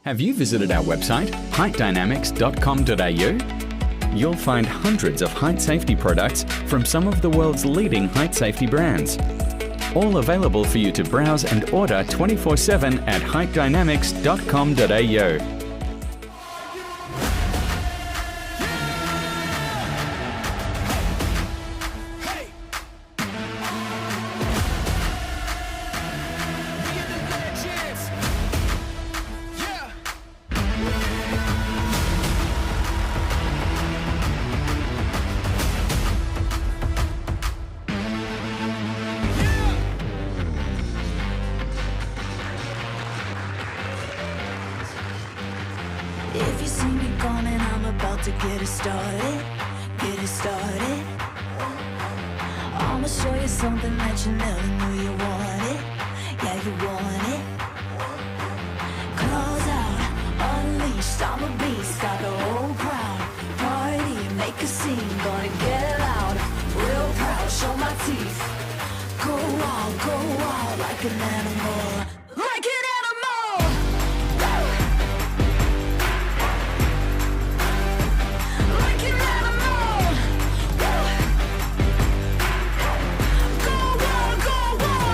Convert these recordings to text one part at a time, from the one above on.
Have you visited our website, heightdynamics.com.au? You'll find hundreds of height safety products from some of the world's leading height safety brands. All available for you to browse and order 24/7 at heightdynamics.com.au. If you see me coming, I'm about to get it started, I'ma show you something that you never knew you wanted. Yeah, you want it. Claws out, unleashed, I'm a beast, got the whole crowd. Party, make a scene, gonna get loud. Real proud, show my teeth. Go wild like an animal. Like an animal! Like an animal! Go wild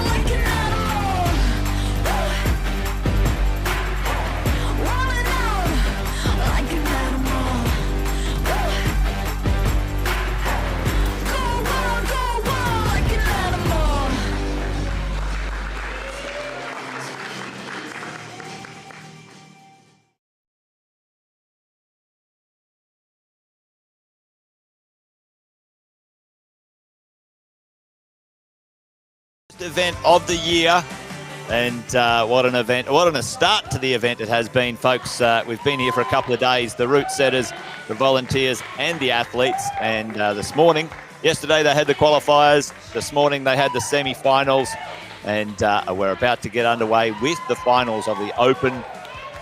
like an animal! Wildin' out like an animal! Go wild like an animal! Event of the year, and what an event, what a start to the event it has been, folks. We've been here for a couple of days, the route setters, the volunteers and the athletes, and yesterday they had the qualifiers, this morning they had the semi-finals, and we're about to get underway with the finals of the Open,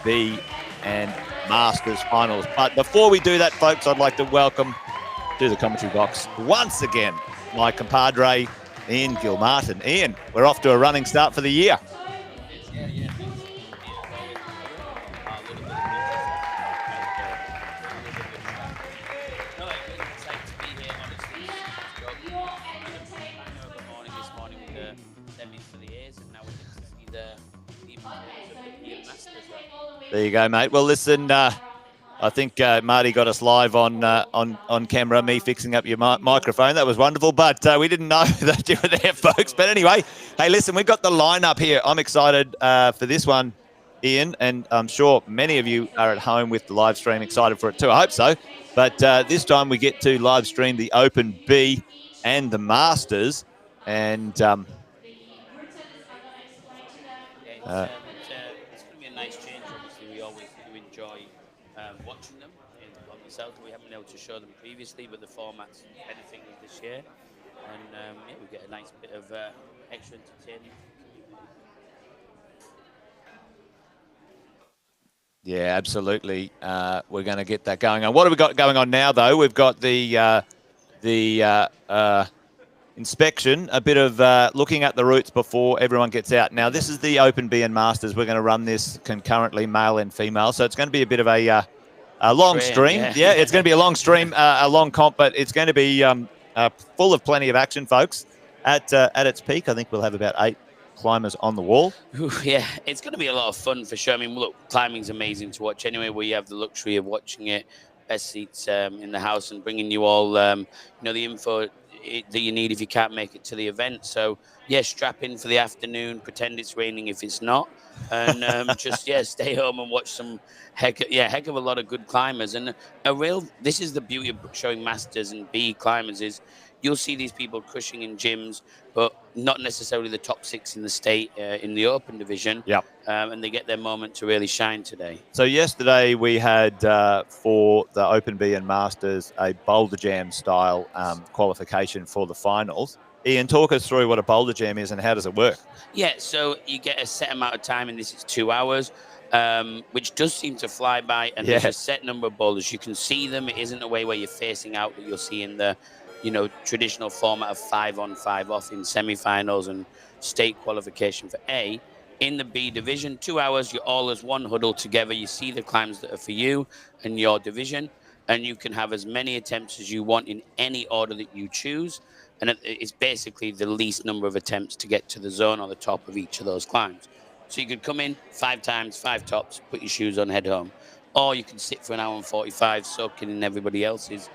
B and Masters finals. But before we do that, folks, I'd like to welcome to the commentary box once again my compadre Ian Gilmartin. Ian, we're off to a running start for the year. There you go, mate. Well, listen, I think Marty got us live on camera, me fixing up your microphone. That was wonderful, but we didn't know that you were there, folks. But anyway, hey, listen, we've got the lineup here. I'm excited for this one, Ian, and I'm sure many of you are at home with the live stream excited for it too. I hope so. But this time we get to live stream the Open B and the Masters. And it's going to be a nice change. Obviously, we always do enjoy watching them on themselves. We haven't been able to show them previously, but the format's benefiting this year. And yeah, we get a nice bit of extra entertainment. yeah, absolutely. We're going to get that going on. What have we got going on now, though? We've got the inspection, a bit of looking at the routes before everyone gets out. Now, this is the Open B and Masters. We're going to run this concurrently, male and female. So it's going to be a bit of a long stream. Yeah, it's going to be a long stream, a long comp, but it's going to be full of plenty of action, folks. At its peak, I think we'll have about 8 climbers on the wall. Ooh, yeah, it's going to be a lot of fun for sure. I mean, look, climbing's amazing to watch anyway. We have the luxury of watching it, best seats in the house, and bringing you all, the info that you need if you can't make it to the event. So yeah, strap in for the afternoon, pretend it's raining if it's not, and stay home and watch some heck of a lot of good climbers. And this is the beauty of showing Masters and B climbers, is you'll see these people crushing in gyms, but not necessarily the top 6 in the state in the Open division. Yep. And they get their moment to really shine today. So yesterday we had for the Open B and Masters a Boulder Jam style qualification for the finals. Ian, talk us through what a Boulder Jam is and how does it work? Yeah, so you get a set amount of time, and this is 2 hours, which does seem to fly by. And there's a set number of boulders. You can see them. It isn't a way where you're facing out that you'll see in the traditional format of 5 on 5 off in semi-finals and state qualification for A. In the B division, 2 hours, you're all as one huddle together. You see the climbs that are for you and your division, and you can have as many attempts as you want in any order that you choose. And it's basically the least number of attempts to get to the zone or the top of each of those climbs. So you could come in 5 times, 5 tops, put your shoes on, head home. Or you can sit for an hour and 45, soaking in everybody else's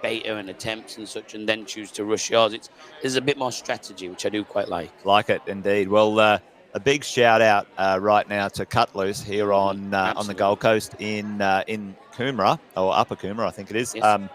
beta and attempts and such, and then choose to rush yours. There's a bit more strategy, which I do quite like. Like it, indeed. Well, a big shout out right now to Cut Loose here on the Gold Coast in Coomera, or Upper Coomera, I think it is. Yes.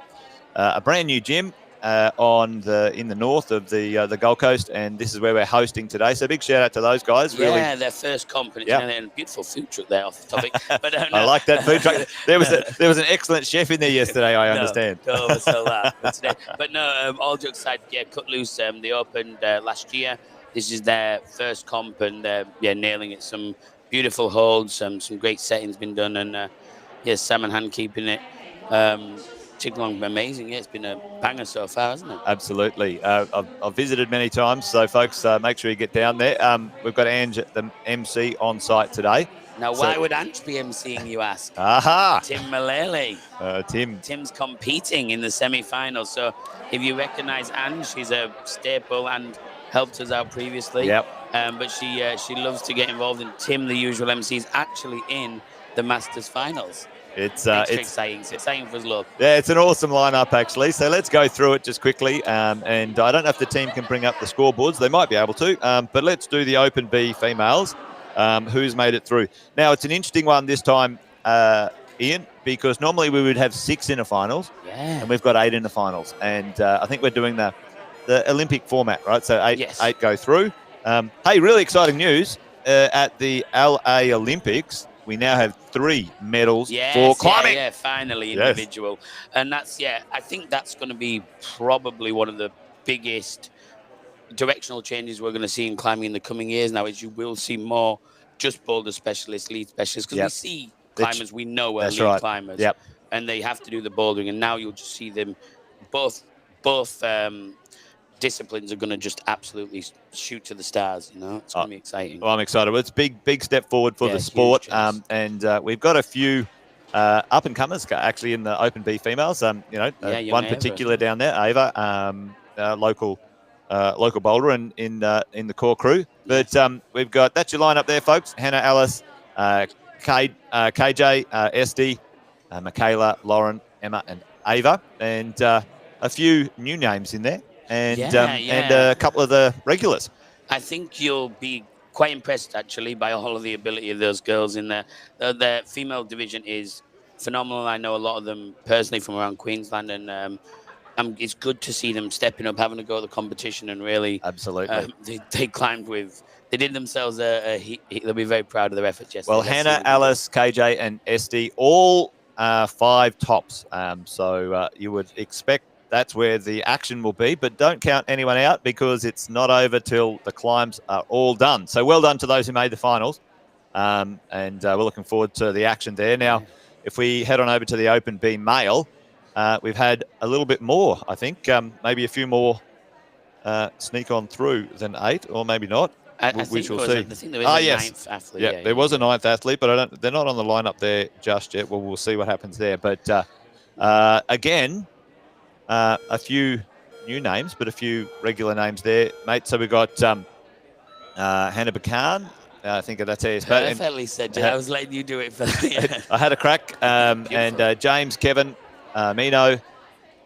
A brand new gym in the north of the Gold Coast, and this is where we're hosting today. So big shout out to those guys. Yeah, really, their first comp, and a beautiful food truck there off the topic. But I like that food truck. There was an excellent chef in there yesterday. I understand. But no, all jokes aside, yeah, Cut Loose. They opened last year. This is their first comp, and nailing it. Some beautiful holds, some great settings been done, and Sam and Han keeping it. Ticked along amazing. Yeah, it's been a banger so far, hasn't it? Absolutely. I've visited many times, so folks, make sure you get down there. We've got Ange, the MC, on site today. Now, why would Ange be MCing, you ask? Aha! Tim Malele. Tim's competing in the semi-finals. So if you recognize Ange, she's a staple and helped us out previously. Yep. But she loves to get involved. And Tim, the usual MC, is actually in the Masters finals. It's exciting. It's exciting for us, look. Yeah, it's an awesome lineup, actually. So let's go through it just quickly. And I don't know if the team can bring up the scoreboards. They might be able to. But let's do the Open B females. Who's made it through. Now, it's an interesting one this time, Ian, because normally we would have 6 in the finals. Yeah. And we've got 8 in the finals. And I think we're doing the Olympic format, right? So 8 go through. Hey, really exciting news. At the LA Olympics, we now have 3 medals for climbing. Yeah, finally individual. And I think that's going to be probably one of the biggest directional changes we're going to see in climbing in the coming years now, is you will see more just boulder specialists, lead specialists, because we see climbers we know are lead climbers, and they have to do the bouldering, and now you'll just see them both disciplines are going to just absolutely shoot to the stars. It's going to be exciting. Well, I'm excited. Well, it's big step forward for the sport. And we've got a few up and comers actually in the Open B females. One Ava. particular down there, Ava, local Boulder in the core crew. But we've got, that's your lineup there, folks. Hannah, Alice, KJ, Esty, Michaela, Lauren, Emma, and Ava, and a few new names in there. And a couple of the regulars. I think you'll be quite impressed, actually, by all of the ability of those girls in there. The female division is phenomenal. I know a lot of them personally from around Queensland, and it's good to see them stepping up, having to go to the competition, and really, they climbed with. They did themselves they'll be very proud of their efforts yesterday. Well, Hannah, Alice, KJ, and Esty, all 5 tops. So you would expect that's where the action will be, but don't count anyone out because it's not over till the climbs are all done. So well done to those who made the finals. And we're looking forward to the action there. Now, if we head on over to the Open B male, we've had a little bit more, I think. Maybe a few more sneak on through than 8, or maybe not. We shall see. I think there was a 9th athlete. Yeah, there was a 9th athlete, but they're not on the lineup there just yet. Well, we'll see what happens there. But again, a few new names, but a few regular names there, mate. So we've got Hannah Bacan. I think that's how you spell it. Perfectly said, I was letting you do it for me. I had a crack. And James, Kevin, Mino,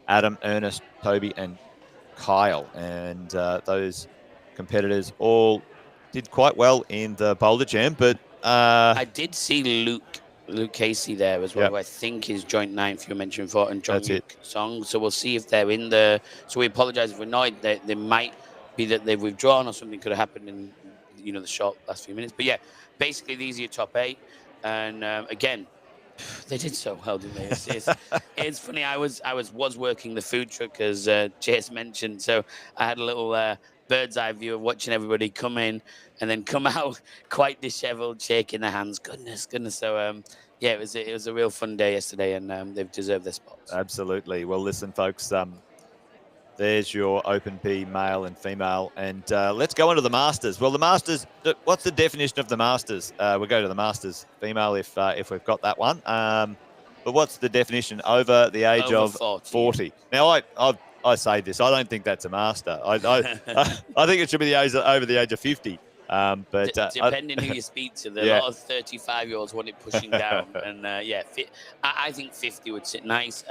Adam, Ernest, Toby, and Kyle. And those competitors all did quite well in the Boulder Jam. But I did see Luke Casey there as well, who I think is joint 9th you mentioned for, and John Luke Song. So we'll see if they're in the. So we apologise if we're not. They might be that they've withdrawn, or something could have happened in the short last few minutes. But yeah, basically these are your top 8, and again, they did so well, didn't they? It's funny. I was working the food truck, as Chase mentioned, so I had a little bird's eye view of watching everybody come in and then come out quite dishevelled, shaking their hands. Goodness. So it was a real fun day yesterday, and they've deserved their spots. Absolutely. Well, listen, folks. There's your Open B male and female. And let's go into the Masters. Well, the Masters, what's the definition of the Masters? We'll go to the Masters female if we've got that one. But what's the definition? Over the age Over of 40. Now, I say this. I don't think that's a master. I think it should be over the age of 50. But depending who you speak to, there are a lot of 35-year-olds want it pushing down, and I think 50 would sit nice.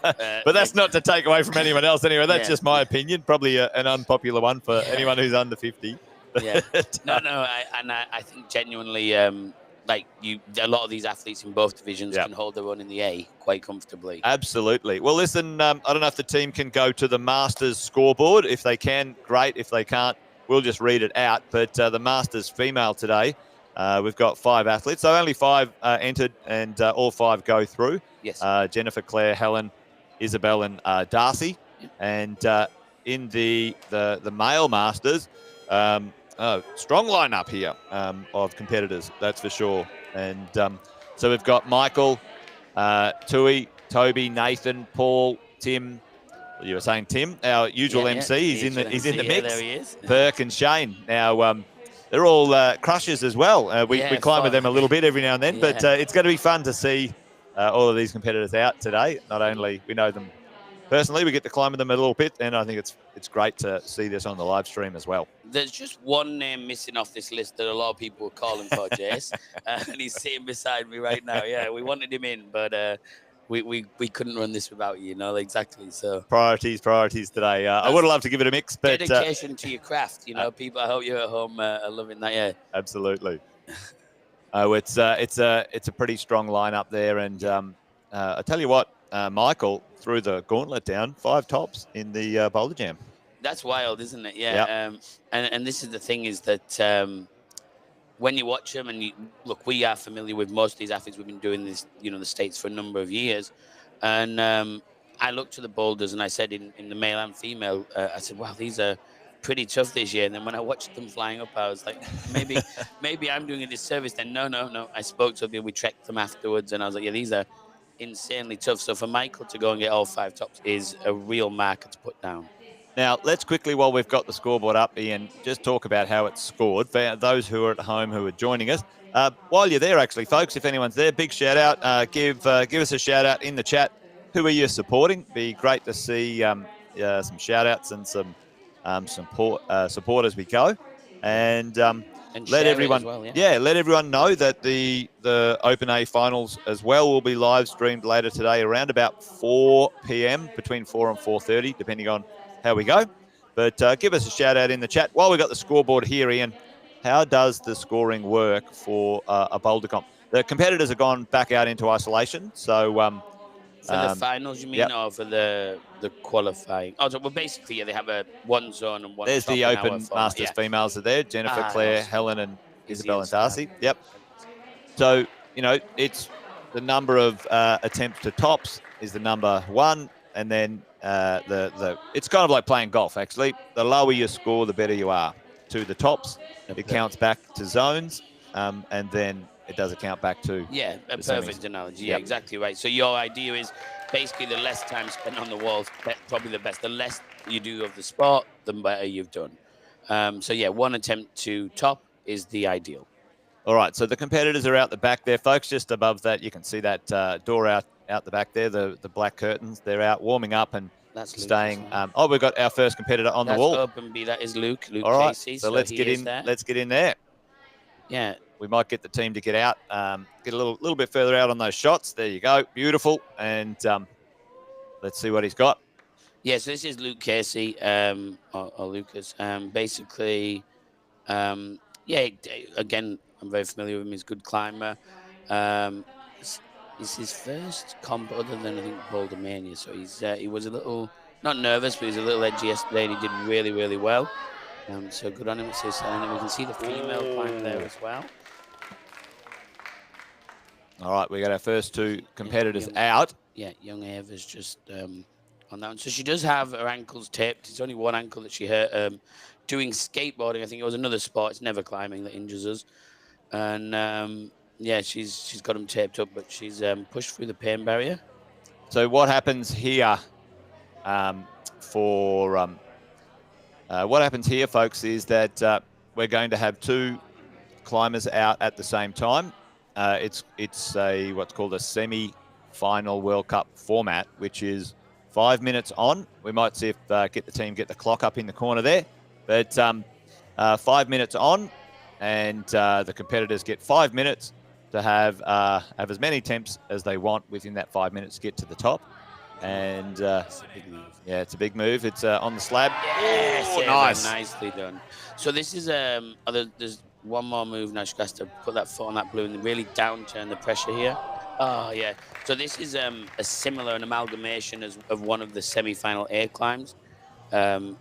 But that's not to take away from anyone else anyway. That's just my opinion. Probably an unpopular one for anyone who's under 50. Yeah. I think genuinely, a lot of these athletes in both divisions can hold their own in the A quite comfortably. Absolutely. Well, listen, I don't know if the team can go to the Masters scoreboard. If they can, great. If they can't, we'll just read it out. But the Masters female today, we've got 5 athletes. So only 5 entered, and all 5 go through. Yes. Jennifer, Claire, Helen, Isabel, and Darcy. Yep. And in the male Masters, strong lineup here of competitors, that's for sure. And so we've got Michael, Tui, Toby, Nathan, Paul, Tim. You were saying Tim, our usual MC. He's in the mix. There he is. Perk and Shane. Now they're all crushers as well. We climb with them a little bit every now and then, but it's going to be fun to see all of these competitors out today. Not only we know them personally, we get to climb with them a little bit, and I think it's great to see this on the live stream as well. There's just one name missing off this list that a lot of people are calling for, Jace, and he's sitting beside me right now. Yeah, we wanted him in, but we couldn't run this without you, exactly. So priorities today. I would love to give it a mix, but dedication to your craft. People. I hope you at home are loving that. Yeah, absolutely. It's a pretty strong lineup there, and I tell you what, Michael threw the gauntlet down, 5 tops in the Boulder Jam. That's wild, isn't it? Yeah. Yep. And this is the thing is that when you watch them, and look, we are familiar with most of these athletes. We've been doing this, the States for a number of years. And I looked at the boulders and I said in the male and female, I said, wow, these are pretty tough this year. And then when I watched them flying up, I was like, maybe I'm doing a disservice. Then no. I spoke to them, we checked them afterwards, and I was like, yeah, these are insanely tough. So for Michael to go and get all 5 tops is a real marker to put down. Now, let's quickly, while we've got the scoreboard up, Ian, just talk about how it's scored for those who are at home who are joining us. While you're there, actually, folks, if anyone's there, big shout out. Give us a shout out in the chat. Who are you supporting? Be great to see some shout outs and some support as we go. And let everyone, let everyone know that the Open A finals as well will be live streamed later today around about 4 p.m. between 4 and 4:30, depending on how we go. But give us a shout out in the chat. While we've got the scoreboard here, Ian, how does the scoring work for a boulder comp? The competitors have gone back out into isolation. So for the finals, you mean, or for the qualifying? Oh, so basically, they have one zone and one. There's the Open Masters females are there. Jennifer, Claire, Helen, and Isabel and Darcy. Yep. So, it's the number of attempts to tops is the number 1. And then it's kind of like playing golf, actually. The lower you score, the better you are. To the tops, it counts back to zones, and then it does count back to a perfect analogy. Yeah, exactly right. So your idea is basically the less time spent on the walls, probably the best. The less you do of the sport, the better you've done. 1 attempt to top is the ideal. All right, so the competitors are out the back there, folks. Just above that, you can see that door out the back there, the black curtains. They're out warming up and staying. We've got our first competitor on the wall. Open B, that is Luke all right, Casey. So let's get in. Let's get in there. Yeah, we might get the team to get out, get a little bit further out on those shots. There you go, beautiful. And let's see what he's got. Yeah, so this is Luke Casey, or Lucas. Basically, again, I'm very familiar with him. He's a good climber. It's his first comp other than, I think, Boulder Mania. So he was a little, not nervous, but he was a little edgy yesterday, and he did really, really well. So good on him. So we can see the female climber there as well. All right, we got our first 2 competitors out. Yeah, young Ava's just on that one. So she does have her ankles taped. It's only one ankle that she hurt doing skateboarding. I think it was another sport. It's never climbing that injures us. And she's got them taped up, but she's pushed through the pain barrier. So what happens here for what happens here, folks, is that we're going to have 2 climbers out at the same time. It's a what's called a semi-final World Cup format, which is 5 minutes on. We might see if get the clock up in the corner there, but 5 minutes on, and the competitors get 5 minutes to have as many attempts as they want within that 5 minutes to get to the top. And It's a big move. yeah, it's a big move. It's on the slab. Yes, Oh, yeah, nice. nicely done. So this is there's one more move now. She has to put that foot on that blue and really downturn the pressure here. Oh yeah. So this is a similar an amalgamation of one of the semi-final air climbs. And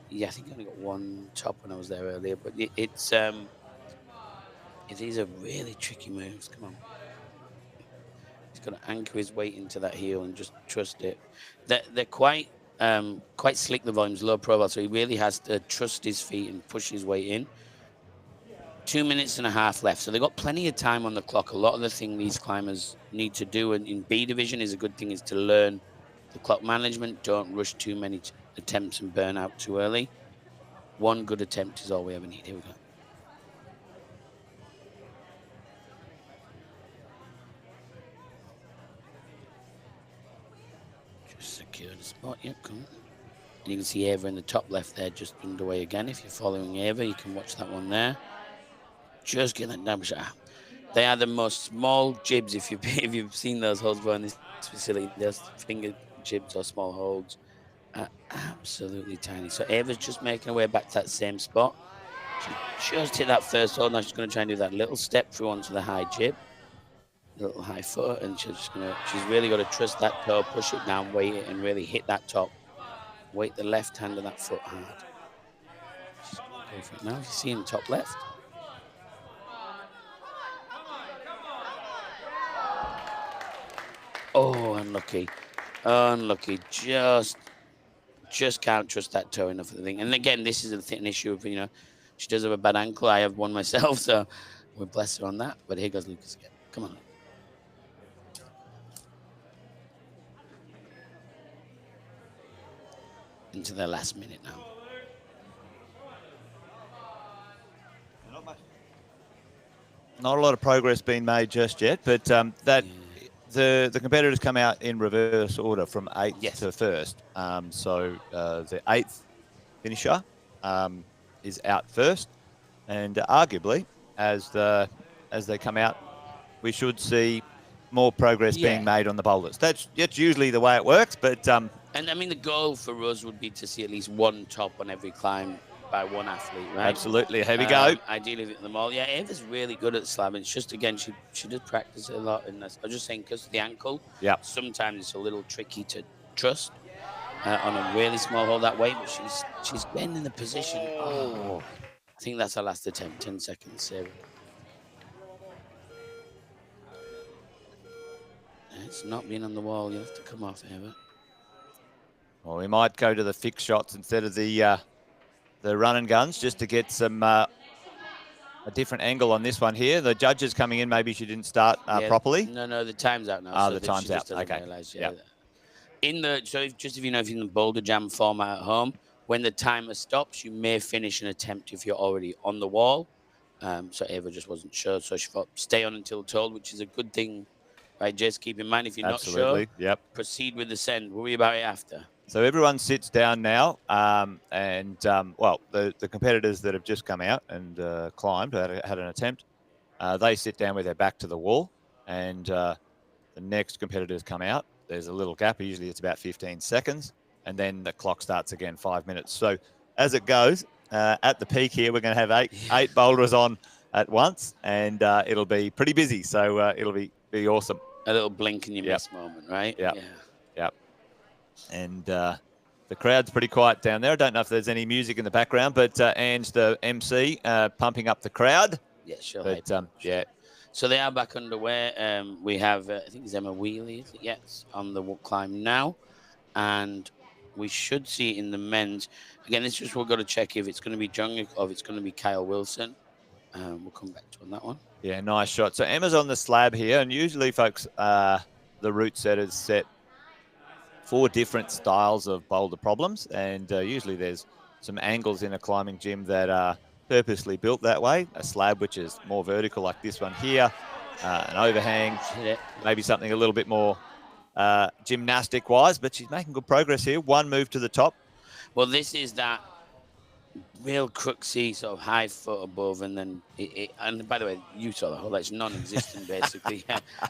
yeah, I think I only got one top when I was there earlier, but these are really tricky moves. Come on. He's got to anchor his weight into that heel and just trust it. They're quite slick, the volume's low profile, so he really has to trust his feet and push his weight in. 2 minutes and a half left, so they've got plenty of time on the clock. A lot of the thing these climbers need to do in B division is a good thing is to learn the clock management. Don't rush too many attempts and burn out too early. One good attempt is all we ever need. Here we go. Secure the spot. Yep, cool. And you can see Ava in the top left there, just underway again. If you're following Ava, you can watch that one there. Just get that double shot. They are the most small jibs. If you've seen those holds in this facility, those finger jibs or small holds are absolutely tiny. So Ava's just making her way back to that same spot. She just hit that first hold. Now she's going to try and do that little step through onto the high jib. Little high foot, and she's really got to trust that toe, push it down, weight it, and really hit that top. Weight the left hand of that foot hard. She's going to go for it now. You see in the top left. Oh, unlucky. Unlucky. Just can't trust that toe enough of the thing. And again, this is an issue of, she does have a bad ankle. I have one myself, so we bless her on that. But here goes Lucas again. Come on. Into the last minute now. Not a lot of progress being made just yet, but the competitors come out in reverse order from 8th to 1st. So the 8th finisher is out first, and arguably as they come out, we should see more progress being made on the boulders. That's usually the way it works, but and I mean the goal for us would be to see at least one top on every climb by one athlete, right? Absolutely. Here we go. Ideally at them all. Yeah, Ava's really good at slabbing. It's just, again, she did practice a lot in this. I was just saying, because of the ankle, sometimes it's a little tricky to trust on a really small hold that way, but she's been in the position. Oh, I think that's her last attempt. 10 seconds, Sarah. It's not being on the wall. You have to come off, Ava. Well, we might go to the fixed shots instead of the run and guns, just to get some a different angle on this one here. The judges coming in, maybe she didn't start properly. No, the time's out now. Oh, the time's out. Okay. So if you're in the Boulder Jam format at home, when the timer stops, you may finish an attempt if you're already on the wall. So Ava just wasn't sure, so she thought stay on until told, which is a good thing, right? Just keep in mind if you're not sure, proceed with the send. Worry about it after. So everyone sits down now, well, the competitors that have just come out and climbed, had an attempt, they sit down with their back to the wall, and the next competitors come out. There's a little gap. Usually it's about 15 seconds, and then the clock starts again, 5 minutes. So as it goes, at the peak here, we're going to have eight boulders on at once, and it'll be pretty busy. So it'll be awesome. A little blink and you miss moment, right? Yeah. And the crowd's pretty quiet down there. I don't know if there's any music in the background, but Anne's the MC, pumping up the crowd. Yeah, sure. But, So they are back underway. We have, I think it's Emma Wheely, yes, on the climb now. And we should see in the men's, again, it's just we've got to check if it's going to be Jung or if it's going to be Kyle Wilson. We'll come back to on that one. Yeah, nice shot. So Emma's on the slab here, and usually, folks, the route setters set 4 different styles of boulder problems, and usually there's some angles in a climbing gym that are purposely built that way. A slab which is more vertical like this one here, an overhang, maybe something a little bit more gymnastic wise, but she's making good progress here. One move to the top. Well, this is that real cruxy sort of high foot above, and then and by the way, you saw the hole. That's non-existent basically.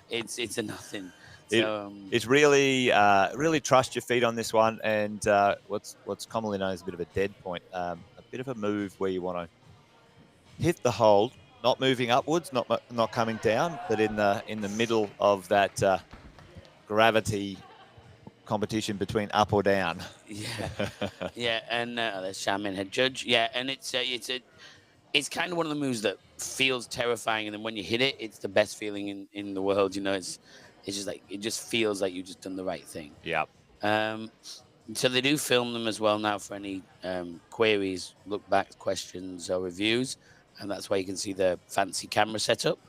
It's a nothing. So it's really really trust your feet on this one, and what's commonly known as a bit of a dead point, a bit of a move where you want to hit the hold, not moving upwards, not coming down, but in the middle of that gravity competition between up or down. Yeah, and there's Shaman head judge. Yeah, and it's kind of one of the moves that feels terrifying, and then when you hit it, it's the best feeling in the world. You know, it's just like, it just feels like you've just done the right thing. Yeah. So they do film them as well now for any queries, look back, questions, or reviews, and that's why you can see the fancy camera setup.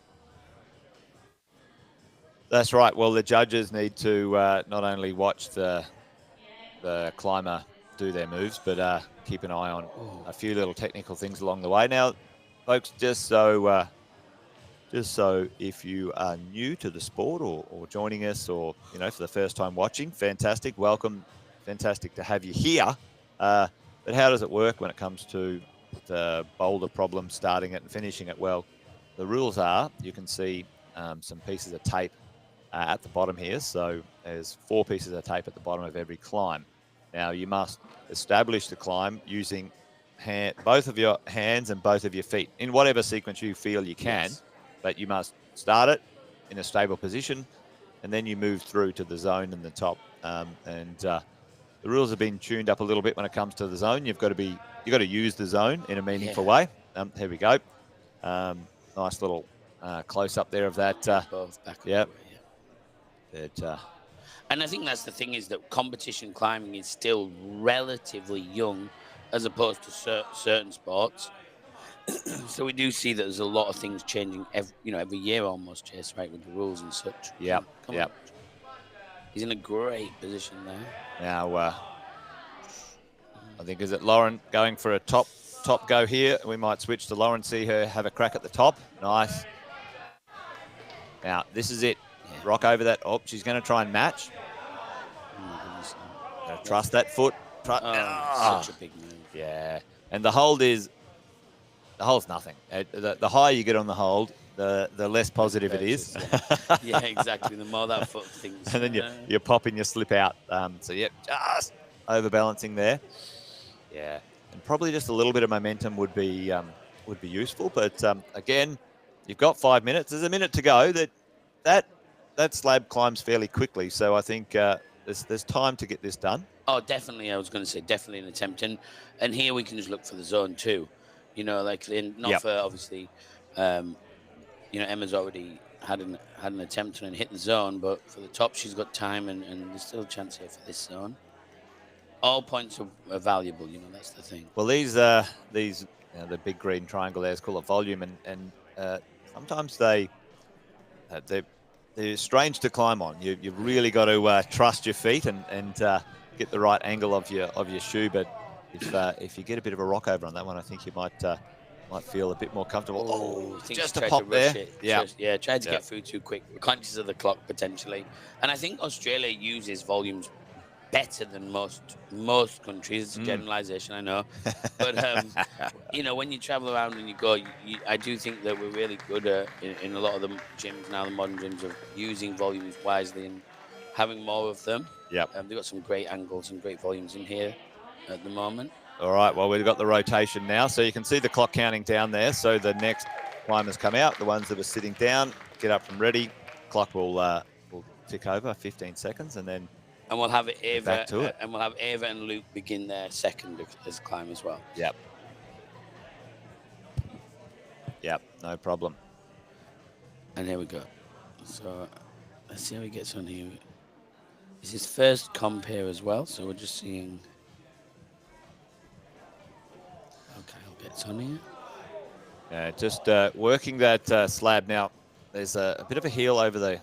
That's right. Well, the judges need to not only watch the climber do their moves, but keep an eye on a few little technical things along the way. Now, folks, just so if you are new to the sport or joining us, or for the first time watching, fantastic, welcome, fantastic to have you here. But how does it work when it comes to the boulder problem, starting it and finishing it? Well, the rules are, you can see some pieces of tape at the bottom here. So there's 4 pieces of tape at the bottom of every climb. Now you must establish the climb using both of your hands and both of your feet in whatever sequence you feel you can. Yes. But you must start it in a stable position, and then you move through to the zone in the top. The rules have been tuned up a little bit when it comes to the zone. You've got to use the zone in a meaningful way. Here we go. Nice little close up there of that. Yep. And I think that's the thing, is that competition climbing is still relatively young as opposed to certain sports. So we do see that there's a lot of things changing every year almost, Chase, right, with the rules and such. Yeah. He's in a great position there. Now, I think, is it Lauren going for a top go here? We might switch to Lauren, see her have a crack at the top. Nice. Now, this is it. Yeah. Rock over that. Oh, she's going to try and match. Trust that foot. Such a big move. Yeah. And the hole's nothing. The higher you get on the hold, the less positive it is. Yeah, exactly. The more that foot thinks. And then you're popping your slip out. So, yeah, just overbalancing there. Yeah. And probably just a little bit of momentum would be useful. But, again, you've got 5 minutes. There's a minute to go. That slab climbs fairly quickly. So I think there's time to get this done. Oh, definitely. I was going to say definitely an attempt. And here we can just look for the zone too. For obviously, Emma's already had an attempt and hit the zone, but for the top, she's got time, and there's still a chance here for this zone. All points are valuable. That's the thing. Well, the big green triangle there is called a volume, and sometimes they're strange to climb on. You've really got to trust your feet and get the right angle of your shoe. But if you get a bit of a rock over on that one, I think you might feel a bit more comfortable. Just a pop there. Tried to get through too quick. Conscious of the clock potentially. And I think Australia uses volumes better than most countries. It's a generalization, I know. But, when you travel around and you go, I do think that we're really good in a lot of the gyms now, the modern gyms, of using volumes wisely and having more of them. Yep. They've got some great angles and great volumes in here at the moment. All right, well, we've got the rotation now. So you can see the clock counting down there. So the next climbers come out, the ones that are sitting down, get up and ready. Clock will tick over 15 seconds, and then we'll have Ava and Luke begin their second as climb as well. Yep, no problem. And here we go. So let's see how he gets on here. It's his first comp here as well, so we're just seeing. Okay, I'll get on here. Yeah, just working that slab. Now, there's a bit of a heel over there.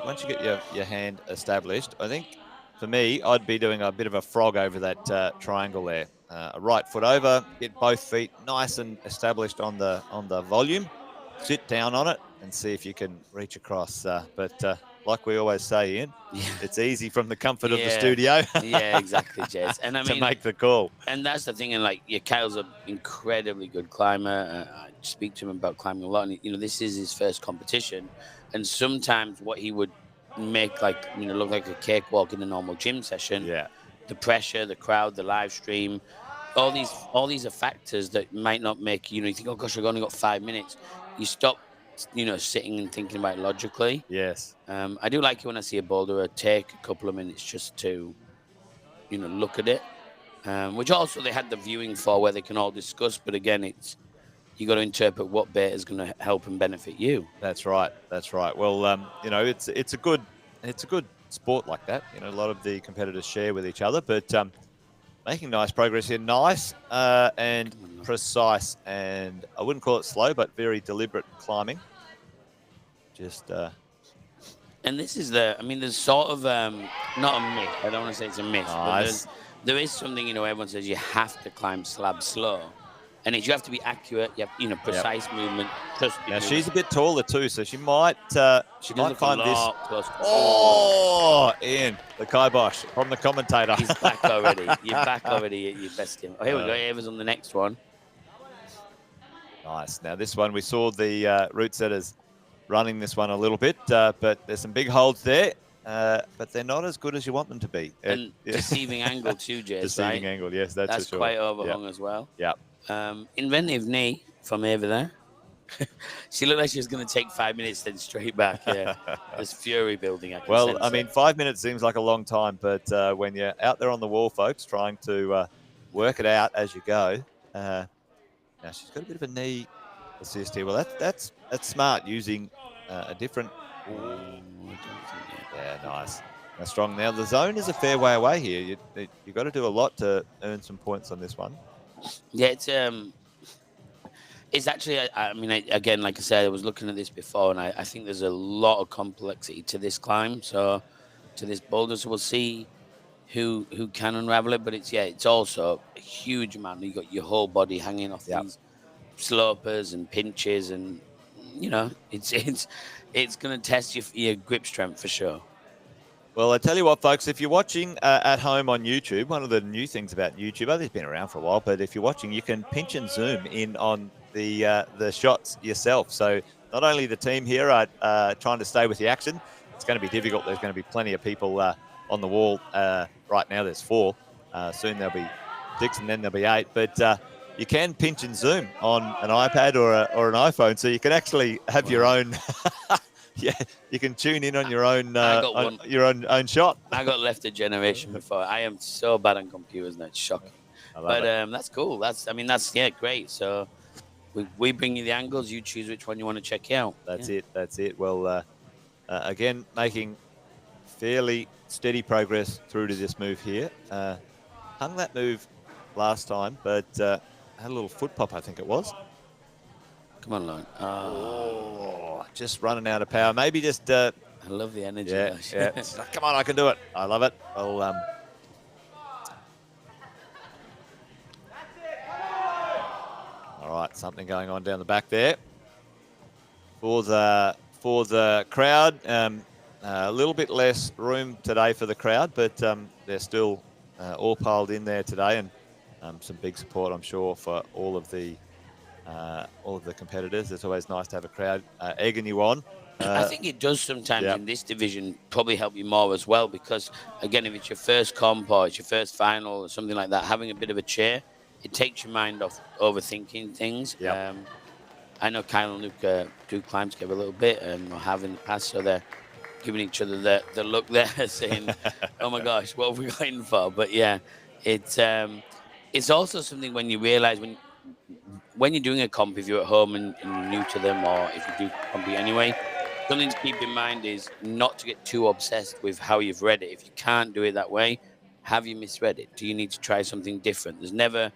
Once you get your hand established, I think for me, I'd be doing a bit of a frog over that triangle there. A right foot over, get both feet nice and established on the volume. Sit down on it and see if you can reach across. But like we always say, Ian, it's easy from the comfort of the studio. Yeah, exactly, Jez. And I mean, to make the call. And that's the thing. And like, Kyle's an incredibly good climber. I speak to him about climbing a lot. And, this is his first competition. And sometimes what he would make look like a cakewalk in a normal gym session. Yeah. The pressure, the crowd, the live stream, all these are factors that might not make, you think, oh gosh, I've only got 5 minutes. You stop, sitting and thinking about it logically. Yes. I do like it when I see a boulderer take a couple of minutes just to, look at it. Which also they had the viewing for where they can all discuss. But again, you got to interpret what bit is going to help and benefit you. That's right. That's right. Well, it's a good sport like that. A lot of the competitors share with each other, but making nice progress here. Nice and precise, and I wouldn't call it slow, but very deliberate climbing. Just. And this is there's sort of not a myth. I don't want to say it's a myth, nice. But there is something, everyone says you have to climb slab slow. And you have to be accurate. You have, precise movement. Now she's a bit taller too, so she might find this. Oh, Ian, the kibosh from the commentator. He's back already. You're back already at your best game. Oh, here we go. Ava's on the next one. Nice. Now this one, we saw the route setters running this one a little bit, but there's some big holds there. But they're not as good as you want them to be. And deceiving angle too, Jez. Deceiving angle, yes, that's for sure. Quite overhung as well. Yeah. Inventive knee from Ava there. She looked like she was going to take 5 minutes, then straight back. Yeah, there's fury building. I mean, 5 minutes seems like a long time, but when you're out there on the wall, folks, trying to work it out as you go. Now she's got a bit of a knee assist here. Well, that's smart, using a different. Yeah, nice. That's strong. Now the zone is a fair way away here. You got to do a lot to earn some points on this one. Yeah, it's actually, again, like I said, I was looking at this before, and I think there's a lot of complexity to this climb, to this boulder. So we'll see who can unravel it. But it's also a huge amount. You got your whole body hanging off these slopers and pinches, and it's going to test your grip strength for sure. Well, I tell you what, folks, if you're watching at home on YouTube, one of the new things about YouTube, it's been around for a while, but if you're watching, you can pinch and zoom in on the shots yourself. So not only the team here are trying to stay with the action, it's going to be difficult. There's going to be plenty of people on the wall. Right now there's 4. Soon there'll be 6, and then there'll be 8. But you can pinch and zoom on an iPad or an iPhone, so you can actually have your own... Yeah, you can tune in on your own own shot. I got left a generation before. I am so bad on computers now, it's shocking. But that's cool. That's great. So we bring you the angles. You choose which one you want to check out. That's it. Well, again, making fairly steady progress through to this move here. Hung that move last time, but had a little foot pop, I think it was. Come on, Lauren. Just running out of power. Maybe just... I love the energy. Yeah. Come on, I can do it. I love it. Well, all right, something going on down the back there. For the crowd, a little bit less room today for the crowd, but they're still all piled in there today, and some big support, I'm sure, for all of the competitors. It's always nice to have a crowd egging you on. I think it does sometimes in this division probably help you more as well, because again, if it's your first comp or it's your first final or something like that, having a bit of a cheer, it takes your mind off overthinking things. I know Kyle and Luke do climb together a little bit, or have in the past, so they're giving each other the look there, saying, "Oh my gosh, what have we got in for?" But yeah, it's also something when you realize when you're doing a comp, if you're at home and you're new to them, or if you do compete anyway, something to keep in mind is not to get too obsessed with how you've read it. If you can't do it that way, have you misread it? Do you need to try something different? There's never,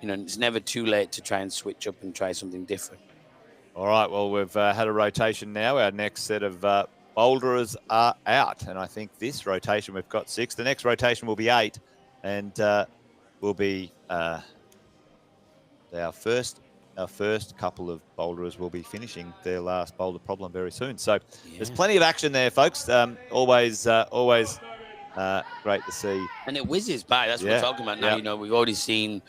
it's never too late to try and switch up and try something different. All right, well, we've had a rotation now. Our next set of boulderers are out. And I think this rotation, we've got 6. The next rotation will be 8. And will be our first couple of boulderers will be finishing their last boulder problem very soon. So there's plenty of action there, folks. Always great to see. And it whizzes by. That's what we're talking about now. You know, we've already seen,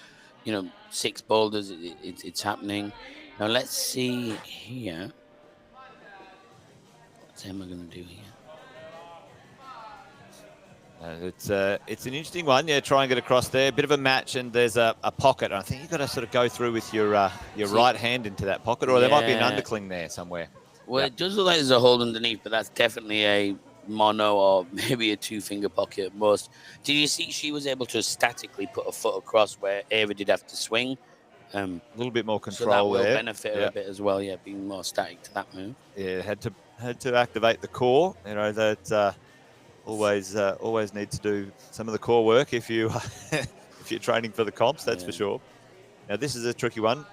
6 boulders. It's happening. Now let's see here. What am I going to do here? It's an interesting one. Yeah, try and get across there. A bit of a match, and there's a pocket. I think you've got to sort of go through with your right hand into that pocket, or there might be an undercling there somewhere. Well, it does look like there's a hold underneath, but that's definitely a mono or maybe a 2-finger pocket at most. Did you see she was able to statically put a foot across where Ava did have to swing? A little bit more control so that will there. benefit her a bit as well. Yeah, being more static to that move. Yeah, had to activate the core. You know that. Always need to do some of the core work if you're training for the comps, that's for sure. Now this is a tricky one.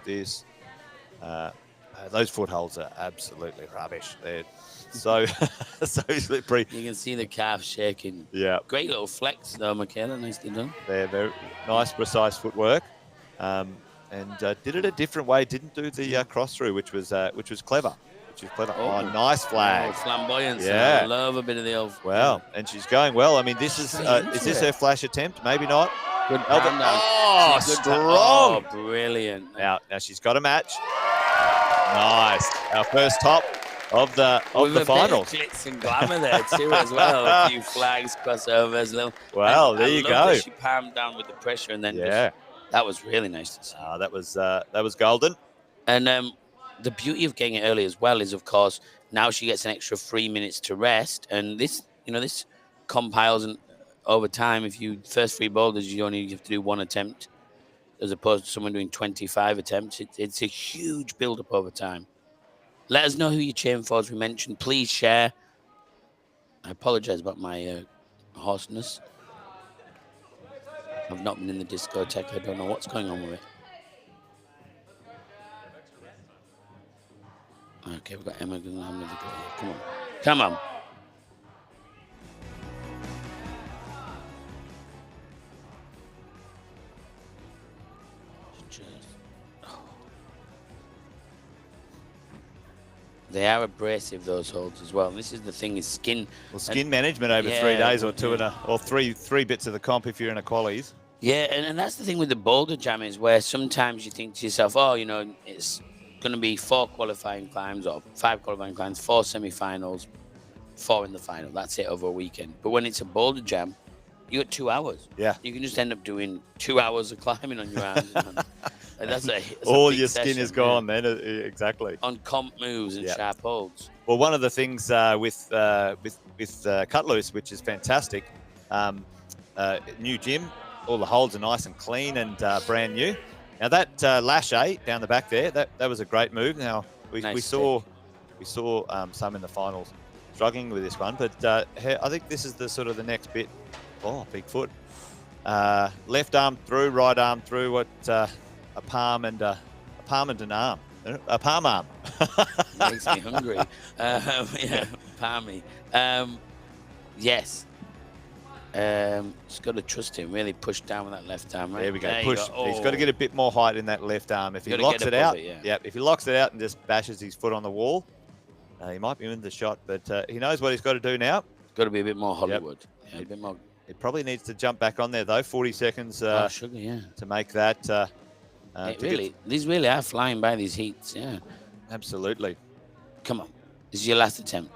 There's those footholds are absolutely rubbish. They're so slippery. You can see the calf shaking. Yeah, great little flex though, Michaela. Nicely done. They're very nice, precise footwork, and did it a different way. Didn't do the cross through, which was clever. She's clever. Oh, nice flag. Flamboyance. Yeah. I love a bit of the elf. Well, and she's going well. I mean, this is this her flash attempt? Maybe not. Good Oh, strong. Oh, brilliant. Now she's got a match. Nice. Our first top of the finals. Bit of glitz and glamour there too as well. A few flags, crossovers, Well, there you go. She palmed down with the pressure and then that was really nice to see. That was golden. And the beauty of getting it early as well is, of course, now she gets an extra 3 minutes to rest, and this compiles and over time. If you first 3 boulders, you only have to do 1 attempt, as opposed to someone doing 25 attempts. It's a huge build-up over time. Let us know who you're cheering for, as we mentioned. Please share. I apologize about my hoarseness. I've not been in the discotheque. I don't know what's going on with it. Okay, we've got Emma. Come on. Come on. They are abrasive, those holds as well. And this is the thing, is skin. Well, skin management over 3 days or or three bits of the comp if you're in a qualies. Yeah, and that's the thing with the boulder jam, is where sometimes you think to yourself, it's going to be 4 qualifying climbs or 5 qualifying climbs, 4 semi-finals, 4 in the final. That's it over a weekend. But when it's a boulder jam, you got 2 hours. Yeah. You can just end up doing 2 hours of climbing on your arms. That's all your skin is gone then. Exactly. On comp moves and sharp holds. Well, one of the things with Cut Loose, which is fantastic, new gym, all the holds are nice and clean and brand new. Now that lache down the back there, that was a great move. Now we saw some in the finals struggling with this one, but I think this is the sort of the next bit. Oh, big foot. Left arm through, right arm through. What a palm and an arm. A palm arm. Makes me hungry. Palmy. Yes. Just got to trust him. Really push down with that left arm. Right? There we go. Push. He's got to get a bit more height in that left arm. If he locks it out, if he locks it out and just bashes his foot on the wall, he might be in the shot. But he knows what he's got to do now. Got to be a bit more Hollywood. Yeah, a bit more. He probably needs to jump back on there though. 40 seconds sugar, to make that. These really are flying by, these heats. Yeah, absolutely. Come on, this is your last attempt.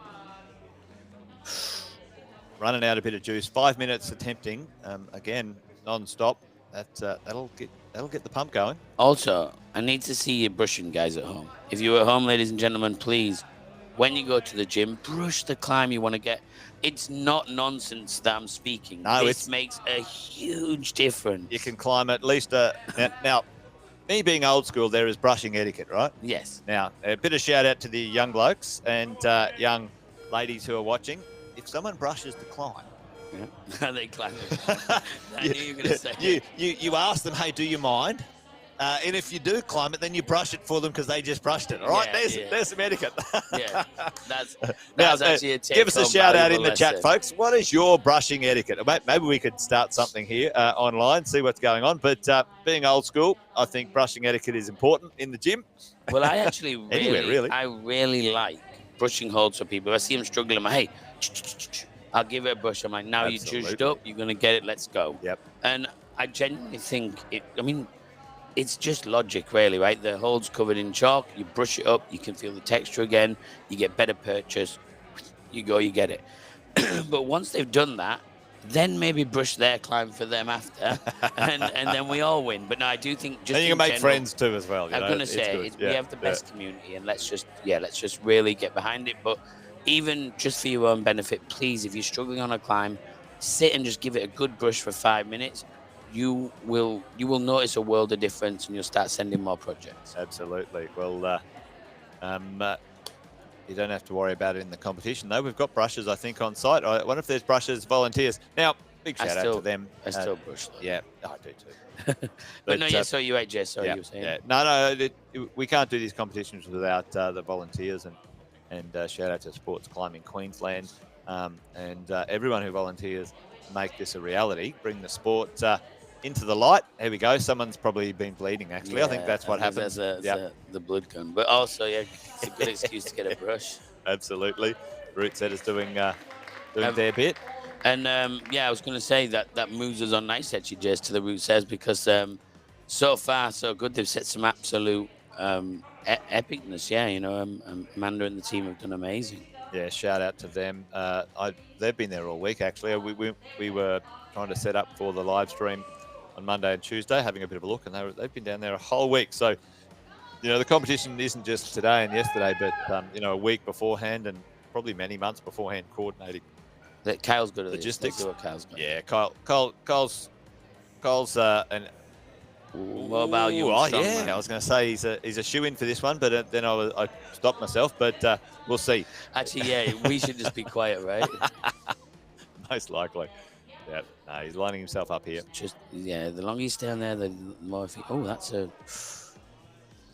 Running out a bit of juice. 5 minutes attempting again, non-stop. That'll get the pump going. Also, I need to see you brushing, guys, at home. If you're at home, ladies and gentlemen, please, when you go to the gym, brush the climb you want to get. It's not nonsense that I'm speaking. No, this makes a huge difference. You can climb at least now. Me being old school, there is brushing etiquette, right? Yes. Now, a bit of shout out to the young blokes and young ladies who are watching. If someone brushes the climb, they climb. I knew you were going to say. You ask them, hey, do you mind? And if you do climb it, then you brush it for them because they just brushed it. All right, there's some etiquette. Yeah, that's Now, actually a give us a shout out in the lesson. chat, folks. What is your brushing etiquette? Maybe we could start something here online, see what's going on. But being old school, I think brushing etiquette is important in the gym. Well, I actually Anywhere, I really like brushing holds for people. If I see them struggling, I'm like, hey, I'll give it a brush. I'm like, now you judged up, you're going to get it, let's go. Yep. And I genuinely think it's just logic, really, right? The hole's covered in chalk, you brush it up, you can feel the texture again, you get better purchase, you go, you get it. But once they've done that, then maybe brush their climb for them after, and then we all win. But no, I do think just and you can make friends too as well. I'm going to say we have the best community, and let's just really get behind it. But even just for your own benefit, please, if you're struggling on a climb, sit and just give it a good brush for 5 minutes. You will notice a world of difference, and you'll start sending more projects. Absolutely. Well, you don't have to worry about it in the competition, though. We've got brushes, I think, on site. I wonder if there's brushes, volunteers. Now, big shout out to them. I still brush them. Yeah, I do too. but no, so you AJ, sorry, you were saying. Yeah. No, we can't do these competitions without the volunteers, and shout out to Sports Climbing Queensland and everyone who volunteers make this a reality, bring the sport into the light. Here we go. Someone's probably been bleeding, actually. Yeah, I think that's what happened. The blood gun. But also, it's a good excuse to get a brush. Absolutely. Root setters doing their bit. And, I was going to say that moves us on nice, actually, Jess, to the root setters, because so far, so good. They've set some absolute epicness. Yeah, Amanda and the team have done amazing. Yeah, shout out to them. They've been there all week, actually. We were trying to set up for the live stream on Monday and Tuesday, having a bit of a look, and they've been down there a whole week. So, the competition isn't just today and yesterday, but, a week beforehand and probably many months beforehand coordinating. That Kyle's good at logistics. This. What Kyle's good. Yeah, Kyle's what you? Oh, yeah. Man. I was going to say he's a shoe-in for this one, but then I stopped myself. But we'll see. Actually, we should just be quiet, right? Most likely. Yeah. No, he's lining himself up here. The longer you stay on there, the more. That's a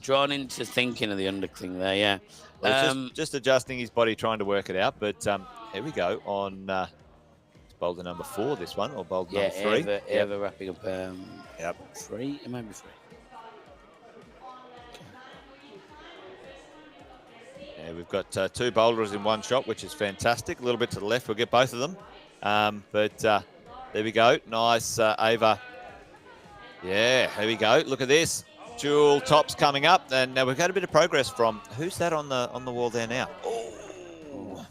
drawn into thinking of the undercling there. Yeah. Well, just adjusting his body, trying to work it out. But here we go on boulder number 4. This one, or boulder number 3. Eva wrapping up. 3. It might be 3. Yeah, we've got 2 boulders in one shot, which is fantastic. A little bit to the left, we'll get both of them. But there we go. Nice, Ava. Yeah, here we go. Look at this. Dual tops coming up, and now we've got a bit of progress from who's that on the wall there now? Oh,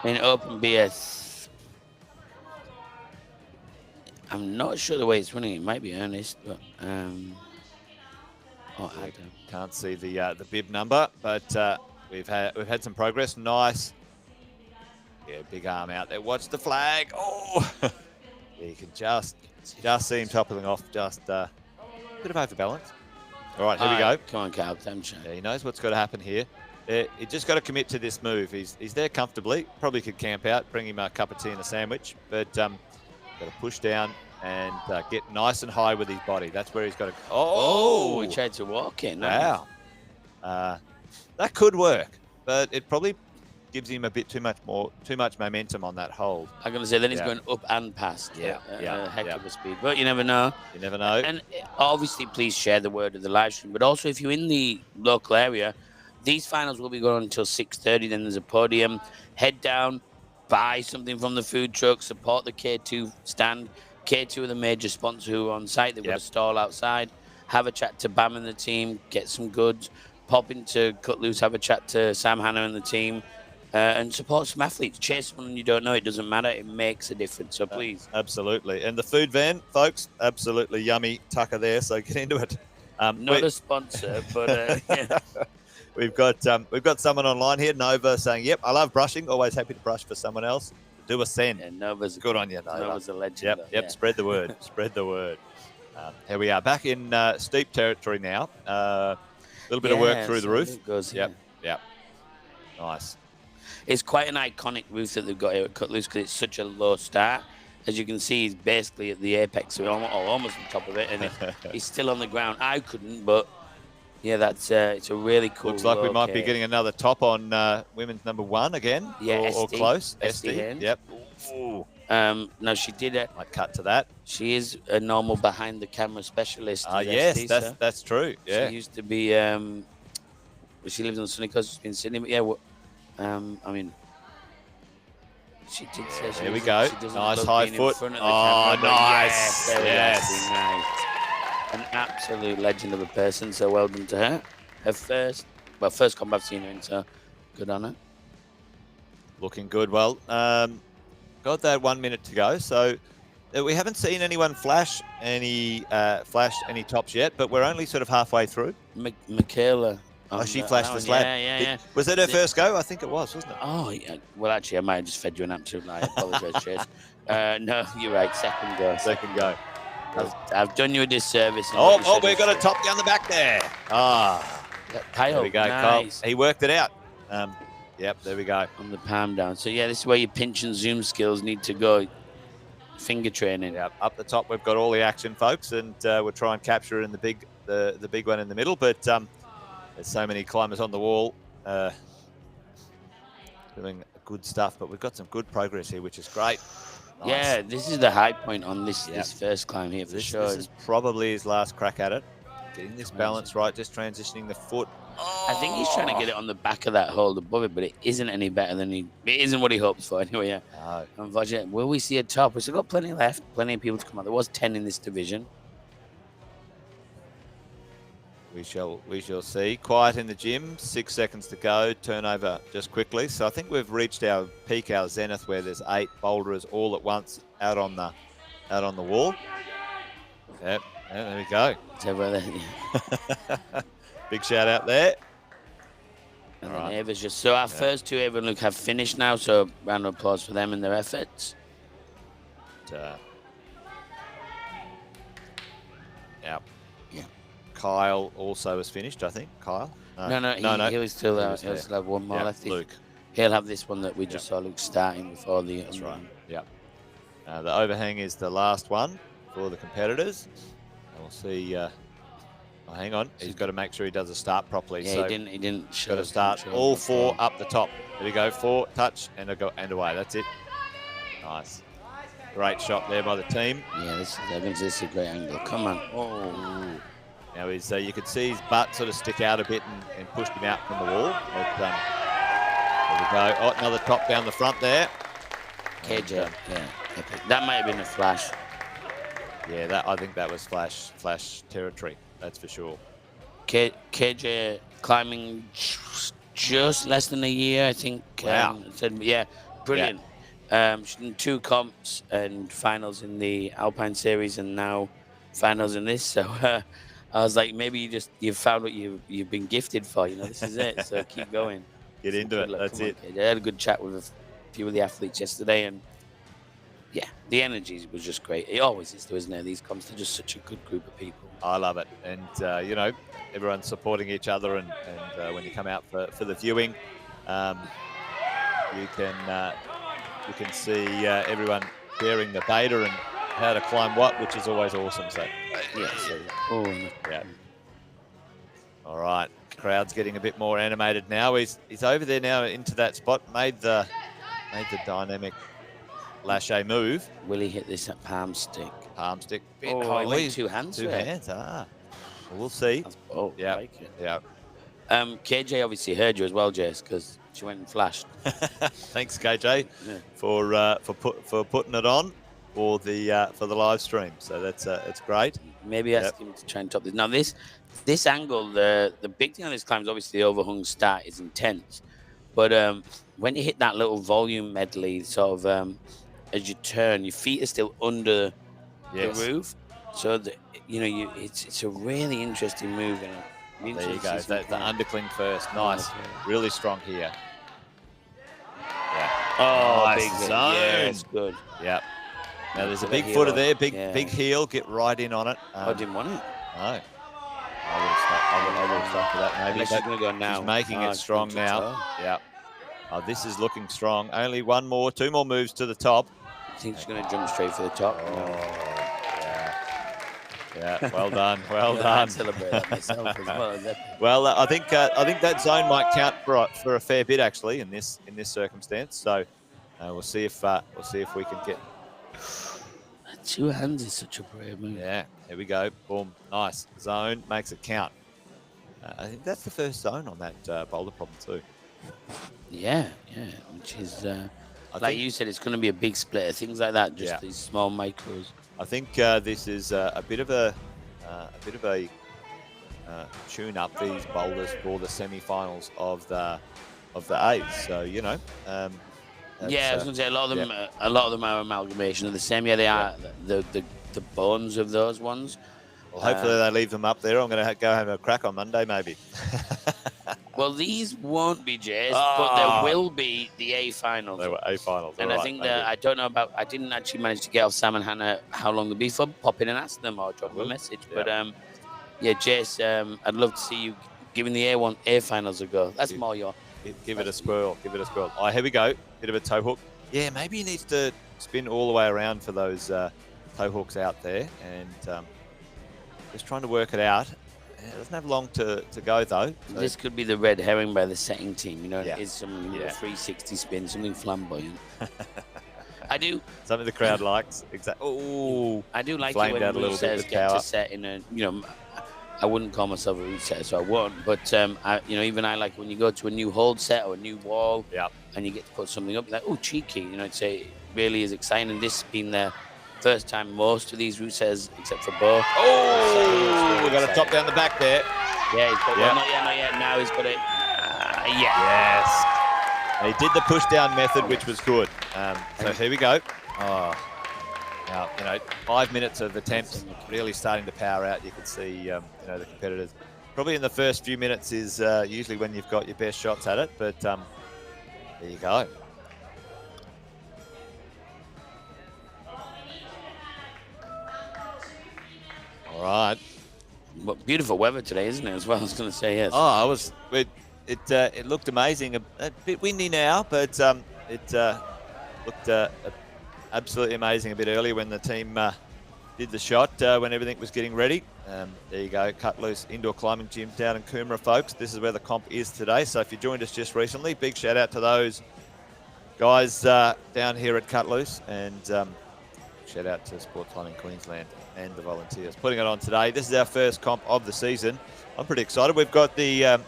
in open BS. I'm not sure the way it's running. It might be Ernest, but can't see the bib number, but we've had some progress. Nice. Yeah, big arm out there. Watch the flag. Oh, yeah, you can just see him toppling off. Just a bit of overbalance. All right, here we go. Come on, Cal. Yeah, he knows what's got to happen here. He just got to commit to this move. He's there comfortably. Probably could camp out, bring him a cup of tea and a sandwich, but got to push down and get nice and high with his body. That's where he's got to. Oh, he tried to walk in. Wow. That could work, but it probably gives him a bit too much momentum on that hold. I'm going to say then he's going up and past. Heck of a speed. But you never know. You never know. And obviously, please share the word of the live stream. But also, if you're in the local area, these finals will be going on until 6:30. Then there's a podium. Head down, buy something from the food truck, support the K2 stand. K2 are the major sponsor who are on site. They've got a stall outside. Have a chat to Bam and the team. Get some goods. Pop into Cut Loose. Have a chat to Sam Hanna and the team. And support some athletes. Chase someone you don't know. It doesn't matter. It makes a difference. So please. Absolutely. And the food van, folks, absolutely yummy tucker there. So get into it. Not a sponsor, but yeah. We've got someone online here, Nova, saying, "Yep, I love brushing. Always happy to brush for someone else. Do a send." Yeah, Nova's good on you, Nova. Nova's a legend. Yep. Yeah. Spread the word. Spread the word. Here we are back in steep territory now. A little bit of work through the roof. Yep. Nice. It's quite an iconic roof that they've got here at Cut Loose because it's such a low start. as you can see, he's basically at the apex, so almost on top of it, and he's still on the ground. I couldn't, but yeah, that's it's a really cool. Looks like we look might be here. getting another top on women's number 1 again, Yeah, or SD, close. SD hand. Yep. Ooh. No, she did it. Might cut to that. She is a normal behind the camera specialist. Yes, SD, that's true. Yeah. She used to be. She lives on the sunny coast in Sydney. But yeah, I mean, she did say. There we go. Nice high foot. Oh, nice. Yes. Nice. An absolute legend of a person. So well done to her. Her first combat I've seen her in. So good on her. Looking good. Well, got that 1 minute to go. So we haven't seen anyone flash any tops yet, but we're only sort of halfway through. Michaela. Oh, she flashed the slab. Yeah. Was that her first go? I think it was, wasn't it? Oh, yeah. Well, actually, I might have just fed you an absolute lie. I apologise, Chase. No, you're right. Second go. Second go. I've done you a disservice. We've got a top down the back there. Kyle, there we go, nice. Kyle. He worked it out. Yep, there we go. On the palm down. So, yeah, this is where your pinch and zoom skills need to go. Finger training. Yep, up the top, we've got all the action, folks, and we'll try and capture it in the big one in the middle, but there's so many climbers on the wall doing good stuff, but we've got some good progress here, which is great. Nice. Yeah, this is the high point on this first climb here for sure. This is probably his last crack at it. Getting this balance right, just transitioning the foot. I think he's trying to get it on the back of that hold above it, but it isn't any better than it isn't what he hopes for anyway. Yeah. No. Unfortunately, will we see a top? We've still got plenty left, plenty of people to come out. There was 10 in this division. We shall see. Quiet in the gym. 6 seconds to go. Turnover just quickly. So I think we've reached our peak, our zenith, where there's 8 boulderers all at once out on the wall. Yep. Yeah, there we go. Big shout out there. And then Ava's just so our first 2 Ava and Luke have finished now. So round of applause for them and their efforts. Yeah. Kyle also has finished, I think. Kyle? No. He was still there. He'll still have one more left. Luke. He'll have this one that we just saw Luke starting before the. That's right. Yeah. The overhang is the last one for the competitors. And we'll see. Hang on. He's got to make sure he does a start properly. Yeah, so he didn't. Got to start all 4 up the top. There we go. 4, touch, and away. That's it. Nice. Great shot there by the team. Yeah, this is a great angle. Come on. Oh. Now you could see his butt sort of stick out a bit and pushed him out from the wall. But, there we go. Oh, another top down the front there. KJ, epic. That might have been a flash. Yeah, I think that was flash territory. That's for sure. KJ climbing just less than a year, I think. Wow. Brilliant. She's done 2 comps and finals in the Alpine Series, and now finals in this. So I was like, maybe you found what you've been gifted for. This is it. So keep going. Get into it. That's it. I had a good chat with a few of the athletes yesterday, and yeah, the energy was just great. It always is, isn't it? These comps, they're just such a good group of people. I love it, and everyone's supporting each other, and when you come out for the viewing, you can see everyone sharing the beta and how to climb what, which is always awesome. So yeah. All right, crowd's getting a bit more animated now. He's over there now into that spot. Made the dynamic lâché move. Will he hit this at palm stick? Palm stick. He went 2 hands. 2 hands. Well, we'll see. Yeah. Like yeah. KJ obviously heard you as well, Jace, because she went and flashed. Thanks, KJ, for putting it on for the live stream. So it's great. Maybe ask him to try and top this. Now this angle, the big thing on this climb is obviously the overhung start is intense, but when you hit that little volume medley, sort of as you turn, your feet are still under the roof. So it's a really interesting move. And there you go. The undercling first. Nice. Really strong here. Yeah. Oh, nice big zone. Yes, good. Yeah. Now there's a big footer there. Big heel. Get right in on it. I didn't want it. No. I would have stopped for that maybe. Unless she's going to go now. She's making it strong now. Yeah. Oh, this is looking strong. Only 2 more moves to the top. think she's going to jump straight for the top. Yeah, well done, well Yeah, done. I'd celebrate that myself as well. Well, I think that zone might count for a fair bit actually in this circumstance. So we'll see if we can get. 2 hands is such a brave move. Yeah, here we go. Boom, nice zone makes it count. I think that's the first zone on that boulder problem too. Yeah, which is like think- you said, it's going to be a big split. Things like that, just these small micros. I think this is a bit of a tune up these boulders for the semi-finals of the A's. So you know. Yeah, I was going to say a lot of them are amalgamation of the same. Yeah, they are the bones of those ones. Well, hopefully they leave them up there. I'm going to go have a crack on Monday, maybe. Well, these won't be J's, but there will be the A finals. They were A finals, and I think that I don't know about. I didn't actually manage to get off Sam and Hannah how long they'll be for. Pop in and ask them or drop them a message. Yeah. But yeah, Jace, I'd love to see you giving the A finals a go. That's more your. Give it a swirl. Give it a swirl. Oh, here we go. Bit of a toe hook. Yeah, maybe he needs to spin all the way around for those toe hooks out there, and just trying to work it out. It doesn't have long to go though. So. This could be the red herring by the setting team. You know, Yeah. it is some 360 spin, something flamboyant. I do. Something the crowd likes. Exactly. Oh, I do like it flamed when out a little bit root with get power. to set in a, I wouldn't call myself a root setter, so I won't. But even I like when you go to a new hold set or a new wall, and you get to put something up, you're like, oh, cheeky. It really is exciting. And this has been the first time most of these root setters, except for Bo. Oh, we got a top down the back there. Yeah, he's got one. Not yet. Now he's got it. Yes. He did the push down method, which was good. So here we go. Oh. Now, 5 minutes of attempts, really starting to power out. You can see, the competitors. Probably in the first few minutes is usually when you've got your best shots at it. But there you go. All right. Well, beautiful weather today, isn't it? As well, I was going to say yes. Oh, it looked amazing. A bit windy now, but it looked absolutely amazing a bit earlier when the team did the shot when everything was getting ready. There you go, Cut Loose Indoor Climbing Gym down in Coomera, folks. This is where the comp is today. So if you joined us just recently, big shout out to those guys down here at Cut Loose, and shout out to Sport Climbing Queensland and the volunteers putting it on today. This is our first comp of the season. I'm pretty excited. We've got the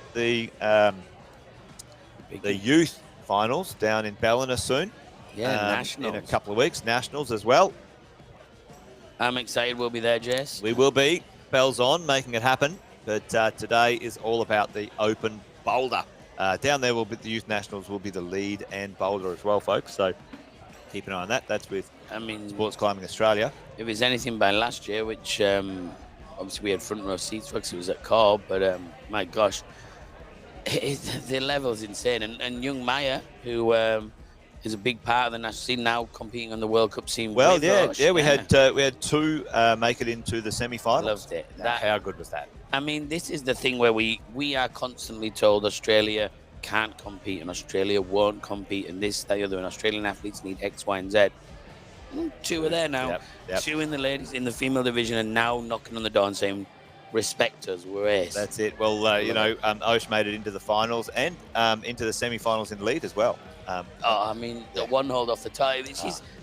youth finals down in Ballina soon. Yeah, nationals. In a couple of weeks. Nationals as well. I'm excited we'll be there, Jess. We will be. Bells on, making it happen. But today is all about the open boulder. Down there will be the youth nationals will be the lead and boulder as well, folks. So keep an eye on that. That's with Sports Climbing Australia. If it's anything by last year, which obviously we had front row seats because it was at Corb, but my gosh, the level's insane. And young Maya, who is a big part of the national scene now, competing on the World Cup scene. Well, we had two make it into the semi-finals. Loved it. How good was that? I mean, this is the thing where we are constantly told Australia can't compete and Australia won't compete and this, that, the other, and Australian athletes need X, Y, and Z. Two are there now. Yep. Two in the ladies in the female division and now knocking on the door and saying, respect us, we're ace. That's it. Well, Osh made it into the finals and into the semi-finals in lead as well. The one hold off the tie.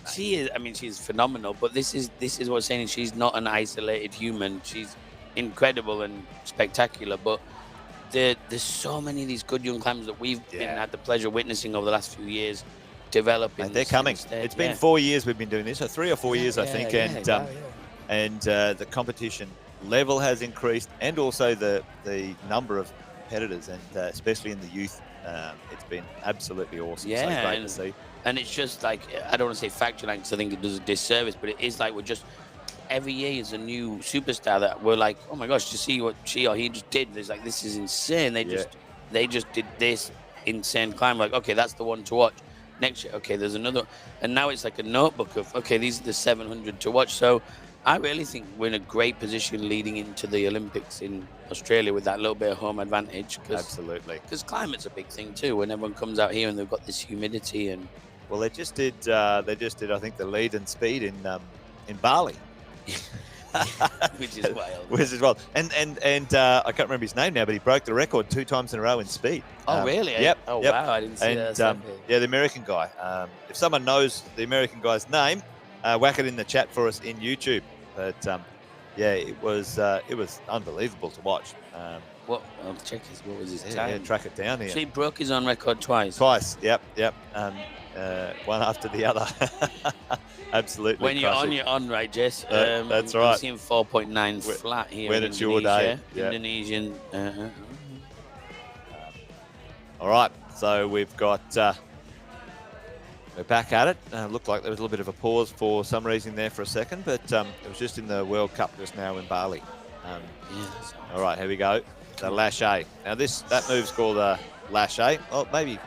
She's phenomenal. But this is what's saying. She's not an isolated human. She's incredible and spectacular. But there's so many of these good young climbers that we've had the pleasure of witnessing over the last few years developing. And they're coming. It's been 4 years we've been doing this, or 3 or 4 years, I think. And the competition level has increased, and also the number of competitors, and especially in the youth. It's been absolutely awesome. So great to see. And it's just like, I don't want to say factual because I think it does a disservice, but it is like we're just, every year is a new superstar that we're like, oh my gosh, to see what she or he just did. It's like, this is insane. They just did this insane climb. Like, okay, that's the one to watch. Next year, okay, there's another. And now it's like a notebook of, okay, these are the 700 to watch. So I really think we're in a great position leading into the Olympics in Australia with that little bit of home advantage. Absolutely. Because climate's a big thing too. When everyone comes out here and they've got this humidity and Well, they just did. I think the lead and speed in Bali. Which is wild. Which is wild. And I can't remember his name now, but he broke the record 2 times in a row in speed. Oh, really? Yep. Oh, yep. wow. I didn't see that. Yeah, the American guy. If someone knows the American guy's name, whack it in the chat for us in YouTube. But yeah, it was unbelievable to watch. What? I'll check his. What was his Yeah, time? yeah, track it down here. So he broke his own record twice. Twice. Yep. One after the other. Absolutely. When you're on, right, Jess? That's right. I'm seeing 4.9 flat here. When it's your day. Yep. Indonesian. All right. So we've got. We're back at it. Looked like there was a little bit of a pause for some reason there for a second, but it was just in the World Cup just now in Bali. Yes. All right, here we go. The lâché. Now that move's called a lâché. Oh, maybe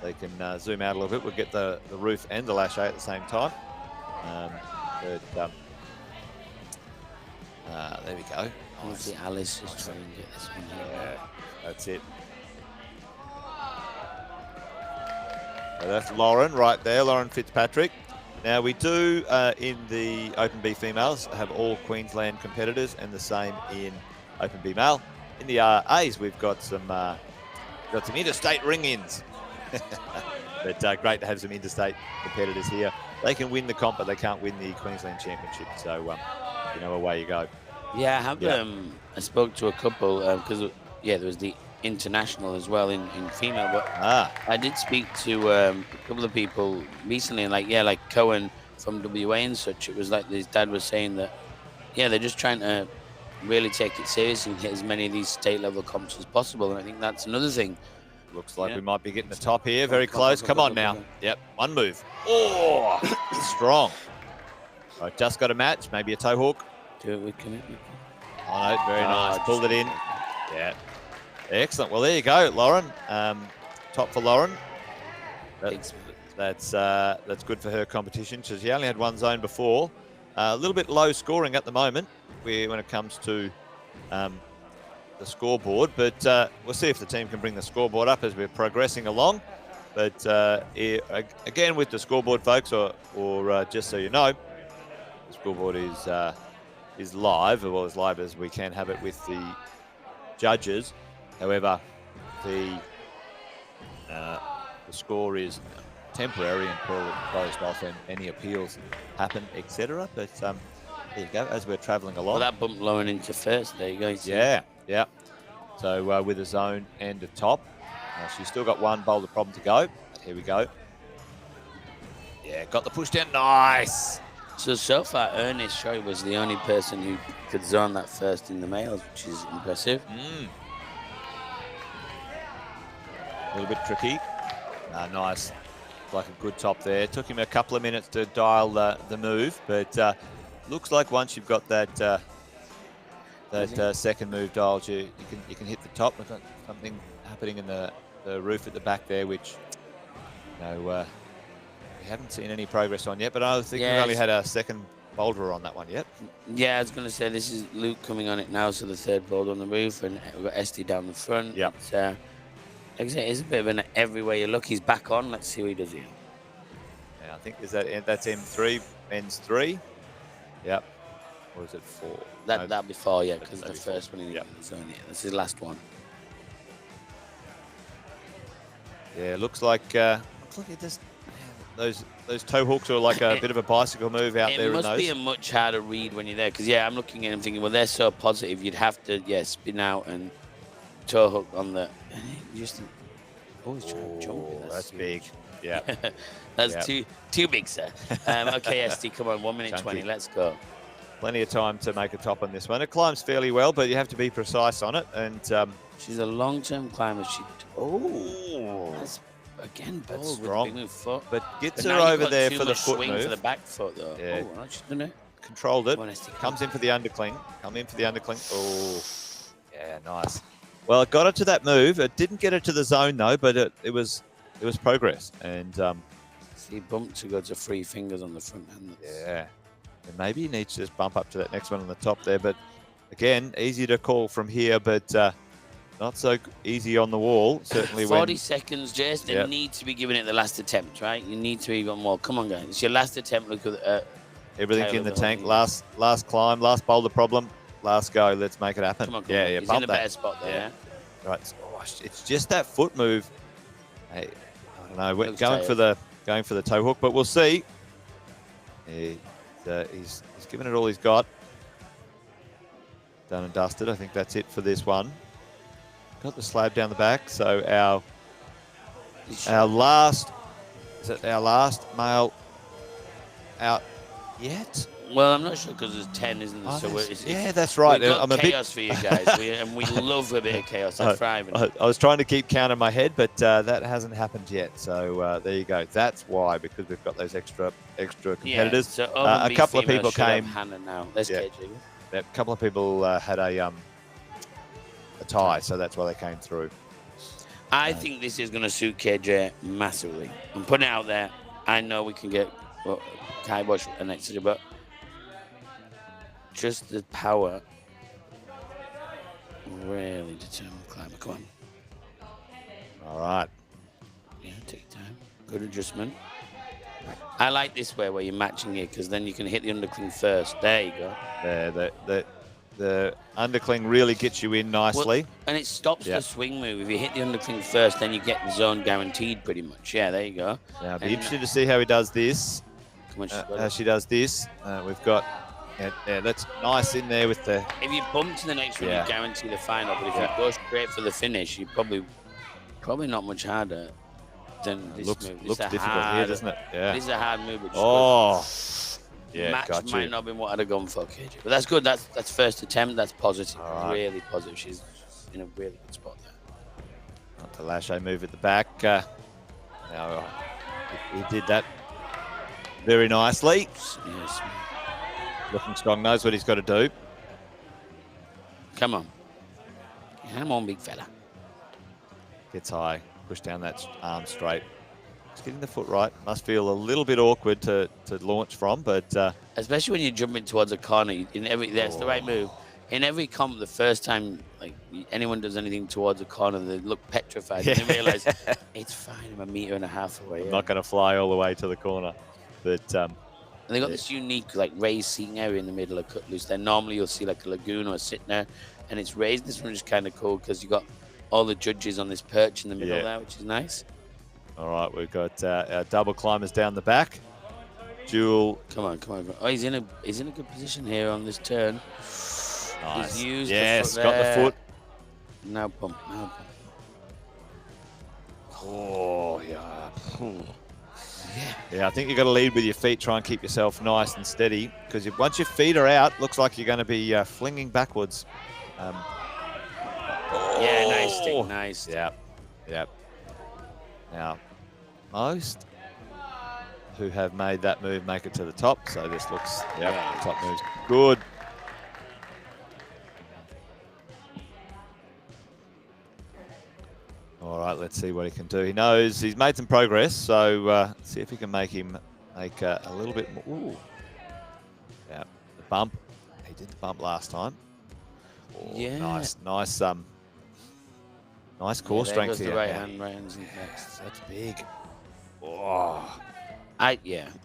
they can zoom out a little bit. We'll get the roof and the lâché at the same time. There we go. Obviously, Alice is trying to get this one here. Yeah, that's it. So that's Lauren right there, Lauren Fitzpatrick. Now we do in the Open B females have all Queensland competitors, and the same in Open B male. In the A's we've got some interstate ring-ins. But great to have some interstate competitors here. They can win the comp, but they can't win the Queensland Championship. So away you go. Yeah, I have. Yeah. I spoke to a couple because there was the international as well in female, but I did speak to a couple of people recently, and like Cohen from WA and such. It was like his dad was saying that they're just trying to really take it seriously and hit as many of these state level comps as possible, and I think that's another thing. Looks like we might be getting the top here. Very close. Come on now. Yep, one move. Oh, strong. All right, just got a match. Maybe a toe hook. Do it with commitment. Oh, no, very nice. Pulled it in. Yeah. Excellent. Well, there you go, Lauren. Top for Lauren. That's good for her competition. She only had one zone before. A little bit low scoring at the moment when it comes to the scoreboard, but we'll see if the team can bring the scoreboard up as we're progressing along. But again, with the scoreboard, folks, or just so you know, the scoreboard is live, or as live as we can have it with the judges. However, the score is temporary until closed off and any appeals happen, etc. But there you go, as we're travelling along. Well, that bumped Lauren into first. There you go. Yeah. So with a zone and a top. She's still got one boulder problem to go. Here we go. Yeah, got the push down. Nice. So far, Ernest Choi was the only person who could zone that first in the males, which is impressive. A little bit tricky. Nice. Like a good top there. Took him a couple of minutes to dial the move, but looks like once you've got that second move dialed, you can hit the top. We've got something happening in the roof at the back there, which we haven't seen any progress on yet. But I think we've only had a second boulder on that one yet. Yeah, I was going to say this is Luke coming on it now, so the third boulder on the roof, and we've got SD down the front. Yeah. Like I say, it's a bit of an everywhere you look. He's back on. Let's see what he does here. Yeah, I think that's M3, men's 3. Yep. Or is it 4? That'll be 4, yeah, because the first one in the zone. Yeah, that's his last one. Yeah, looks like it just those toe hooks are like a bit of a bicycle move out there. It must be a much harder read when you're there, because I'm looking at him thinking, well, they're so positive. You'd have to spin out and toe hook on the. Just always trying to jump it. That's big. Yeah. That's too big, sir. Okay, SD, come on, 1 minute 20. Let's go. Plenty of time to make a top on this one. It climbs fairly well, but you have to be precise on it. And she's a long-term climber. That's again bold. That's strong. With foot. But gets her over there for the foot swing move. For the back foot, though. Yeah. Oh, she's done it. Controlled it. Comes in for the undercling. Oh, yeah, nice. Well, it got her to that move. It didn't get her to the zone though, but it was progress. And he bumped to go to 3 fingers on the front hand. Yeah. And maybe you need to just bump up to that next one on the top there. But again, easy to call from here, but not so easy on the wall. Certainly 40 when seconds, Jess. They Yep. need to be giving it the last attempt, right? You need to be going more. Come on, guys. It's your last attempt. Look at everything tail in of the the whole tank. thing. Last climb, last boulder problem, last go. Let's make it happen. Come on. Yeah. He's Bump in a that. better spot there. Yeah. Right. Oh, it's just that foot move. Hey, I don't know. We're Looks going for the toe hook, but we'll see. He's given it all he's got. Done and dusted. I think that's it for this one. Got the slab down the back. So our last male out yet? Well, I'm not sure because there's 10, isn't there? Oh, So that's right. We've got I'm a chaos for you guys, and we love a bit of chaos. I thrive in it. I was trying to keep count in my head, but that hasn't happened yet. So there you go. That's why, because we've got those extra competitors. Yeah, so A couple of people came. Hannah now. Let's Yeah. KJ. A couple of people had a tie, so that's why they came through. I think this is going to suit KJ massively. I'm putting it out there. I know we can get Kibosh and etc., but just the power really determined climber. Come on. All right. Yeah, take time. Good adjustment. I like this way where you're matching it because then you can hit the undercling first. There you go. There, the undercling really gets you in nicely. Well, and it stops the swing move. If you hit the undercling first, then you get the zone guaranteed pretty much. Yeah, there you go. Now, it'll be interesting to see how he does this. Come on, how she does this. We've got, that's nice in there with the... If you bump to the next one, you guarantee the final. But if you go straight for the finish, you probably not much harder than this looks move. looks difficult here, doesn't it? Yeah. This is a hard move. But Yeah, match got might you. not have been what I'd have gone for, KJ. But that's good. That's first attempt. That's positive. Right. Really positive. She's in a really good spot there. Not the lache move at the back. Now he did that very nicely. Yes. Looking strong, knows what he's got to do. Come on. Come on, big fella. Gets high, push down that arm straight. Just getting the foot right. Must feel a little bit awkward to launch from, but especially when you're jumping towards a corner. That's the right move. In every comp, the first time anyone does anything towards a corner, they look petrified and they realize it's fine. I'm 1.5 meters away. I'm not going to fly all the way to the corner. But and they got this unique raised seating area in the middle of cut loose. Then normally you'll see like a lagoon or a sit there, and it's raised. This one is kind of cool because you got all the judges on this perch in the middle there, which is nice. All right, we've got our double climbers down the back. Jewel. Come on. Oh, he's in a good position here on this turn. Nice. He's used yes, the foot got there. the foot. Now pump. Oh, yeah. Yeah, I think you've got to lead with your feet. Try and keep yourself nice and steady because once your feet are out, looks like you're going to be flinging backwards. Yeah, nice stick, nice. Yep. Now, most who have made that move make it to the top. So this looks, the top move's good. All right, let's see what he can do. He knows he's made some progress, so see if he can make him make a little bit more. Ooh. Yeah, the bump. He did the bump last time. Oh, yeah. Nice core strength here. The right hand's in next. That's big. Oh. I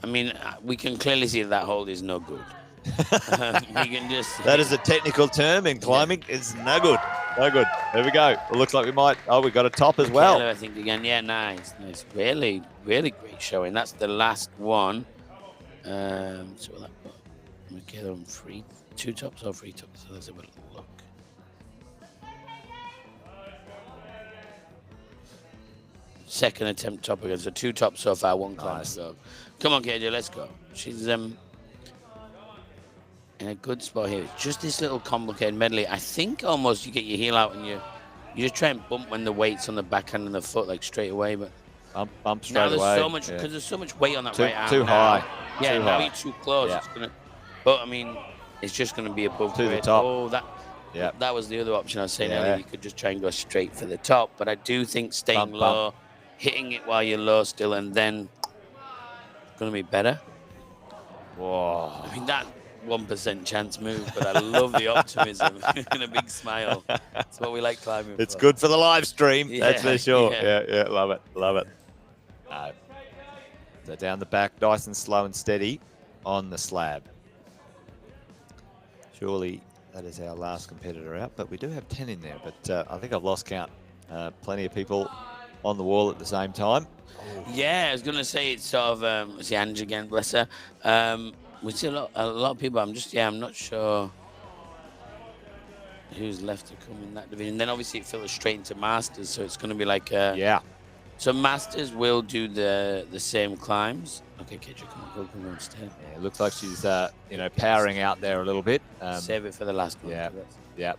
mean, we can clearly see that hold is no good. We can just. That is a technical term in climbing. It's no good. No good. There we go. It looks like we might. Oh, we got a top as well. I think again. Yeah, nice. Really great showing. That's the last one. So that got Michaela on 2 tops or 3 tops. So let's have a little look. Second attempt top again. So 2 tops so far, 1 climb to go. Come on, KJ, let's go. She's in a good spot here. It's just this little complicated medley. I think almost you get your heel out and you just try and bump when the weight's on the backhand and the foot straight away. But bump straight now there's away. so much because there's so much weight on that right arm. Too high. Yeah, too now high. you're too close. Yeah. It's gonna. But I mean, it's just gonna be above to the grade. top. Oh, that was the other option I was saying earlier. You could just try and go straight for the top. But I do think staying low, hitting it while you're low still, and then gonna be better. Whoa. I mean 1% chance move, but I love the optimism and a big smile. That's what we like climbing It's for. good for the live stream, that's for Yeah, sure. yeah. Yeah, love it, love it. So down the back, nice and slow and steady on the slab. Surely that is our last competitor out, but we do have 10 in there, but I think I've lost count. Plenty of people on the wall at the same time. Yeah, I was going to say it's sort of, see Ange again, bless her. We see a lot of people. I'm not sure who's left to come in that division. Then obviously it filters straight into Masters, so it's going to be like Yeah. So Masters will do the same climbs. Okay, Kedra, come on, stay. Yeah, it looks like she's powering out there a little bit. Save it for the last one. Yeah, yeah.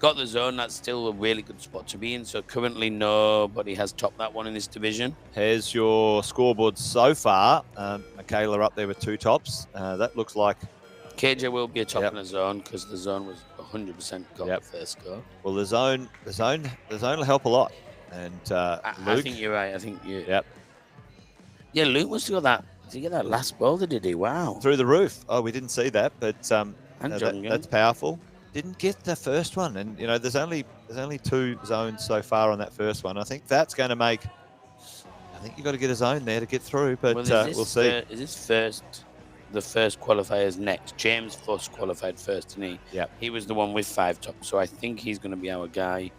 Got the zone. That's still a really good spot to be in. So currently nobody has topped that one in this division. Here's your scoreboard so far. Michaela up there with 2 tops. That looks like KJ will be a top in the zone because the zone was 100% got the first score. Well, the zone will help a lot. And I think you're right. I think you. Yep. Yeah, Luke must have got that. Did he get that last boulder? Did he? Wow. Through the roof. Oh, we didn't see that, but and that's powerful. Didn't get the first one, and there's only 2 zones so far on that first one. I think that's going to make. I think you've got to get a zone there to get through, but we'll see. Is this the first qualifiers next? James Fuss qualified first, didn't he? Yeah. He was the one with 5 tops, so I think he's going to be our guy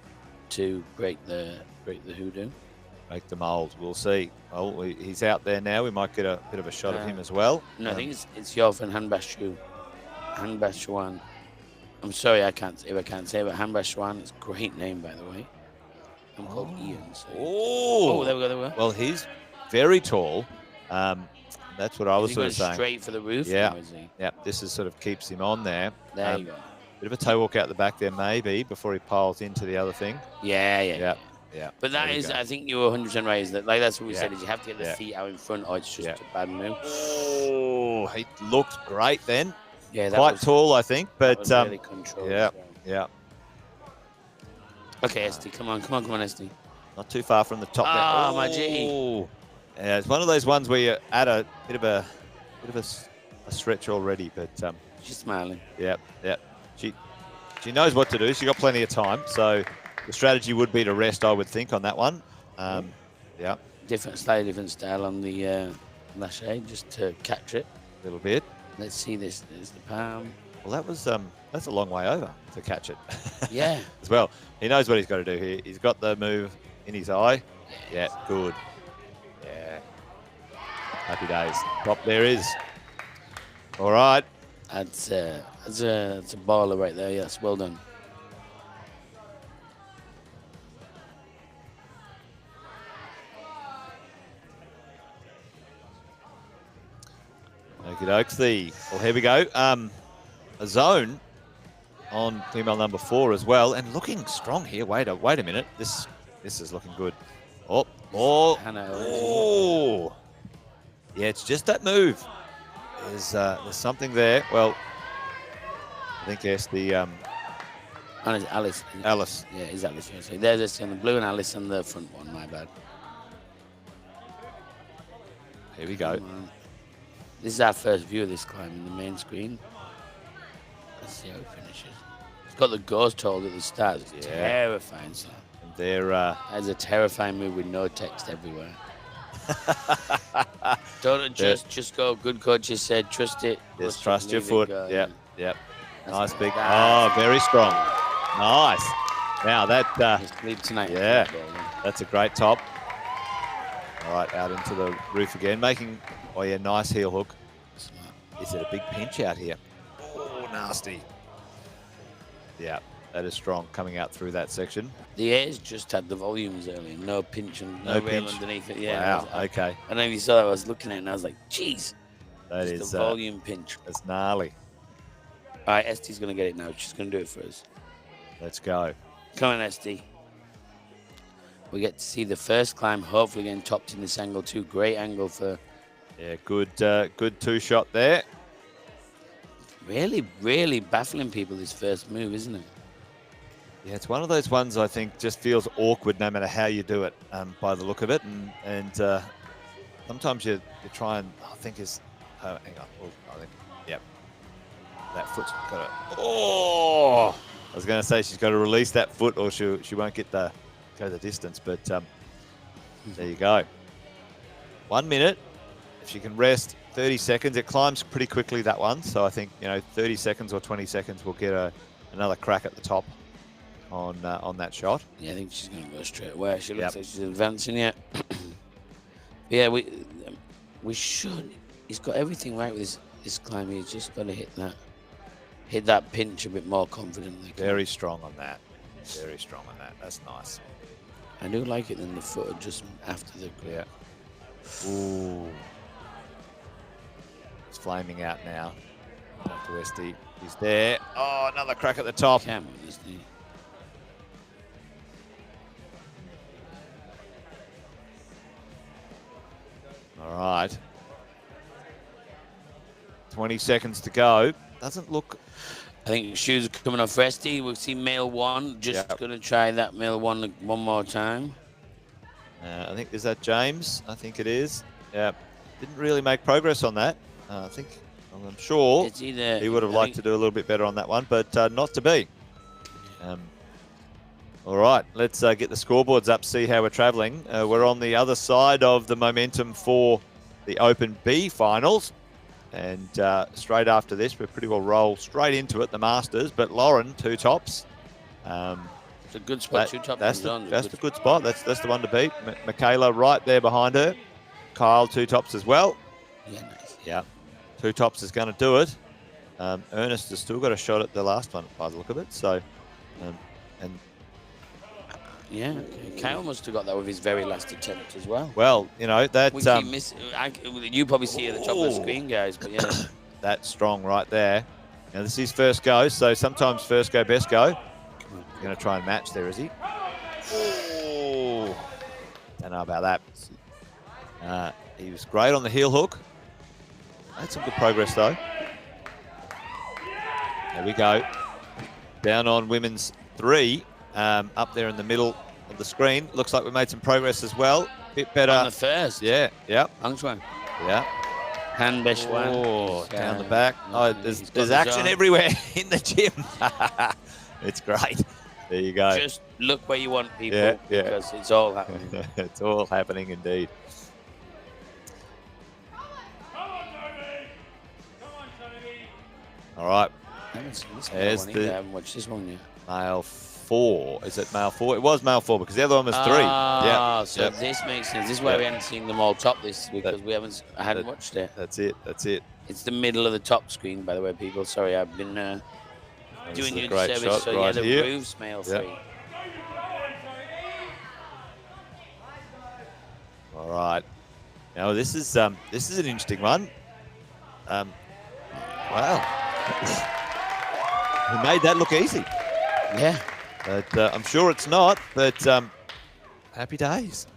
to break the hoodoo. Make the mold. We'll see. Well, he's out there now. We might get a bit of a shot of him as well. No, I think it's your friend Hanbashuan. I'm sorry, I can't say it, but Hanbashuan is a great name, by the way. I'm called Ian. So. Oh, there we go. Well, he's very tall. That's what I was sort of saying. Straight for the roof. Yeah. Now, is he? Yeah. This is sort of keeps him on there. There you go. Bit of a toe walk out the back there, maybe, before he piles into the other thing. Yeah. But that is, go. I think you were 100% right. Is that that's what we said? Is you have to get the Yeah. feet out in front, or it's just a bad move. Oh, he looked great then. Yeah, that quite was tall, I think, but was really controlled. yeah. Okay, Esty, come on, Esty. Not too far from the top there. Oh, my G. Yeah, it's one of those ones where you're at a bit of a stretch already, but She's smiling. Yeah. She knows what to do. She got plenty of time, so the strategy would be to rest, I would think, on that one. Yeah. Slightly different style on the lache, just to catch it a little bit. Let's see this. There's the palm. Well, that was that's a long way over to catch it. Yeah. As well, he knows what he's got to do here. He's got the move in his eye. Yeah, good. Yeah. Happy days. Top there is. All right. That's a baller right there. Yes, well done. Okie dokes. Well, here we go. A zone on female number 4 as well, and looking strong here. Wait a minute. This is looking good. Oh. Yeah, it's just that move. There's something there. Well, I think yes, Alice. Alice. Yeah, it's Alice. So there's this on the blue and Alice on the front one. My bad. Here we go. This is our first view of this climb in the main screen. Let's see how it finishes. It's got the ghost hold at the start. It's terrifying, son. And there. That's a terrifying move with no text everywhere. Don't adjust, just go. Good coaches said, trust it. Just trust your foot. Yep. Nice big. That. Very strong. Nice. Now that. Leave tonight. Yeah, that's a great top. All right, out into the roof again, making. Oh yeah, nice heel hook. Is it a big pinch out here? Oh, nasty. Yeah, that is strong coming out through that section. The airs just had the volumes earlier. No pinch and no rail underneath it. Yeah. Wow, okay. I don't know if you saw that. I was looking at it and I was like, jeez. That is the volume pinch. That's gnarly. All right, Esti's going to get it now. She's going to do it for us. Let's go. Come on, Esti. We get to see the first climb, hopefully getting topped in this angle too. Great angle for... Yeah, good 2-shot there. Really, really baffling people, this first move, isn't it? Yeah, it's one of those ones I think just feels awkward no matter how you do it, by the look of it. And sometimes you try and I think is... hang on. I think, yep. That foot's got to. Oh, I was going to say she's got to release that foot, or she won't get go the distance. But there you go. 1 minute. If she can rest 30 seconds, it climbs pretty quickly, that one. So I think 30 seconds or 20 seconds will get another crack at the top on that shot. Yeah, I think she's going to go straight away. She looks like she's advancing yet. Yeah, we should. He's got everything right with this climb. He's just got to hit that pinch a bit more confidently. Very strong on that. Very strong on that. That's nice. I do like it in the foot adjustment after the grip. Yeah. Ooh. It's flaming out now. Back to SD. He's there. Oh, another crack at the top. Cameron, isn't he? All right. 20 seconds to go. Doesn't look... I think shoes are coming off Resty. We'll see male one. Just going to try that male one more time. I think, is that James? I think it is. Yeah. Didn't really make progress on that. I'm sure it's either, he would have liked to do a little bit better on that one, but not to be. All right, let's get the scoreboards up, see how we're traveling. We're on the other side of the momentum for the Open B finals. And straight after this, we'll pretty well roll straight into it, the Masters. But Lauren, 2 tops. It's a good spot, 2 tops. That's the good spot. That's the one to beat. Michaela right there behind her. Kyle, 2 tops as well. Yeah, nice. Yeah, 2 tops is going to do it. Ernest has still got a shot at the last one by the look of it. So, and yeah, Kyle must have got that with his very last attempt as well. Well, that you probably see at the top of the screen, guys, but yeah, that's strong right there. Now this is first go, so sometimes first go, best go. Going to try and match there, is he? Oh, don't know about that. He was great on the heel hook. Had some good progress though. There we go. Down on women's 3. Up there in the middle of the screen. Looks like we made some progress as well. Bit better. On the first. Yeah, yeah. Angchuan. Yeah. Han Beshwan. Oh, down the back. Oh, there's action everywhere in the gym. It's great. There you go. Just look where you want, people, because it's all happening. It's all happening indeed. All right. I haven't seen this There's one either. I haven't watched this one yet. Male 4. Is it male 4? It was male 4 because the other one was 3. Ah, so this makes sense. This is why we hadn't seen them all top this because I hadn't watched it. That's it. That's it. It's the middle of the top screen, by the way, people. Sorry, I've been doing you the service. So right the here. roof's male 3. All right. Now this is an interesting one. Wow. He made that look easy. Yeah. But I'm sure it's not, but happy days.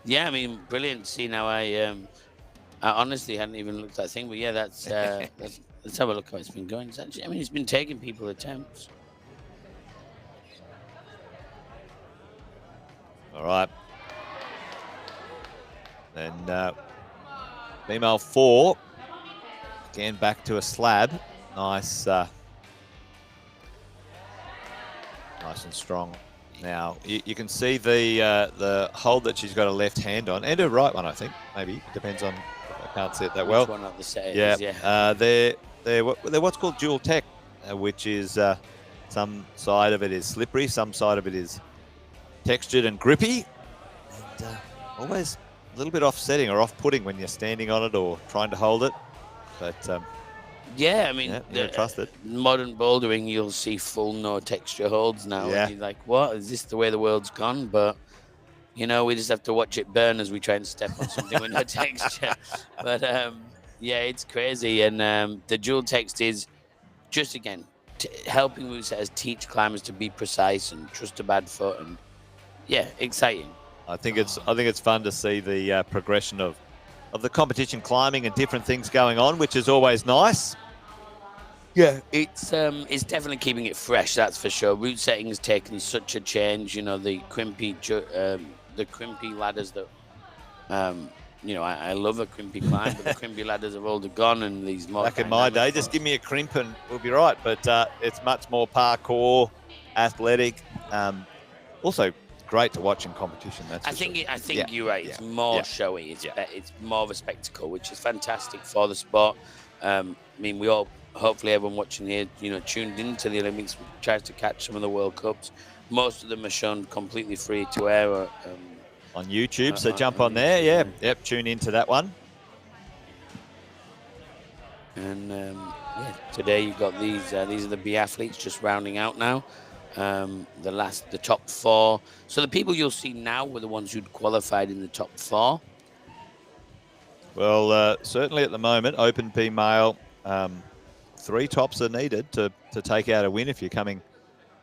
Yeah, I mean, brilliant. See, now I honestly hadn't even looked at that thing, but yeah, let's have a look how it's been going. It's actually, I mean, it's been taking people attempts. All right. Then female 4, again back to a slab. Nice. Nice and strong. Now you can see the hold that she's got a left hand on, and her right one, I think. Maybe it depends on. I can't see it that well. Which one of the settings, yeah. They're what's called dual tech, which is some side of it is slippery, some side of it is textured and grippy, and always a little bit offsetting or off-putting when you're standing on it or trying to hold it. But yeah, I mean, trust it. Modern bouldering, you'll see full no texture holds now. Yeah. And you're like, what? Is this the way the world's gone? But, we just have to watch it burn as we try and step on something with no texture. But, yeah, it's crazy. And the dual text is just, again, helping movesetters teach climbers to be precise and trust a bad foot. And, yeah, exciting. I think it's fun to see the progression of the competition climbing and different things going on, which is always nice. Yeah, it's definitely keeping it fresh, that's for sure. Route setting's taken such a change. The crimpy ladders that I love a crimpy climb, but the crimpy ladders have all gone, and these more Back in my day, just give me a crimp and we'll be right. But it's much more parkour, athletic. Also great to watch in competition. I think you're right. It's more showy. It's more of a spectacle, which is fantastic for the sport. We all, hopefully everyone watching here, tuned into the Olympics, tries to catch some of the World Cups. Most of them are shown completely free to air on YouTube. So jump on there. Yep. Tune into that one. And today you've got these. These are the biathletes just rounding out now. The top 4. So the people you'll see now were the ones who'd qualified in the top 4. Well, certainly at the moment, open P male, 3 tops are needed to take out a win if you're coming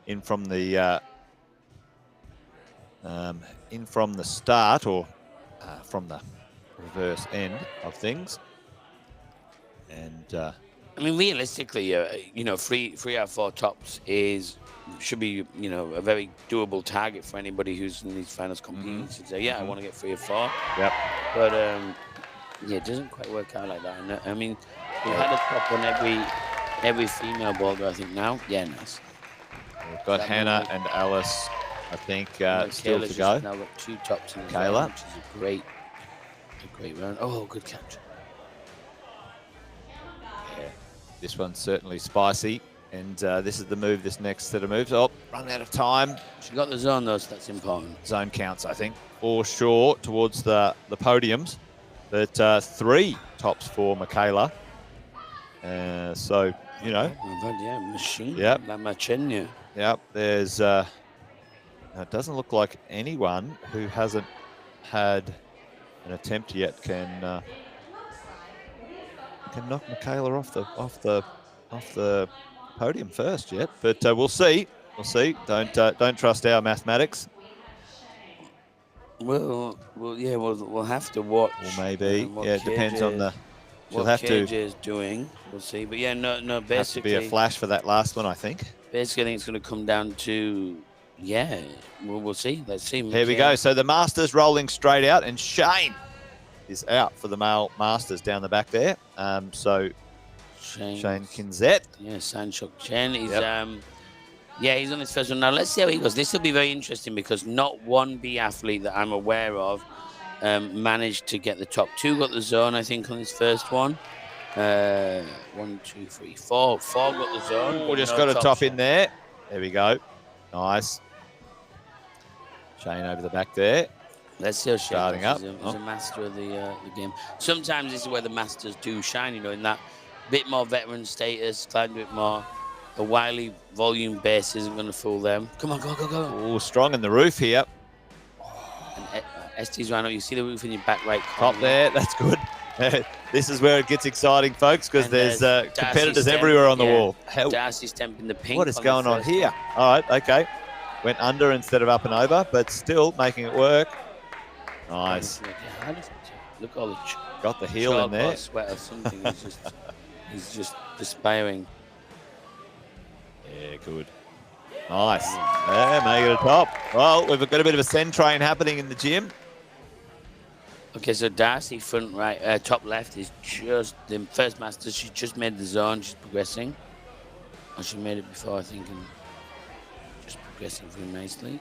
in from the start or from the reverse end of things. And realistically, 3 out of 4 tops should be a very doable target for anybody who's in these finals competing. To say, I want to get 3 or 4. Yep. But it doesn't quite work out like that. And, we've had a top on every female boulder, I think now. Yeah, nice. We've got Hannah and Alice, I think, still to go. Now got 2 tops in the Kayla, round, which is a great round. Oh, good catch. Yeah, this one's certainly spicy. And this is the move, this next set of moves. Oh, run out of time. She got the zone, though, so that's important. Zone counts, I think, for sure, towards the podiums. But 3 tops for Michaela. Machine. Yep. La Machenia. Yep, there's... it doesn't look like anyone who hasn't had an attempt yet can knock Michaela off the podium first yet, but we'll see. Don't trust our mathematics. We'll have to watch. Or maybe, it depends on the. She'll have KJ to. is doing. We'll see, but no. Basically, has to be a flash for that last one, I think. Basically, I think it's going to come down to. We'll see. Let's see. Here we go. So the Masters rolling straight out, and Shane is out for the male Masters down the back there. So. Shane Kinzet. Yeah, Sanchok Chen. He's he's on his first one. Now let's see how he goes. This will be very interesting because not one biathlete that I'm aware of managed to get the top 2. Got the zone, I think, on his first one. 1, 2, 3, 4. 4 got the zone. We just got a top in there. There we go. Nice. Shane over the back there. Let's see how Shane starting up. He's a master of the game. Sometimes this is where the masters do shine. In that bit more veteran status, climbed a bit more. The Wiley volume base isn't going to fool them. Come on, go. Oh, strong in the roof here. And ST's right now. You see the roof in your back right corner. Top there. That's good. This is where it gets exciting, folks, because there's competitors everywhere on the wall. Darcy's temping the pink. What is going on here? All right, okay. Went under instead of up and over, but still making it work. Nice. Look all the got the heel in there. Sweat or something. He's just perspiring. Yeah, good. Nice. Yeah, make it a top. Well, we've got a bit of a send train happening in the gym. Okay, so Darcy front right, top left is just the first master. She just made the zone. She's progressing. And she made it before, I think, and just progressing very nicely.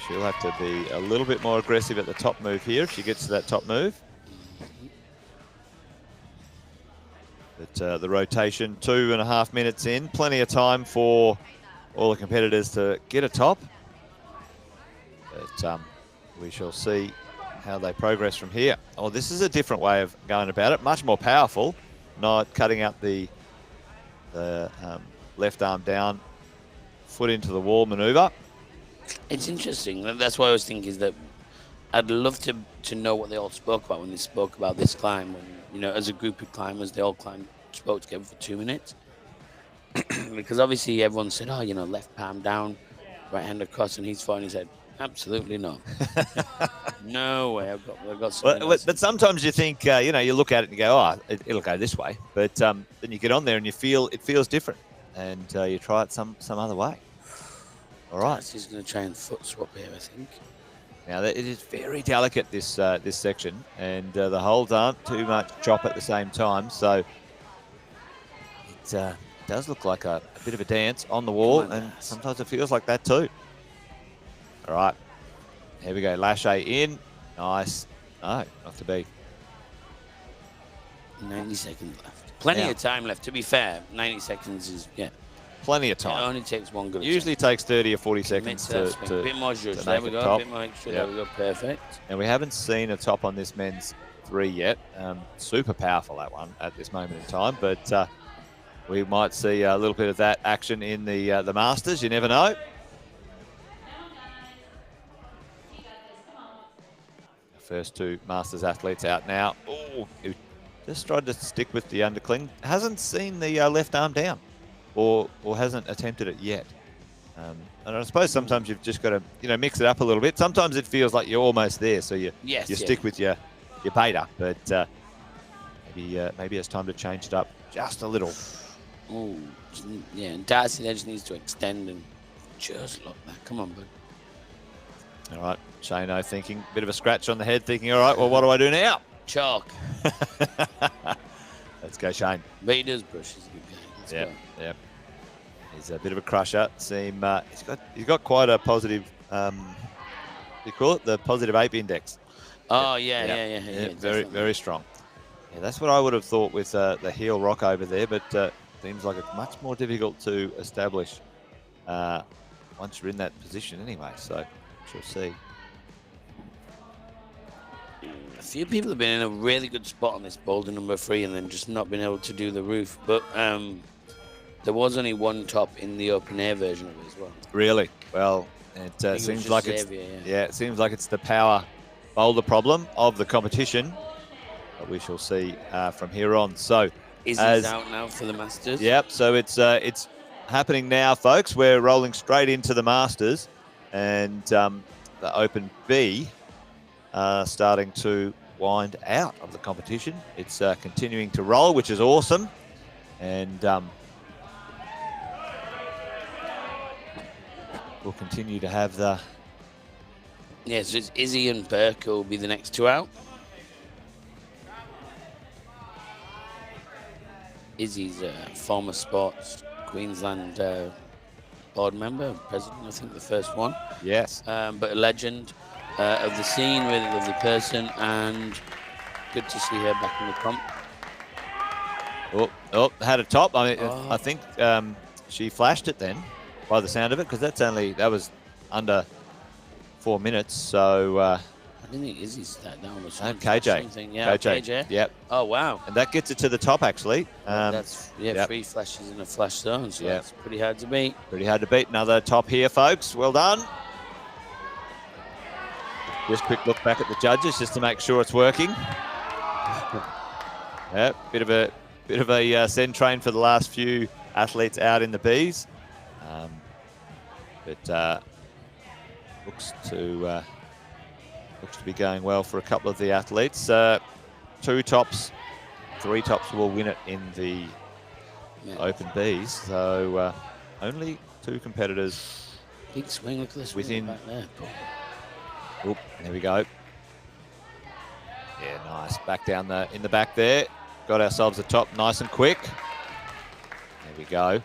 She'll have to be a little bit more aggressive at the top move here if she gets to that top move. But the rotation, 2.5 minutes in. Plenty of time for all the competitors to get a top. But we shall see how they progress from here. Oh, this is a different way of going about it. Much more powerful. Not cutting out the left arm down, foot into the wall maneuver. It's interesting. That's what I was thinking, is that I'd love to know what they all spoke about when they spoke about this climb. When, as a group of climbers, they all spoke together for 2 minutes. Because obviously everyone said, left palm down, right hand across, and he's fine. He said, absolutely not. No way. I've got something else. But sometimes you think, you look at it and you go, it'll go this way. But then you get on there and it feels different. And you try it some other way. All right. He's going to try and foot swap here, I think. Now, it is very delicate, this this section, and the holes aren't too much chop at the same time, so it does look like a bit of a dance on the wall, and sometimes it feels like that too. All right, here we go. Lachey in. Nice. No, not to be. 90 seconds left. Plenty of time left. To be fair, 90 seconds is, Plenty of time. It only takes one good Usually takes 30 or 40 seconds to a bit more judge. There we go. Top. A bit more extra. There we go. Perfect. And we haven't seen a top on this men's 3 yet. Super powerful, that one, at this moment in time. But we might see a little bit of that action in the Masters. You never know. The first 2 Masters athletes out now. Oh, he just tried to stick with the undercling. Hasn't seen the left arm down. Or hasn't attempted it yet. And I suppose sometimes you've just got to, mix it up a little bit. Sometimes it feels like you're almost there, so you stick with your beta. But maybe it's time to change it up just a little. Oh, yeah. And Darcy just needs to extend and just lock that. Come on, bud. All right, Shane-O thinking, bit of a scratch on the head, thinking, all right, well, what do I do now? Chalk. Let's go, Shane. But he does brush. He's a good guy. Yeah. He's a bit of a crusher. He's got quite a positive. You call it the positive ape index. Oh yeah. Very strong. Yeah, that's what I would have thought with the heel rock over there, but seems like it's much more difficult to establish once you're in that position anyway. So we'll see. A few people have been in a really good spot on this boulder number 3 and then just not been able to do the roof. But there was only one top in the open air version of it as well. Really? Well, it seems like it seems like it's the power boulder problem of the competition. But we shall see from here on. So Izzy's out now for the Masters. Yep. So it's happening now, folks. We're rolling straight into the Masters, and the Open B starting to wind out of the competition. It's continuing to roll, which is awesome, and we'll continue to have the. Yeah, so it's Izzy and Burke will be the next 2 out. Izzy's a former sports Queensland board member, president, I think the first one. Yes. But a legend of the scene, really lovely person, and good to see her back in the comp. Oh, had a top. I mean, I think she flashed it then, by the sound of it, because that was under 4 minutes. So I didn't think Izzy's that down. KJ. Yeah, KJ. Yep. Oh wow. And that gets it to the top actually. That's 3 flashes in a flash zone, so that's pretty hard to beat. Pretty hard to beat. Another top here, folks. Well done. Just a quick look back at the judges just to make sure it's working. Yeah, bit of a send train for the last few athletes out in the Bs, but looks to be going well for a couple of the athletes. 2 tops, 3 tops will win it in the Open Bs. So only 2 competitors. Big swing, look at this within. Back there. Oop, there we go. Yeah, nice. Back down in the back there. Got ourselves a top nice and quick. There we go.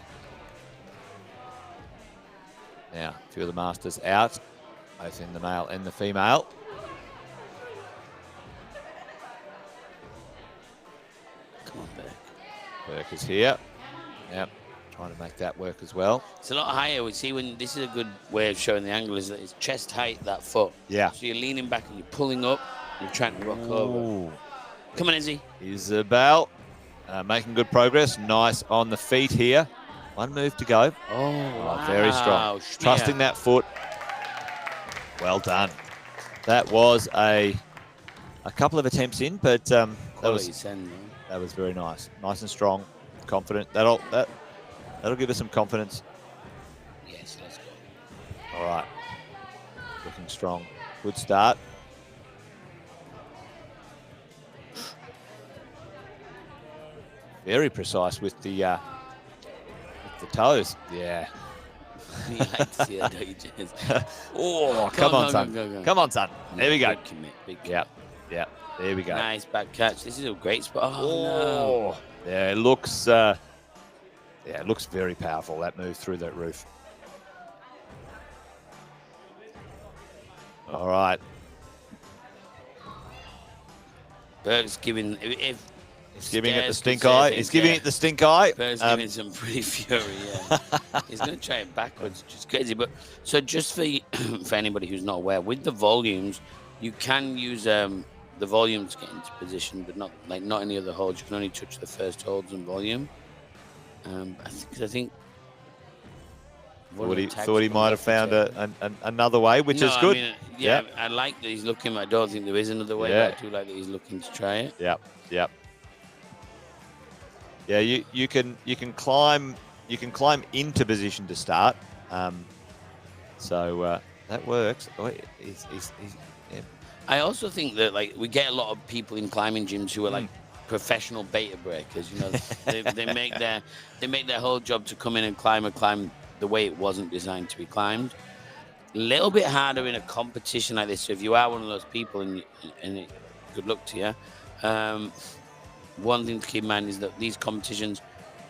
Now, a few of the Masters out, both in the male and the female. Come on, Burke. Burke is here. Yep, trying to make that work as well. It's a lot higher. We see when this is a good way of showing the angle is that it's chest height, that foot. Yeah. So you're leaning back and you're pulling up. You're trying to rock over. Come on, Izzy. Isabel making good progress. Nice on the feet here. 1 move to go. Oh, wow. Very strong. Schmear. Trusting that foot. Well done. That was a couple of attempts in, but that was very nice. Nice and strong, confident. That'll give us some confidence. Yes, let's go. All right. Looking strong. Good start. Very precise with the toes. Yeah. You like to see that, don't you, Jez? Oh, come on, son. Go. Come on, son. There we go. Big commit. Yep. There we go. Nice back catch. This is a great spot. Oh, no. Yeah, it looks very powerful, that move through that roof. All right. Berg's giving... He's giving it the stink eye. He's giving it the stink eye. Berg's giving some pretty fury, yeah. He's going to try it backwards, which is crazy. But so just for for anybody who's not aware, with the volumes, you can use the volume to get into position, but not any other holds. You can only touch the first holds and volume. I think thought he might have found another way, which is good. I mean, I like that he's looking. I don't think there is another way. Yeah. But I do like that he's looking to try it. Yep. Yeah, you can climb into position to start. So that works. Oh, yeah. I also think that we get a lot of people in climbing gyms who are professional beta breakers. You know, they make their whole job to come in and climb the way it wasn't designed to be climbed. A little bit harder in a competition like this. So if you are one of those people, and good luck to you. One thing to keep in mind is that these competitions,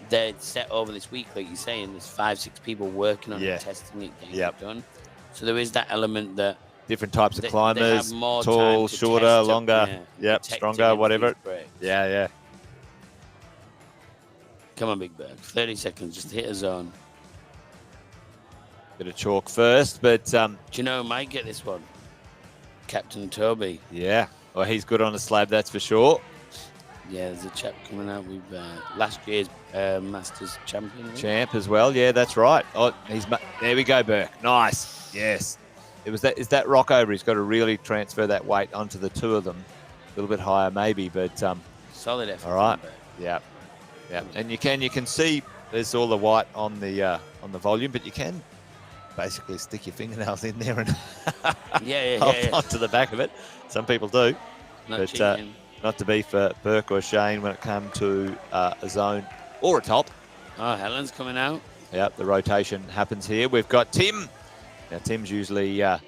they're set over this week, like you're saying. There's 5-6 people working on it, testing it, getting it done. So there is that element that different types of climbers, they have more tall, time to shorter, test longer, stronger, whatever. Yeah. Come on, Big Berg. 30 seconds, just hit a zone. Bit of chalk first, but do you know who might get this one? Captain Toby. Yeah, well, he's good on a slab, that's for sure. Yeah, there's a chap coming out with last year's Masters champion. Right? Champ as well. Yeah, that's right. Oh, there we go, Burke. Nice. Yes. Is that rock over? He's got to really transfer that weight onto the two of them. A little bit higher, maybe, but solid effort. All right. Yeah. And you can see there's all the white on the volume, but you can basically stick your fingernails in there and hold onto the back of it. Some people do, but not to be for Burke or Shane when it comes to a zone or a top. Oh, Helen's coming out. Yep, the rotation happens here. We've got Tim. Now, Tim's usually on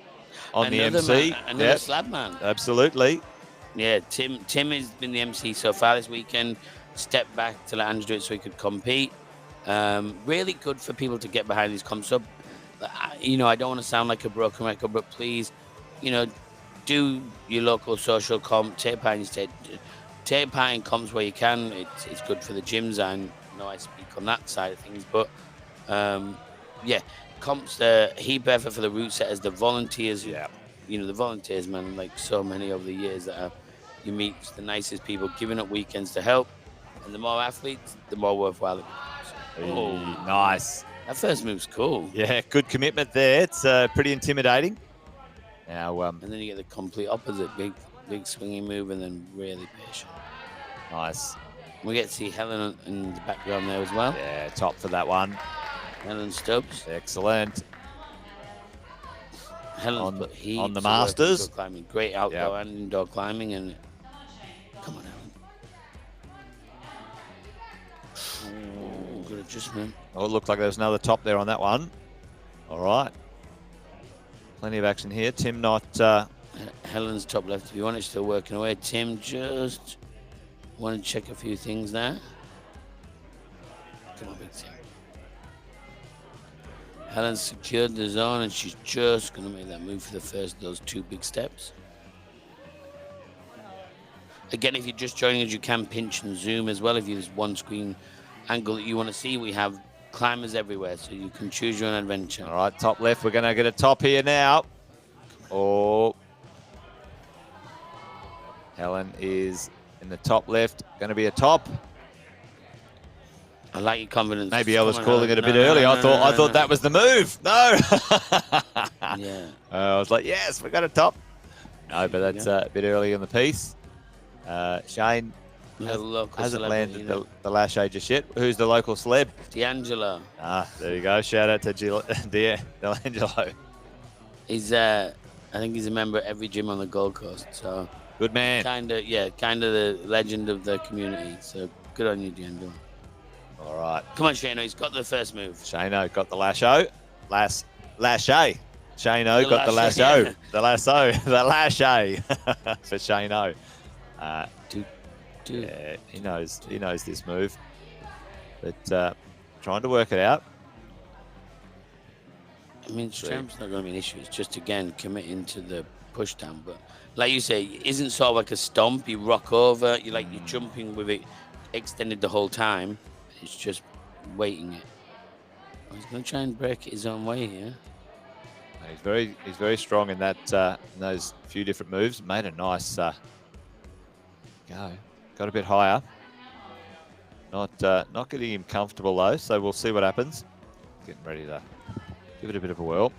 the MC. Another slab man. Absolutely. Yeah, Tim has been the MC so far this weekend. Stepped back to let Andrew do it so he could compete. Really good for people to get behind these comps. So, I don't want to sound like a broken record, but please, do your local social comp, take part in comps where you can. It's good for the gyms. I know I speak on that side of things, but comps, the heap effort for the route setters, the volunteers. Yeah. The volunteers, man, like so many over the years that you meet the nicest people giving up weekends to help. And the more athletes, the more worthwhile it becomes. Oh, nice. That first move's cool. Yeah, good commitment there. It's pretty intimidating. Now, and then you get the complete opposite, big swinging move, and then really patient. Nice. We get to see Helen in the background there as well. Yeah, top for that one. Helen Stubbs. Excellent. Helen's on the Masters. Climbing. Great outdoor and indoor climbing. And come on, Helen. Good adjustment. Oh, it looked like there was another top there on that one. All right. Plenty of action here. Tim not... Helen's top left. If you want it, still working away. Tim just want to check a few things there. Come on, big Tim. Helen's secured the zone, and she's just going to make that move for the first of those 2 big steps. Again, if you're just joining us, you can pinch and zoom as well. If there's one screen angle that you want to see, we have climbers everywhere, so you can choose your own adventure. All right, top left. We're going to get a top here now. Oh. Helen is in the top left. Going to be a top. I like your confidence. Maybe I was calling it a bit early. I thought that was the move. No. Yeah. I was like, yes, we got a top. No, but that's a bit early in the piece. Shane hasn't landed the lash just yet. Who's the local celeb? D'Angelo. There you go. Shout out to D'Angelo. He's I think he's a member of every gym on the Gold Coast. So good man. Kind of the legend of the community. So good on you, D'Angelo. All right. Come on, Shano. He's got the first move. Shano got the lasho. Lasso. Shane-O The got the lasso, lasso. yeah. The lasso. The lasso for Shane-O. Yeah, he knows this move. But trying to work it out. I mean, strength's not going to be an issue. It's just, again, committing to the push down. But like you say, it isn't sort of like a stomp. You rock over. You're jumping with it extended the whole time. It's just waiting it. He's going to try and break it his own way here. He's very strong in that in those few different moves. Made a nice go. Got a bit higher. Not getting him comfortable though. So we'll see what happens. Getting ready to give it a bit of a whirl.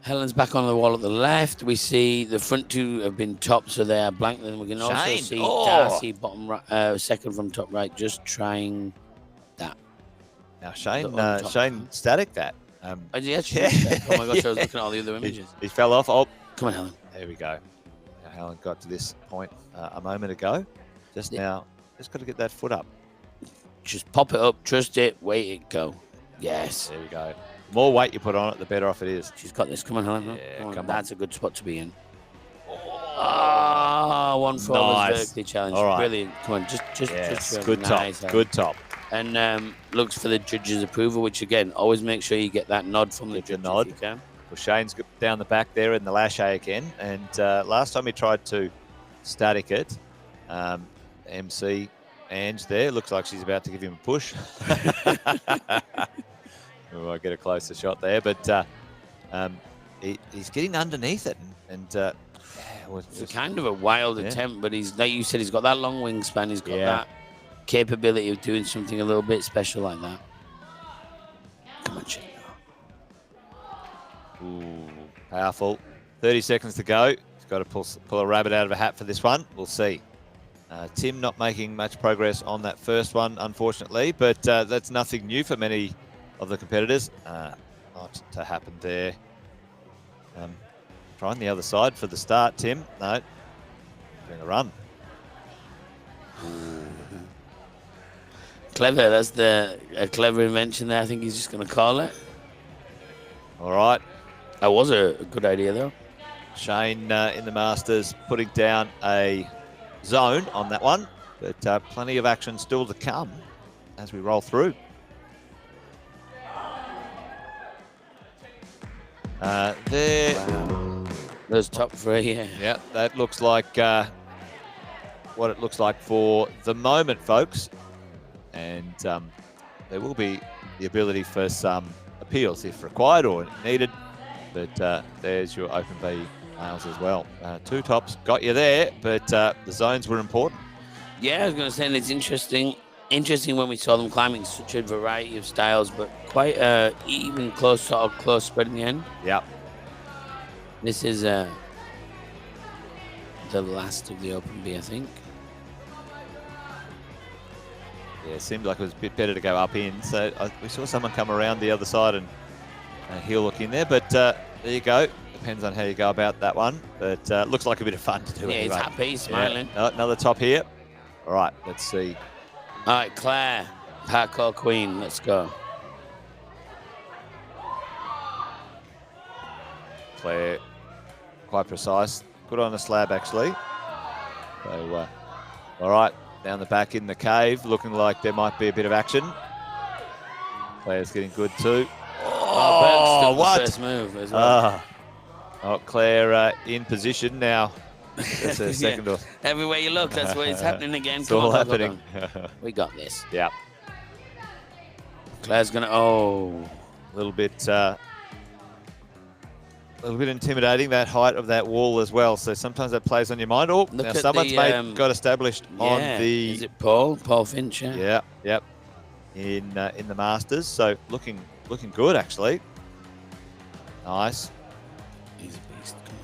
Helen's back on the wall at the left. We see the front two have been topped, so they are blank. Then we can also Shane. see Oh. Darcy bottom right, second from top right, just trying that. Now Shane, The on top. Shane static that. Oh my gosh, I was looking at all the other images. He fell off. Oh, Come on, Helen. there we go. Now Helen got to this point a moment ago. Just now, just got to get that foot up. Just pop it up, trust it, wait it, go. Yes. There we go. The more weight you put on it, the better off it is. She's got this. Come on, Helen. Yeah, Come on. come on. That's a good spot to be in. Oh, one for all Nice. is vertically challenged. All right. Brilliant. Come on, just Yes, show good me. top. Nice, Helen. Good top. And looks for the judge's approval, which again, always make sure you get that nod from the Get the judge nod. if you can. Well, Shane's got down the back there in the lache again. And last time he tried to static it, MC Ange there. Looks like she's about to give him a push. We might get a closer shot there. But he's getting underneath it. And It's kind of a wild attempt, but he's, like you said, he's got that long wingspan. He's got that capability of doing something a little bit special like that. Come on, Shane. Ooh, powerful. 30 seconds to go. He's got to pull a rabbit out of a hat for this one. We'll see. Tim not making much progress on that first one, unfortunately, but that's nothing new for many of the competitors. Not to happen there. Trying the other side for the start, Tim. No, doing a run. Clever. That's a clever invention there. I think he's just going to call it. All right. That was a good idea, though. Shane in the Masters putting down a zone on that one, but plenty of action still to come as we roll through. There. Wow. Those top three, yeah. Yeah, that looks like what it looks like for the moment, folks. And there will be the ability for some appeals if required or needed. But there's your Open V males as well. Two tops got you there, but the zones were important. Yeah, I was going to say, and it's interesting when we saw them climbing such a variety of styles, but quite even close spread in the end. Yeah. This is the last of the Open B, I think. Yeah, it seemed like it was a bit better to go up in. So we saw someone come around the other side and he'll look in there. But there you go. Depends on how you go about that one. But looks like a bit of fun to do. Yeah, anyway. he's happy, he's smiling. Yeah, another top here. All right, let's see. All right, Claire, parkour queen, let's go. Claire, quite precise. Good on the slab, actually. So, all right, down the back in the cave, looking like there might be a bit of action. Claire's getting good too. Oh, what? The first move as well. Oh, Claire in position now. That's her second or Everywhere you look, that's where it's happening again. it's Come all on, happening. We got this. Yeah, Claire's gonna. a little bit intimidating, that height of that wall as well. So sometimes that plays on your mind. Oh, now at someone's the, got established on the. Is it Paul? Paul Finch. Yeah, yep. In the Masters, so looking good actually. Nice. He's a beast. Come on.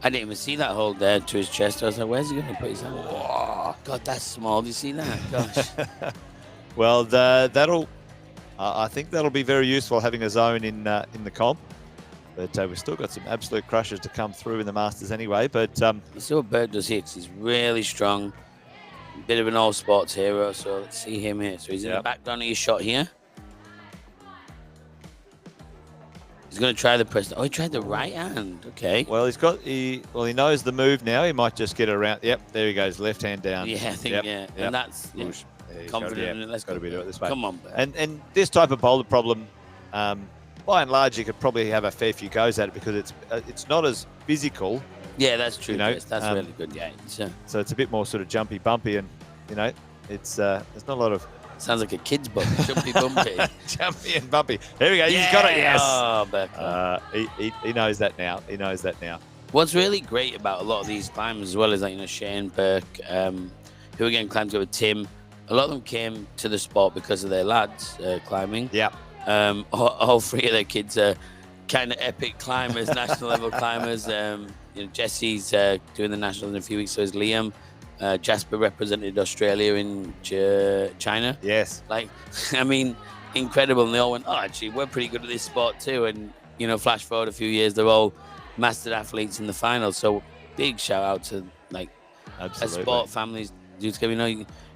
I didn't even see that hold there to his chest. I was like, where's he going to put his hand? Oh, God, that's small. Do you see that? Gosh. Well, I think that'll be very useful having a zone in the comp. But we've still got some absolute crushers to come through in the Masters anyway. But Let's see what Bert does here, 'cause he's really strong. Bit of an all sports hero, so let's see him here. So he's in the background of your shot here. He's going to try the press. Oh, he tried the right hand. Okay. well, he knows the move now. He might just get around. Yep, there he goes, left hand down. Yeah, I think and that's Whoosh. There he's confident. And let's got to be doing it this way. Come on, Bert. And this type of boulder problem, by and large, you could probably have a fair few goes at it because it's not as physical. Yeah, that's true. You know, Chris. That's really good. Yeah. So it's a bit more sort of jumpy, bumpy, and it's there's not a lot of Sounds like a kid's book. Jumpy bumpy. jumpy and bumpy. There we go. He's got it. Yes. Oh, Beck. He knows that now. He knows that now. What's really great about a lot of these climbers as well is Shane, Burke, who again climbed with Tim. A lot of them came to the sport because of their lads climbing. Yeah. All three of their kids are kind of epic climbers, national level climbers. Jesse's doing the nationals in a few weeks, so is Liam. Jasper represented Australia in China. Yes. Incredible. And they all went, oh, actually, we're pretty good at this sport too. And, flash forward a few years, they're all mastered athletes in the finals. So big shout out to, Absolutely. sport families.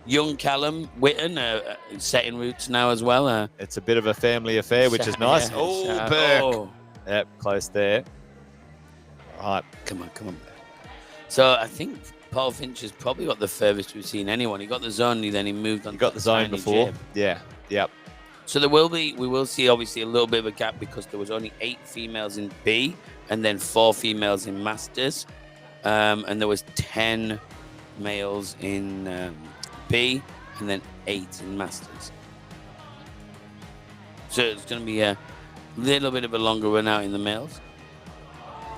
Young Callum Witten setting roots now as well. It's a bit of a family affair, which is nice. Yeah, Burke. Oh. Yep, close there. All right. Come on. So I think Paul Finch has probably got the furthest we've seen anyone. He got the zone, then he moved on. You got the zone before. Gym. Yeah. Yep. So we will see obviously a little bit of a gap because there was only 8 females in B and then 4 females in Masters. And there was 10 males in B and then 8 in Masters. So it's going to be a little bit of a longer run out in the males.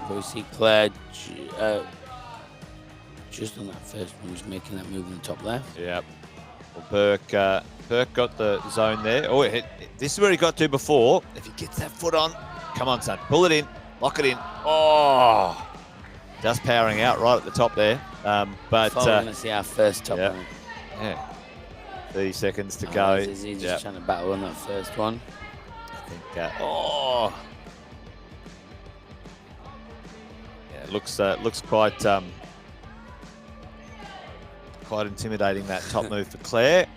But we see Claire just on that first one, just making that move in the top left. Yep. Well, Burke got the zone there. Oh, this is where he got to before. If he gets that foot on, come on, son. Pull it in. Lock it in. Oh! Just powering out right at the top there. But we're going to see our first top one. Yeah. 30 seconds to go. Is he just trying to battle on that first one? I think. Yeah, it looks quite intimidating, that top move for Claire.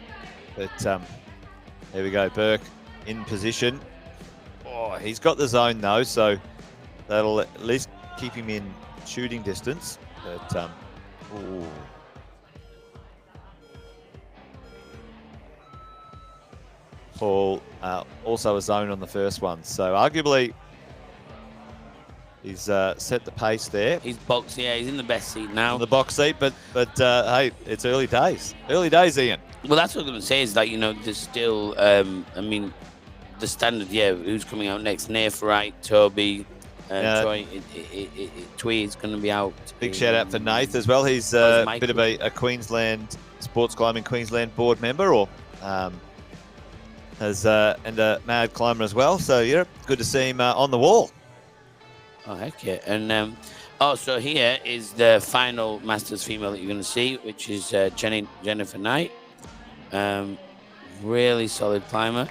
But there we go. Burke in position. Oh, he's got the zone though, so that'll at least keep him in shooting distance. But Paul also a zone on the first one, so arguably he's set the pace there. He's boxed, he's in the best seat now. In the box seat, but hey, it's early days. Early days, Ian. Well, that's what I'm going to say is there's still, the standard, who's coming out next? Nath, Wright, Toby, Troy, Twee is going to be out. Big shout out for Nath as well. He's a bit of a Queensland Sports Climbing Queensland board member, or and a mad climber as well. So good to see him on the wall. Oh, heck yeah. And so here is the final Masters female that you're going to see, which is Jennifer Knight. Really solid climber.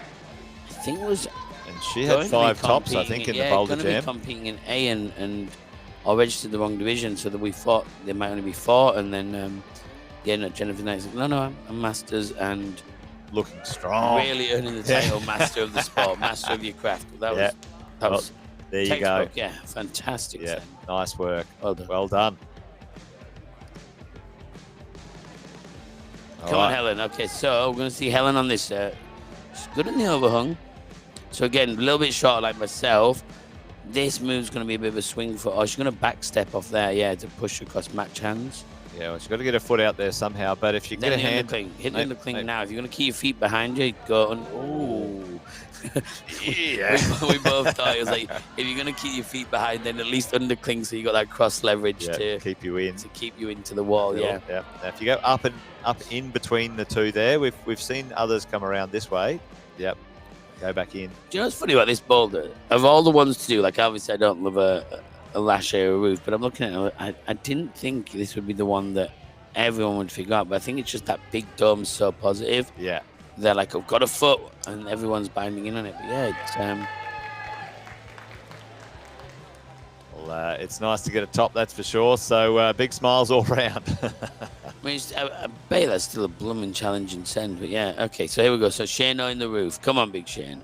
I think it was... And she had 5 tops, I think, in the Boulder Jam. Going to be competing in A and I registered the wrong division, so that we thought there might only be 4. And then, Jennifer Knight's like, no, I'm Masters and... Looking strong. Really earning the title Master of the Sport, Master of your craft. That was there you go. Yeah, fantastic. Yeah, nice work. Well done. Come on, Helen. Okay, so we're going to see Helen on this. She's good in the overhung. So again, a little bit short like myself. This move's going to be a bit of a swing foot. Oh, she's going to back step off there, to push across match hands. Yeah, well, she's got to get her foot out there somehow. But if you get a hand... Hit the cling now. If you're going to keep your feet behind you, go on. Ooh. Yeah. we both thought it was like, if you're going to keep your feet behind, then at least under cling so you got that cross leverage to keep you in. To keep you into the wall, Yeah. Now, if you go up in between the two there, we've seen others come around this way. Yep. Go back in. Do you know what's funny about this boulder? Of all the ones to do, obviously I don't love a lash area roof, but I'm looking at it, I didn't think this would be the one that everyone would figure out, but I think it's just that big dome's so positive. Yeah. They're like, I've got a foot, and everyone's binding in on it. But it's Well, it's nice to get a top, that's for sure. So big smiles all round. I mean, I bet that's still a blooming challenging send, but yeah. Okay, so here we go. So Shano in the roof. Come on, Big Shane.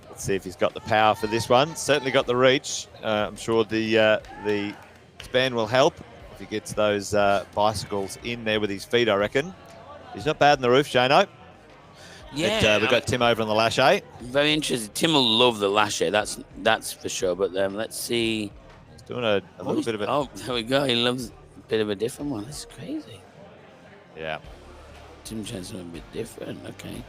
Let's see if he's got the power for this one. Certainly got the reach. I'm sure the span will help if he gets those bicycles in there with his feet, I reckon. He's not bad in the roof, Shano. Yeah, We've got Tim over on the lache. Very interesting. Tim will love the lache, that's for sure. But let's see. He's doing a little bit of it. Oh, there we go. He loves a bit of a different one. That's crazy. Yeah. Tim tries something a bit different. Okay.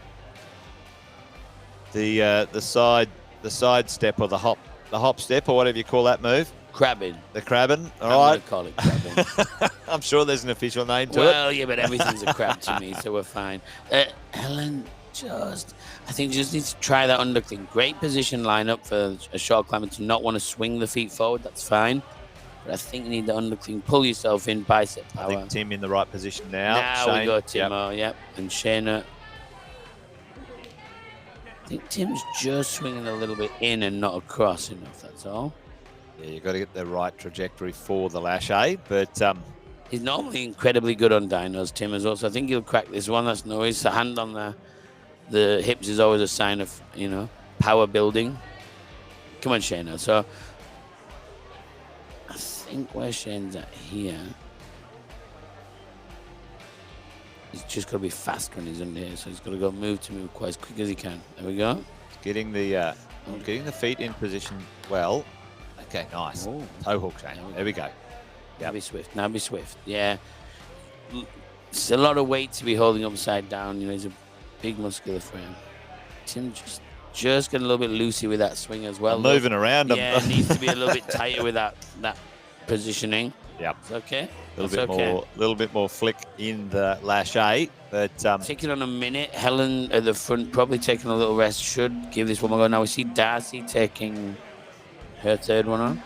The side step or the hop step or whatever you call that move. Crabbing. The crabbing. All I'm right. gonna call it crabbing. I'm sure there's an official name to it. Well, yeah, but everything's a crab to me, so we're fine. Helen, I think you just need to try that undercling. Great position lineup for a short climber to not want to swing the feet forward. That's fine. But I think you need the undercling. Pull yourself in, bicep power. I think Tim in the right position now. Now Shane, we go Timo, yep. And Shayna. I think Tim's just swinging a little bit in and not across enough, that's all. Yeah, you've got to get the right trajectory for the lache, but he's normally incredibly good on dynos, Tim, as well. So I think he'll crack this one. That's no worries. The hand on the hips is always a sign of, power building. Come on, Shayna. So I think where Shane's at here, he's just got to be fast when he's under here. So he's got to go move quite as quick as he can. There we go. Getting the feet in position well. Okay, nice. Ooh. Toe hook, Shane. There we go. Now be swift. Now be swift. Yeah. It's a lot of weight to be holding upside down. He's a big muscular frame. Tim just getting a little bit loosey with that swing as well. Moving around him. Yeah, needs to be a little bit tighter with that positioning. Yep. It's okay. A little bit more flick in the lache, but taking on a minute. Helen at the front, probably taking a little rest. Should give this one a go. Now we see Darcy taking her third one on.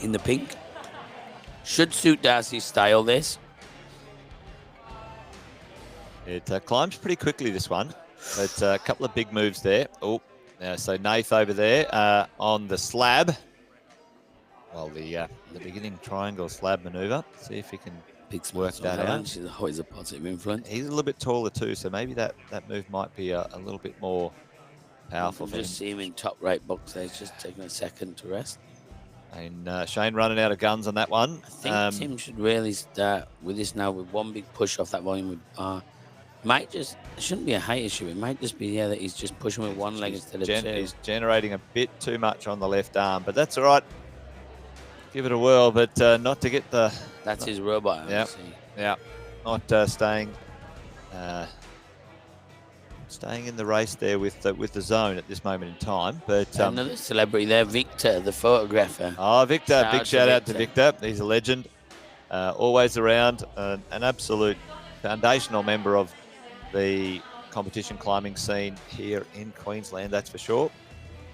In the pink. Should suit Darcy's style, this. It climbs pretty quickly, this one. But a couple of big moves there. Oh, now so Nath over there on the slab. Well, the beginning triangle slab maneuver. See if he can work that out. She's always a positive influence. He's a little bit taller too, so maybe that move might be a little bit more powerful. Just see him in top right box there. He's just taking a second to rest. And Shane running out of guns on that one. I think Tim should really start with this now with one big push off that volume with bar. It shouldn't be a height issue. It might just be that he's just pushing with one leg instead of two. He's generating a bit too much on the left arm, but that's all right. Give it a whirl, but not to get the... That's his robot. Yeah. Not staying in the race there with the zone at this moment in time. But another celebrity there, Victor, the photographer. Oh, Victor! Big shout out to Victor. He's a legend. Always around. An absolute foundational member of the competition climbing scene here in Queensland. That's for sure.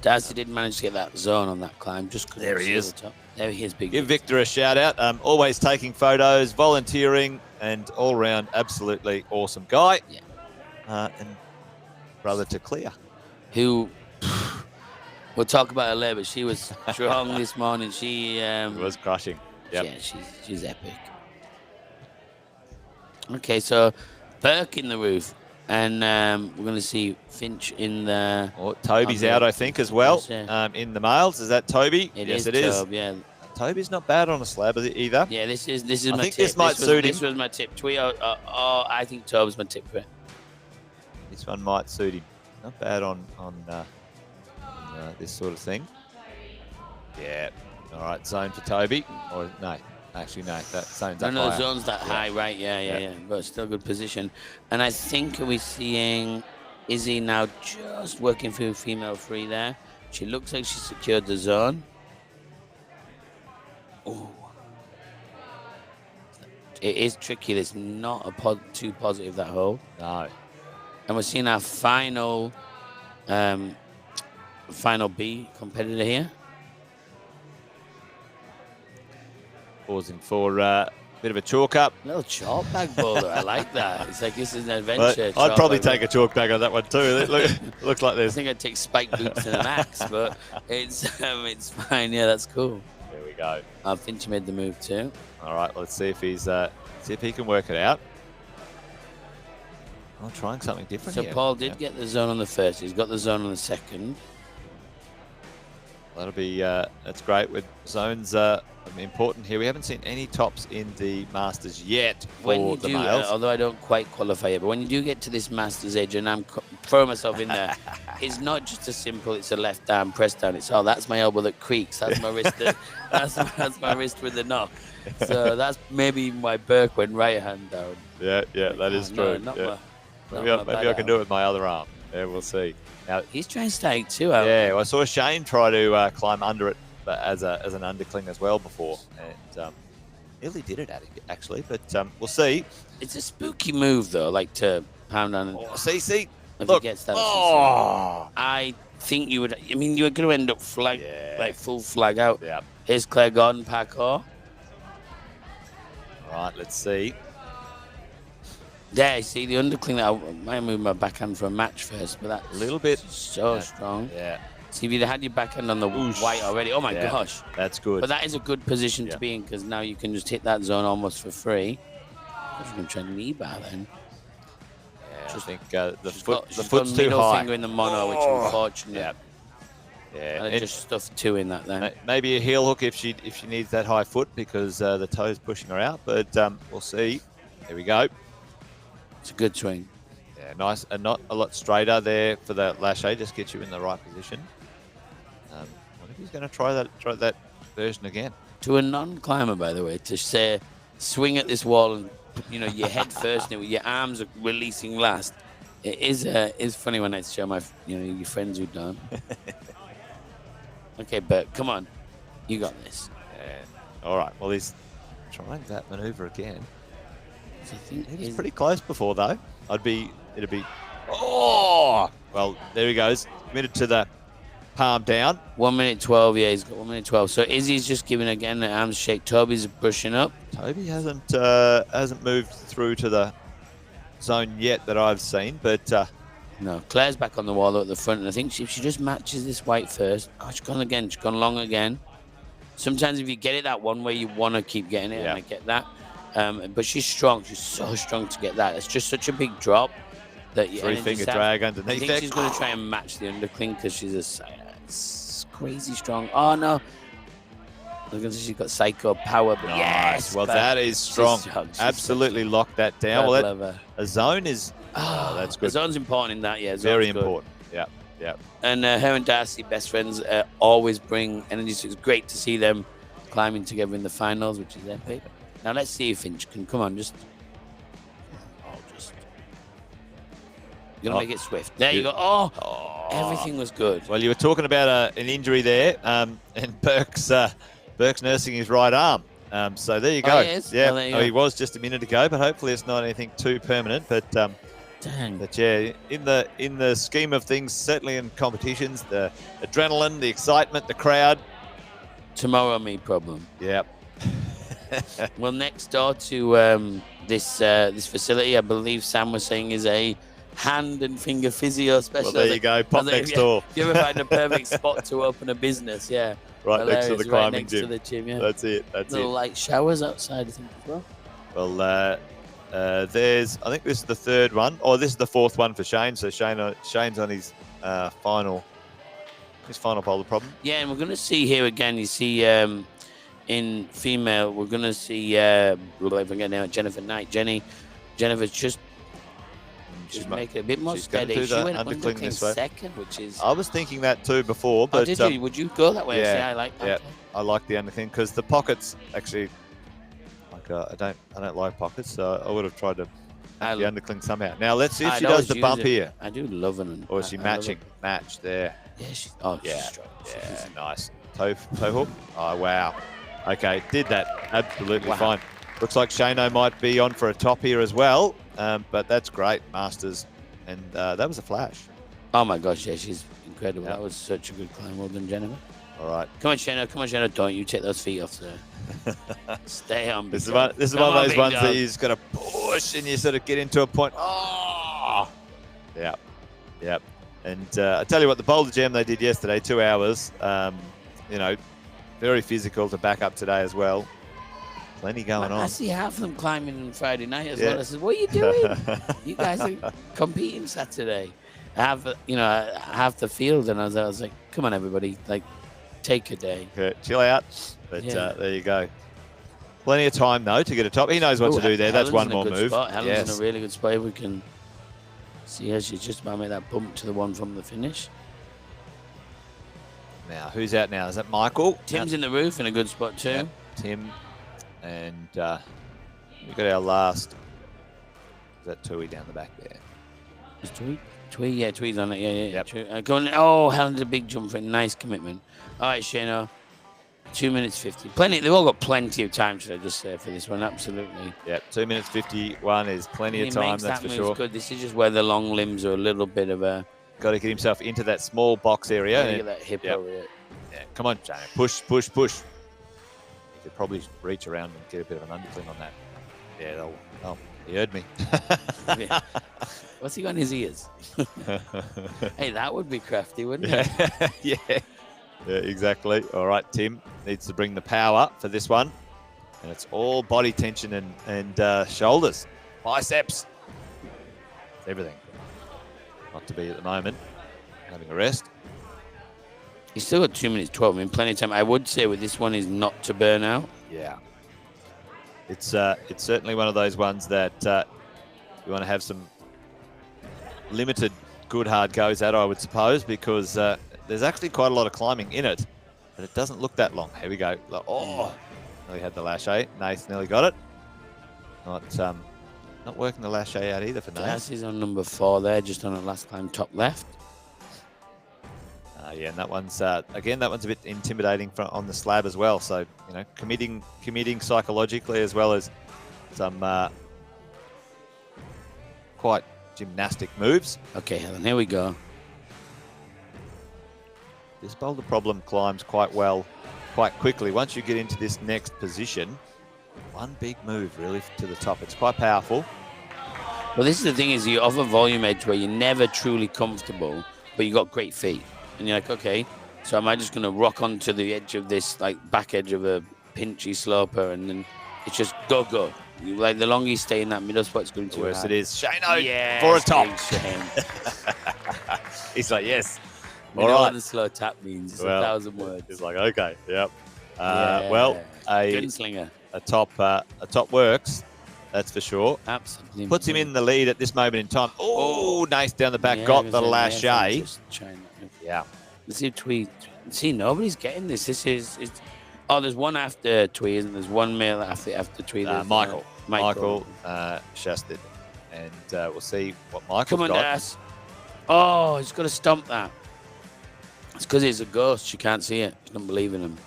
Darcy did manage to get that zone on that climb. There he is. There he is, big. Give Victor a shout out. Always taking photos, volunteering, and all round absolutely awesome guy. Yeah. And brother to Clear, who we'll talk about her later, but she was strong this morning. She was crushing. Yep. Yeah, she's epic. Okay, so Burke in the roof, and we're going to see Finch in the... Oh, Toby's out, I think, as well, in the males. Is that Toby? Yes, it is. Toby, yeah. Toby's not bad on a slab either. Yeah, this is my tip. This might suit him. This was my tip. I think Toby's my tip for it. This one might suit him. Not bad on this sort of thing. Yeah. All right, zone for Toby. Or no. Actually, no, that zone's up higher. The zone's that high, right? Yeah. But still good position. And I think we're seeing Izzy now just working through female free there. She looks like she secured the zone. Oh. It is tricky. It's not too positive, that hole. No. And we're seeing our final B competitor here. Pausing for Bit of a chalk up. Little chalk bag boulder. I like that. It's like this is an Well, adventure. I'd probably take a chalk bag on that one too. It looks like I there's. think I'd take spike boots and an axe, but it's fine. Yeah, that's cool. There we go. Finch made the move too. All right, let's see if he's see if he can work it out. I'm trying something different So here. Paul did get the zone on the first. He's got the zone on the second. That'll be that's great with zones important here. We haven't seen any tops in the Masters yet for When you the do, males. although I don't quite qualify it, but when you do get to this Masters edge, and I'm throwing myself in there, it's not just a simple. It's a left arm press down. It's that's my elbow that creaks. That's my wrist. That's my wrist with the knock. So that's maybe my Burke went right hand down. Yeah, that is true. Maybe I can do it with my other arm. Yeah, we'll see. Now he's trying to stake too. Yeah, well, I saw Shane try to climb under it as an undercling as well before, and nearly did it actually. But we'll see. It's a spooky move though, like to pound on. See, if look. he gets that. Oh, I think you would. I mean, you're going to end up like full flag out. Yeah. Here's Claire Gordon, parkour. All right, let's see. There, you see the undercling that I might move my backhand for a match first, but that's A little bit. so strong. Yeah, See, if you'd had your backhand on the white already, oh my gosh. that's good. But that is a good position to be in because now you can just hit that zone almost for free. I was going to try knee bar then. Yeah, I think the She's foot's got too middle high. finger in the mono, which unfortunately. Yeah. I just stuffed two in that then. Maybe a heel hook if she needs that high foot because the toe's pushing her out. But we'll see. There we go. It's a good swing. Yeah, nice and not a lot straighter there for the lache. Just get you in the right position. I wonder if he's going to try that version again. To a non-climber, by the way, to say swing at this wall and your head first and your arms are releasing last. It is funny when I show my your friends who've done. Okay, Bert, come on, you got this. Yeah. All right. Well, he's trying that maneuver again. So I think He was pretty close before though. It'd be. Oh, well, there he goes. Committed to the palm down. 1 minute 12. Yeah, he's got 1 minute 12. So Izzy's just giving again the arms shake. Toby's brushing up. Toby hasn't moved through to the zone yet that I've seen, but No, Claire's back on the wall at the front, and I think if she just matches this white first. Oh, she's gone again. She's gone long again. Sometimes if you get it that one way, you want to keep getting it, and I get that. But she's strong. She's so strong to get that. It's just such a big drop that you three-finger drag underneath. I think she's going to try and match the undercling because she's crazy strong. Oh no! I was going to say she's got psycho power, but nice. yes. Well, but that is strong. she's Absolutely locked that down. Well, a zone is. Oh, that's good. The zone's important in that, yeah. Very important. Yeah. And her and Darcy, best friends, always bring energy. So it's great to see them climbing together in the finals, which is epic. Now let's see if Finch can come on. You're gonna make it swift. There you go. Oh, everything was good. Well, you were talking about an injury there, and Burke's nursing his right arm. So there you go. He is? Yeah, Oh, there you go. he was just a minute ago, but hopefully it's not anything too permanent. But Dang. But yeah, in the scheme of things, certainly in competitions, the adrenaline, the excitement, the crowd. Tomorrow, me problem. Yep. Well, next door to this facility, I believe Sam was saying is a hand and finger physio specialist. Well, there you go. Pop next door. If you ever find a perfect spot to open a business, yeah. Right next to the Right climbing next gym. to the gym, yeah. That's it. Little light showers outside, I think, as well. Well, I think this is the third one. Oh, this is the fourth one for Shane. So Shane's on his final boulder problem. Yeah, and we're going to see here again, you see in female, we're going to see, Jennifer Knight. Jennifer's just make it a bit more she's gonna steady. do She the went undercling this way. second, which is... I was thinking that too before, but did you? Would you go that way? yeah, See, I like that. Yeah, I like the undercling because the pockets actually, like I don't like pockets, so I would have tried to have the undercling somehow. Now let's see if she does the bump here. I do love it. Or is she matching? Match there. Yeah, she's strong. Yeah, nice. Toe hook. Oh, wow. Okay, did that. Absolutely fine. Looks like Shano might be on for a top here as well, but that's great. Masters. And that was a flash. Oh, my gosh, yeah, she's incredible. That was such a good climb. Well done, Jennifer. All right. Come on, Shano. Don't you take those feet off there. Stay on. This is one of those ones that you just got to push and you sort of get into a point. Oh, yeah, yeah. And I tell you what, the Boulder Jam they did yesterday, 2 hours. You know, very physical to back up today as well. Plenty going on. I see half of them climbing on Friday night as well. I said, "What are you doing? You guys are competing Saturday." Half the field, and I was like, "Come on, everybody! Like, take a day, chill out." But there you go. Plenty of time though to get a top. He knows what to do there. That's one more move. Helen's in a really good spot. If we can see her, she's just about to make that bump to the one from the finish. Now, who's out now? Is that Michael? Tim's in the roof in a good spot too. Yep. Tim, and we've got our last. Is that Tui down the back there? Is Tui? Tui, yeah, Tui's on it. Yeah. Yep. Going. Oh, Helen did a big jump for it. Nice commitment. All right, Shano. 2 minutes 50. Plenty. They've all got plenty of time, should I just say, for this one? Absolutely. Yeah, 2 minutes 51 is plenty of time. That's for sure. Good. This is just where the long limbs are a little bit of a. Got to get himself into that small box area. Get that hip over it. Yeah, come on, Shane. Push, push, push. You could probably reach around and get a bit of an undercling on that. Yeah. Oh, he heard me. What's he got in his ears? Hey, that would be crafty, wouldn't it? Yeah. Yeah, exactly. All right, Tim needs to bring the power for this one. And it's all body tension and shoulders, biceps, everything. Not to be at the moment. Having a rest. He's still got 2 minutes 12. I mean, plenty of time. I would say with this one is not to burn out. Yeah. It's certainly one of those ones that you want to have some limited good hard goes at, I would suppose, because there's actually quite a lot of climbing in it, but it doesn't look that long. Here we go. Oh, nearly had the lache. Nath nearly got it. Not working the lache out either for Nath. Nath is on number 4 there, just on the last climb, top left. Yeah, and that one's again. That one's a bit intimidating on the slab as well. So committing psychologically as well as some quite gymnastic moves. Okay, Helen, here we go. This Boulder problem climbs quite well, quite quickly. Once you get into this next position, one big move really to the top. It's quite powerful. Well, this is the thing is you offer volume edge where you're never truly comfortable, but you got great feet. And you're like, okay, so am I just going to rock onto the edge of this, like, back edge of a pinchy sloper, and then it's just go. Like, the longer you stay in that middle spot, it's going to be worse. It is. Shano yes, for a top. Shane. He's like, yes. All right. What the slow tap means. It's 1,000 words. He's like, okay, yep. Yeah. Well, a gunslinger. A top works. That's for sure. Absolutely. Puts him in the lead at this moment in time. Oh, nice down the back. Got the lache. Yeah. Let's see if Twee. See, nobody's getting this. This is. Oh, there's one after Twee, isn't there? There's one male after Twee. Michael Shasted. And we'll see what Michael's Come on, got. Das. Oh, he's got to stomp that. It's because he's a ghost. She can't see it. She don't believe in him.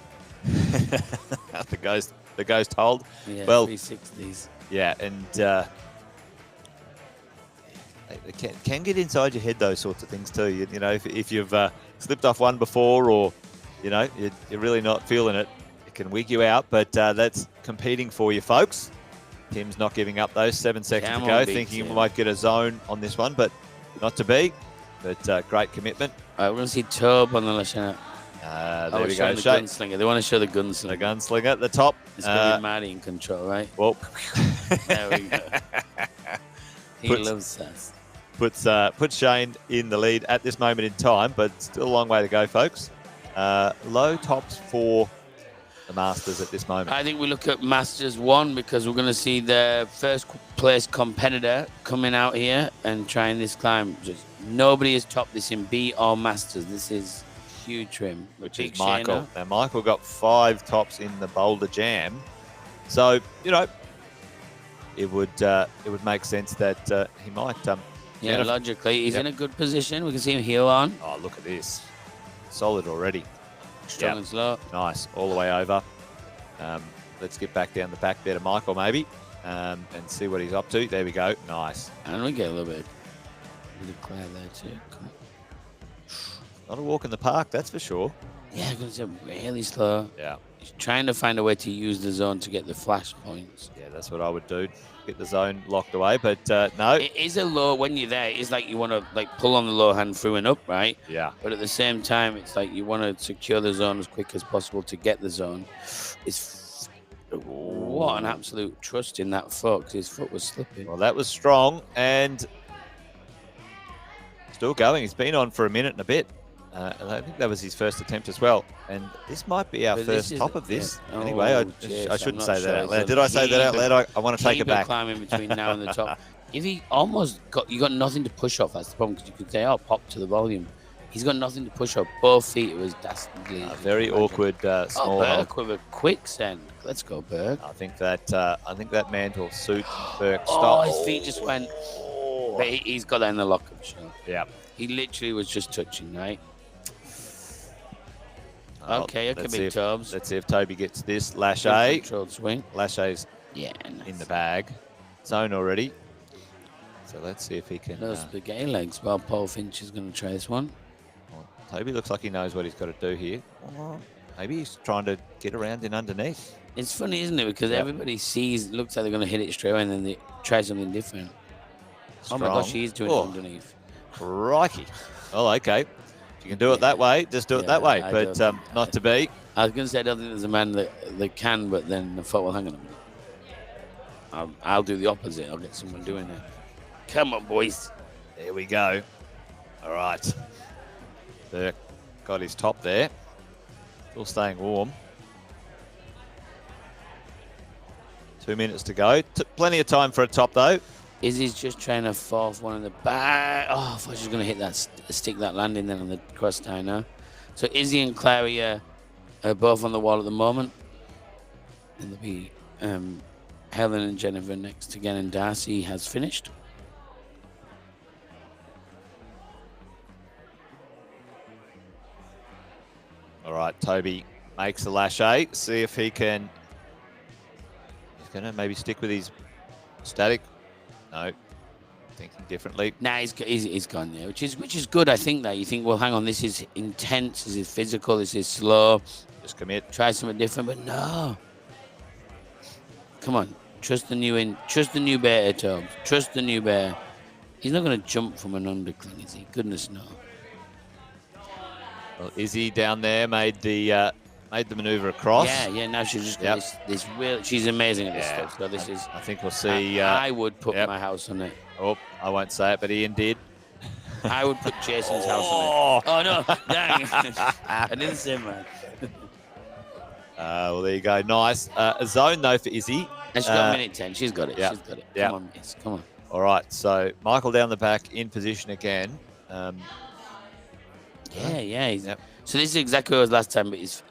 The ghost hold. Yeah, well, 360s. Yeah, and it can get inside your head, those sorts of things too. You know, if you've slipped off one before, or you're really not feeling it, it can wig you out. But that's competing for you, folks. Tim's not giving up those 7 seconds to go, thinking he might get a zone on this one, but not to be. But great commitment. All right, we're going to see Tobe on the left. There we go. The gunslinger. They want to show the gunslinger. The gunslinger at the top. It's going to be Maddie in control, right? Well, there we go. He loves us. Puts Shane in the lead at this moment in time, but still a long way to go, folks. Low tops for the Masters at this moment. I think we look at Masters 1 because we're going to see the first place competitor coming out here and trying this climb. Just nobody has topped this in B or Masters. This is huge trim. Which is Michael. Now, Michael got 5 tops in the Boulder Jam. So, it would make sense that he might... logically. He's in a good position. We can see him heel on. Oh, look at this. Solid already. Strong and slow. Nice. All the way over. Let's get back down the back there to Michael, maybe, and see what he's up to. There we go. Nice. And we get a little bit of cloud there, too. Come on. Not a walk in the park, that's for sure. Yeah, because it's really slow. Yeah. He's trying to find a way to use the zone to get the flash points. Yeah, that's what I would do. Get the zone locked away, but no. It is a low when you're there. It's like you want to like pull on the low hand through and up, right? Yeah. But at the same time, it's like you want to secure the zone as quick as possible to get the zone. What an absolute trust in that foot, 'cause his foot was slipping. Well, that was strong and still going. He's been on for a minute and a bit. And I think that was his first attempt as well. And this might be our first top of this. Yeah. Anyway, I shouldn't say that out loud. Did I say that out loud? I want to take it back. Climbing between now and the top. If he almost you got nothing to push off, that's the problem, because you could say, oh, pop to the volume. He's got nothing to push off. Both feet, it was dastardly. Very awkward small Burke with a quicksand. Let's go, Burke. I think that man will suit Burke's Oh, style. his feet just went. But he's got that in the lock-up show. Yeah. He literally was just touching, right? Well, Okay, big tubs. Let's see if Toby gets this. Lachey. Controlled swing. Lachey's Yeah. Nice. in the bag. Zone already. So let's see if he can. Those spaghetti legs. Well, Paul Finch is going to try this one. Well, Toby looks like he knows what he's got to do here. Maybe he's trying to get around in underneath. It's funny, isn't it? Because everybody looks like they're going to hit it straight away, and then they try something different. Strong. Oh my gosh, he's doing it underneath. Crikey. Well, okay. If you can do it that way, just do it that way. But not to be. I was going to say, I don't think there's a man that can, but then I thought, well, hang on a minute. I'll do the opposite. I'll get someone doing it. Come on, boys. There we go. All right. Burke got his top there. Still staying warm. 2 minutes to go. Plenty of time for a top, though. Izzy's just trying to fourth one in the back. Oh, I thought she was going to hit that stick that landing then on the cross tie now. So Izzy and Clary are both on the wall at the moment. And there'll be Helen and Jennifer next again, and Darcy has finished. All right, Toby makes the lachey. See if he can. He's going to maybe stick with his static. No, thinking differently. Nah, he's gone there, which is good. I think that you think, well, hang on, this is intense, this is physical, this is slow. Just commit. Try something different, but no. Come on, trust the new bear, Tobes. Trust the new bear. He's not going to jump from an undercling, is he? Goodness no. Well, Izzy down there made the maneuver across. Yeah. Now she's just got this real. She's amazing at this stuff. So this is. I think we'll see. I would put my house on it. Oh, I won't say it, but Ian did. I would put Jason's house on it. Oh no! Dang! I didn't say man. Well, there you go. Nice. A zone though for Izzy. And she's got minute 10. She's got it. Yeah. She's got it. Yeah. Come on, miss. Come on. All right. So Michael down the back in position again. Yeah. So this is exactly what it was last time, but his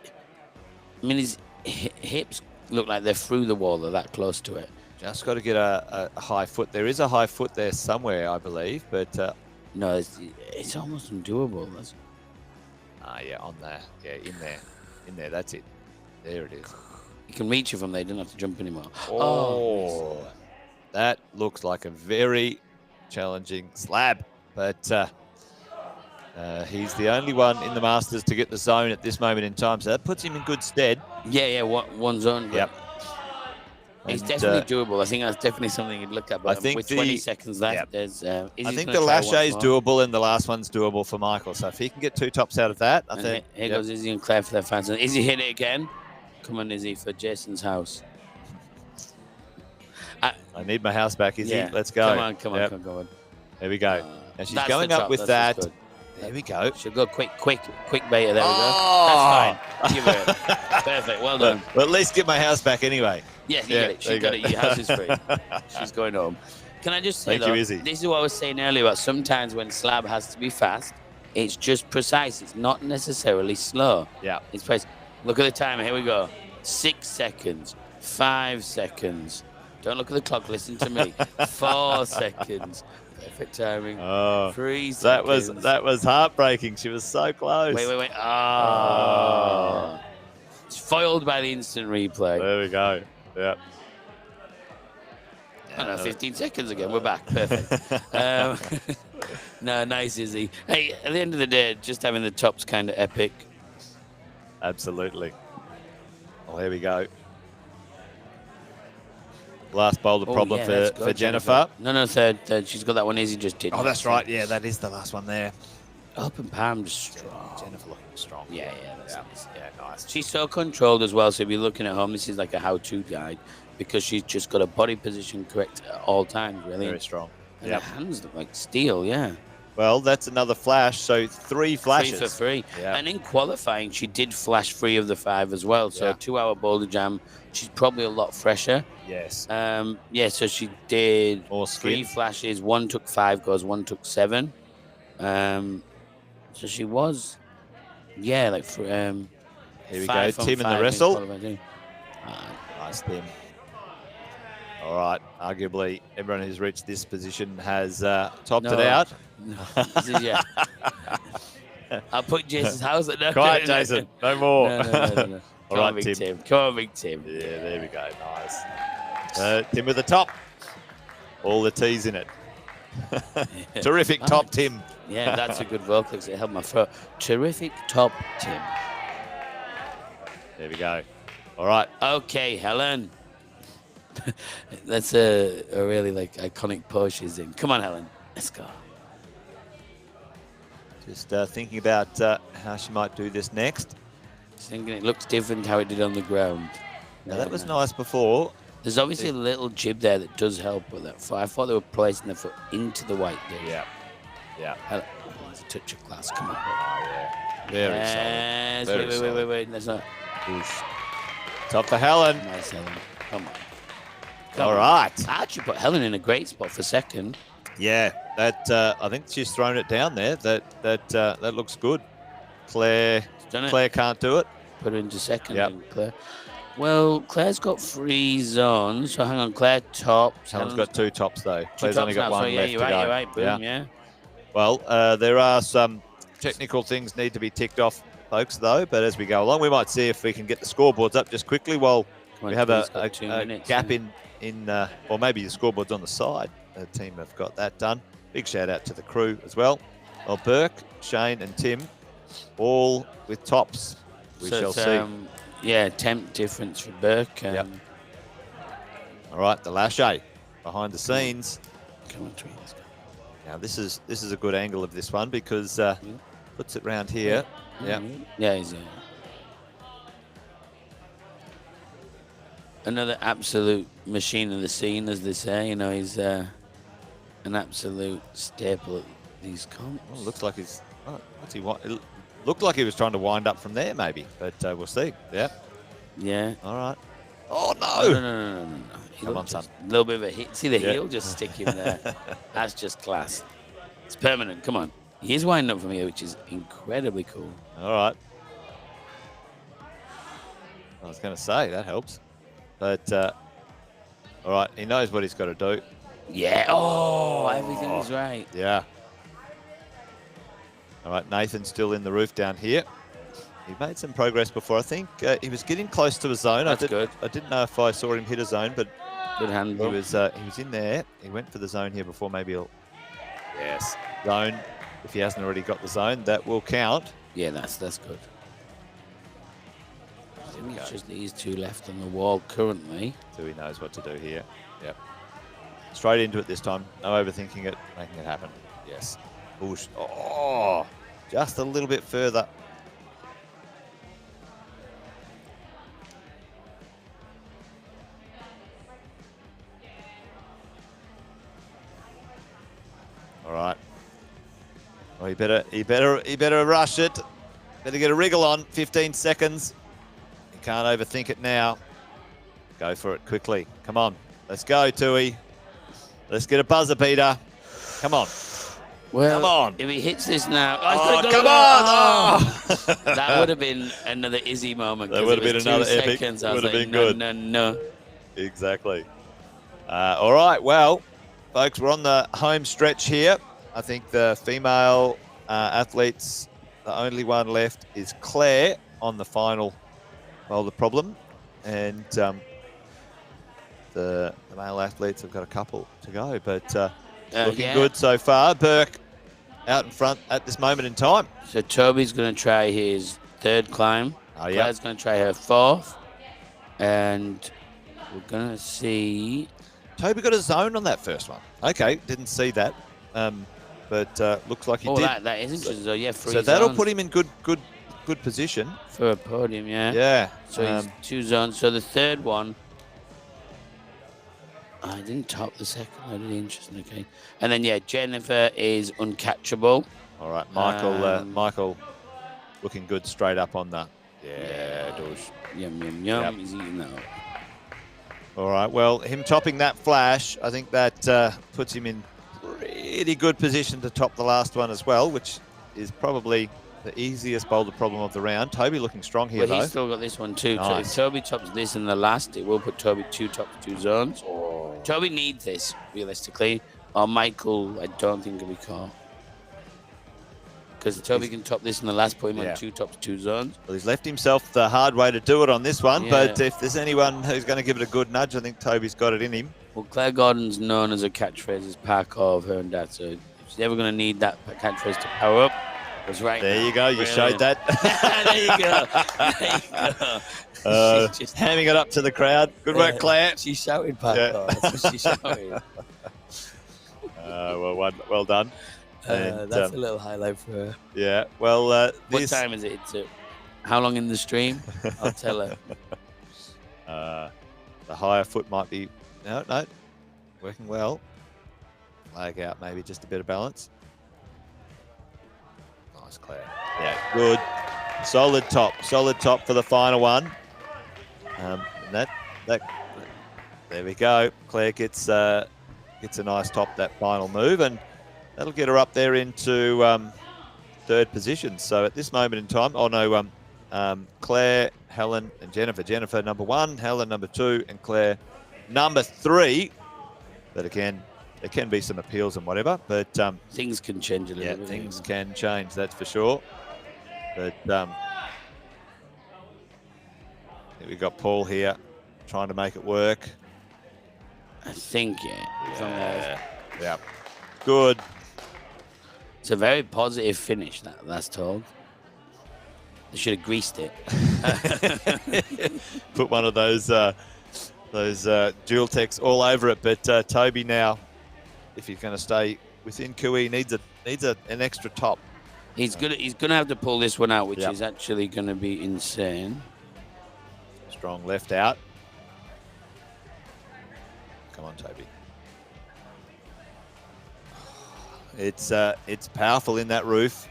hips look like they're through the wall. They're that close to it. Just got to get a high foot. There is a high foot there somewhere, I believe, but no, it's almost undoable. on there. Yeah, in there. That's it. There it is. You can reach it from there. You don't have to jump anymore. Oh, that looks like a very challenging slab, but he's the only one in the Masters to get the zone at this moment in time, so that puts him in good stead. Yeah. One zone. Yep. It's definitely doable. I think that's definitely something you'd look at. But I think with 20 seconds left, there's. I think the lachey is doable, and the last one's doable for Michael. So if he can get two tops out of that, I think. Here goes Izzy and Claire for their fans. Izzy hit it again. Come on, Izzy, for Jason's house. I need my house back, Izzy. Yeah. Let's go. Come on, go on. There we go. And she's That's going the up top, with that's that. good. There we go. She'll go quick beta. There we go. Oh! That's fine. Give her it. Perfect. Well done. But at least get my house back anyway. Yeah, you get it. She got it. Your house is free. She's going home. Can I just say, Thank you, Izzy. This is what I was saying earlier about sometimes when slab has to be fast, it's just precise. It's not necessarily slow. Yeah. It's precise. Look at the timer. Here we go. 6 seconds. 5 seconds. Don't look at the clock. Listen to me. 4 seconds. Perfect timing. 3 seconds. That was heartbreaking. She was so close. Wait. Oh. It's foiled by the instant replay. There we go. Yep. I know, 15 seconds again. We're back. Perfect. No, nice, Izzy. Hey, at the end of the day, just having the top's kind of epic. Absolutely. Oh, here we go. Last boulder problem for Jennifer. No, third. She's got that one Izzy just did. Oh, that's right. Yeah, that is the last one there. Open palm strong. Jennifer looking strong. Yeah, that's nice. Yeah, nice. She's so controlled as well. So if you're looking at home, this is like a how-to guide because she's just got her body position correct at all times, really. Very strong. And her hands look like steel, yeah. Well, that's another flash. So 3 flashes. 3 for 3. Yeah. And in qualifying, she did flash 3 of the 5 as well. So 2-hour boulder jam. She's probably a lot fresher. Yes. So she did More 3 flashes. 1 took 5 goes, 1 took 7. So she was, like for here we go. Tim in the wrestle. Nice, Tim. All right. Arguably, everyone who's reached this position has topped it out. No, this is, I'll put Jason's house at no. Quiet, Jason. No more. No. All right, Tim. Come on, big Tim. Yeah, there we go. Nice. Tim with the top. All the T's in it. Terrific top, Tim. Yeah, that's a good vocal. It held my throat. Terrific top, Tim. There we go. All right. Okay, Helen. That's a really iconic pose she's in. Come on, Helen. Let's go. Just thinking about how she might do this next. Thinking it looks different how it did on the ground. Now, that was nice before. There's obviously a little jib there that does help with that foot. I thought they were placing the foot into the white dish. Yeah. There's a touch of class. Come on. Oh, yeah. Very solid. Very solid. Wait. That's not. Top for Helen. Nice, Helen. Come on. All right. I actually put Helen in a great spot for second. Yeah, that I think she's thrown it down there. That looks good. Claire can't do it. Put her into second. Yep. Claire. Well, Claire's got 3 zones. So hang on, Claire tops. Helen's got 2 tops though. Claire's tops only got now, 1 so left you're to right, go. You're right. Boom, yeah. Well, there are some technical things need to be ticked off, folks, though. But as we go along, we might see if we can get the scoreboards up just quickly while we have a 2 minutes, gap in or maybe the scoreboard's on the side. The team have got that done. Big shout out to the crew as well. Well, Burke, Shane, and Tim, all with tops. We shall see. Temp difference for Burke. Yep. All right, the Lachey behind the scenes. Come on, Tree, let's go. Now this is a good angle of this one because puts it round here. Yeah. Yeah, he's another absolute machine of the scene, as they say. You know, he's an absolute staple at these comps. Well, looks like he's. Oh, what's he want? It looked like he was trying to wind up from there, maybe, but we'll see. Yeah. Yeah. All right. Oh no! No. Come on, son. A little bit of a hit. See the heel just sticking there. That's just class. It's permanent. Come on. He's winding up from here, which is incredibly cool. All right. I was going to say that helps, but all right. He knows what he's got to do. Yeah. Oh, everything was right. Yeah. All right. Nathan's still in the roof down here. He made some progress before. I think he was getting close to a zone. That's good. I didn't know if I saw him hit a zone, but good handle. He was in there. He went for the zone here before. Maybe he'll zone. If he hasn't already got the zone, that will count. Yeah, that's good. I think it's just these 2 left on the wall currently. So he knows what to do here. Yep. Straight into it this time. No overthinking it. Making it happen. Yes. Push. Oh, just a little bit further. All right. Well, he better rush it. Better get a wriggle on. 15 seconds. You can't overthink it now. Go for it quickly. Come on. Let's go, Tui. Let's get a buzzer beater. Come on. Well, come on. If he hits this now. Come on. Oh. That would have been another Izzy moment. That would have been another epic. Would have been good. No. Exactly. All right. Well, folks, we're on the home stretch here. I think the female athletes, the only one left is Claire on the final boulder problem. And the male athletes have got a couple to go, but looking good so far. Burke out in front at this moment in time. So Toby's going to try his 3rd climb. Oh, yeah. Claire's going to try her 4th. And we're going to see... Toby got a zone on that first one. Okay, didn't see that. But looks like he did. That is interesting. So, yeah, 3 So that'll zones put him in good position. for a podium, yeah. Yeah. So he's 2 zones. So the third one... I didn't top the second. I did interesting. Okay. And then, yeah, Jennifer is uncatchable. All right, Michael looking good straight up on the... Yeah, douche. Yum, yum, yum. Yep. He's eating that up. All right, well, him topping that flash, I think that puts him in pretty good position to top the last one as well, which is probably the easiest boulder problem of the round. Toby looking strong here, But though. he's still got this one too. Nice. So if Toby tops this in the last, it will put Toby top 2 zones. Oh. Toby needs this, realistically. Or Michael, I don't think will be caught. Because Toby can top this in the last, put him on 2 top 2 zones. Well, he's left himself the hard way to do it on this one, Yeah. but if there's anyone who's going to give it a good nudge, I think Toby's got it in him. Well, Claire Gordon's known as a catchphrase as park of her and dad. So if she's ever going to need that catchphrase to power up, it's right There now. you go. You Brilliant. showed that. There you go. There you go. She's just Hamming it up to the crowd. Good work, Claire. She shouted park Yeah. of. That's what she shouted. Well done. And, That's a little highlight for her. yeah. Well, What this time is it? How long in the stream? I'll tell her. the higher foot might be no, working well. Lag out, maybe just a bit of balance. Nice, Claire. Yeah, good. Solid top for the final one. And that there we go. Claire gets a nice top that final move, and that'll get her up there into 3rd position. So at this moment in time, Claire, Helen, and Jennifer. Jennifer number 1, Helen number 2, and Claire number 3. But again, there can be some appeals and whatever. But Things can change a little bit. things can change. That's for sure. But we've got Paul here trying to make it work. I think, Yeah. Good. It's a very positive finish, that last hole. They should have greased it. Put one of those dual techs all over it. But Toby now, if he's going to stay within QE, needs an extra top. He's gonna have to pull this one out, which Yep. is actually gonna be insane. Strong left out. Come on, Toby. It's powerful in that roof.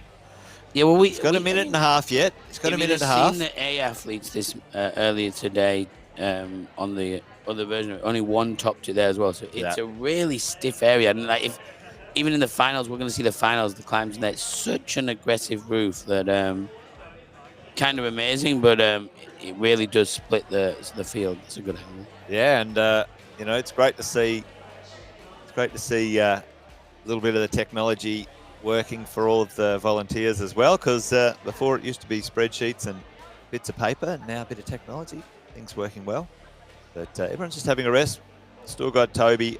Yeah, well, He's got a minute and a half yet. He's got a minute and a half. Seen the A athletes this earlier today on the other version. Only one topped it there as well, so it's a really stiff area. And like even in the finals, we're going to see the finals. The climbs in there. It's such an aggressive roof that kind of amazing, but it really does split the field. It's a good angle. Yeah, and it's great to see. It's great to see a little bit of the technology working for all of the volunteers as well, because before it used to be spreadsheets and bits of paper, and now a bit of technology. Things working well, but everyone's just having a rest. Still got Toby.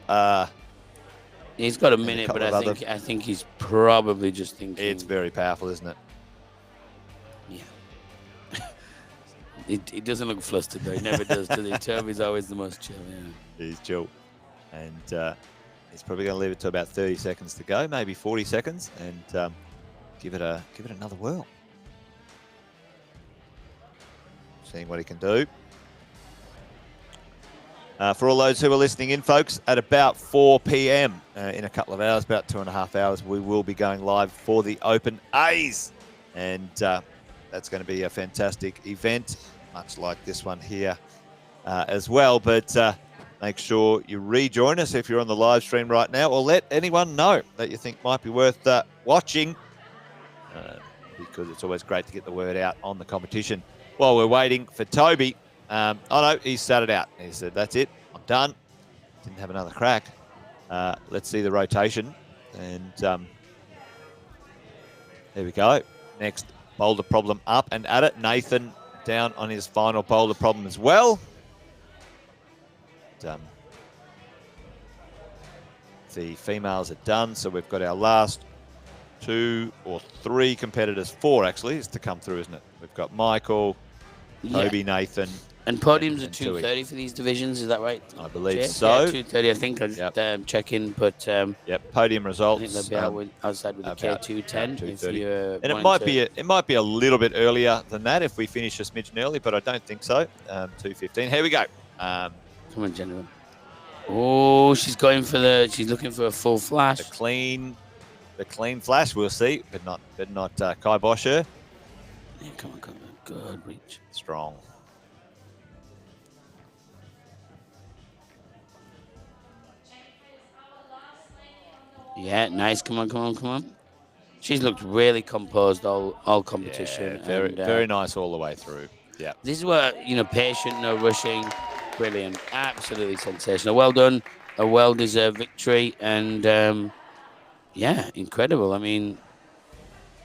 He's got a minute, but I think he's probably just thinking. It's very powerful, isn't it? Yeah. He doesn't look flustered though. He never does. Does he? Toby's always the most chill. Yeah. He's chill, and he's probably going to leave it to about 30 seconds to go, maybe 40 seconds, and give it another whirl. Seeing what he can do. For all those who are listening in, folks, at about 4 p.m. In a couple of hours, about 2.5 hours, we will be going live for the Open A's. And that's going to be a fantastic event, much like this one here as well. But make sure you rejoin us if you're on the live stream right now, or let anyone know that you think might be worth watching, because it's always great to get the word out on the competition. While we're waiting for Toby, oh no, he sat it out. He said, that's it, I'm done. Didn't have another crack. Let's see the rotation. And there we go. Next boulder problem up and at it. Nathan down on his final boulder problem as well. The females are done, so we've got our last 2 or 3 competitors, 4 actually, is to come through, isn't it? We've got Michael, Toby, Nathan, And podiums are and Tui. 2:30 for these divisions, is that right? I believe Jay? so. Yeah, 2:30, I think. I'm checking, but Yep, podium I results. think they'll be outside with the K210 if 2:30. you're And it wanting might be a little bit earlier than that if we finish a smidgen early, but I don't think so. 2:15. Here we go. Come on, gentlemen. Oh, she's looking for a full flash. The clean flash. We'll see, but not Kai Bosch her. Yeah, come on. Good reach. Strong. Yeah, nice. Come on. She's looked really composed all competition. Yeah, and, very nice all the way through. Yeah. This is what, patient, no rushing. Brilliant. Absolutely sensational. Well done. A well-deserved victory. And, incredible. I mean,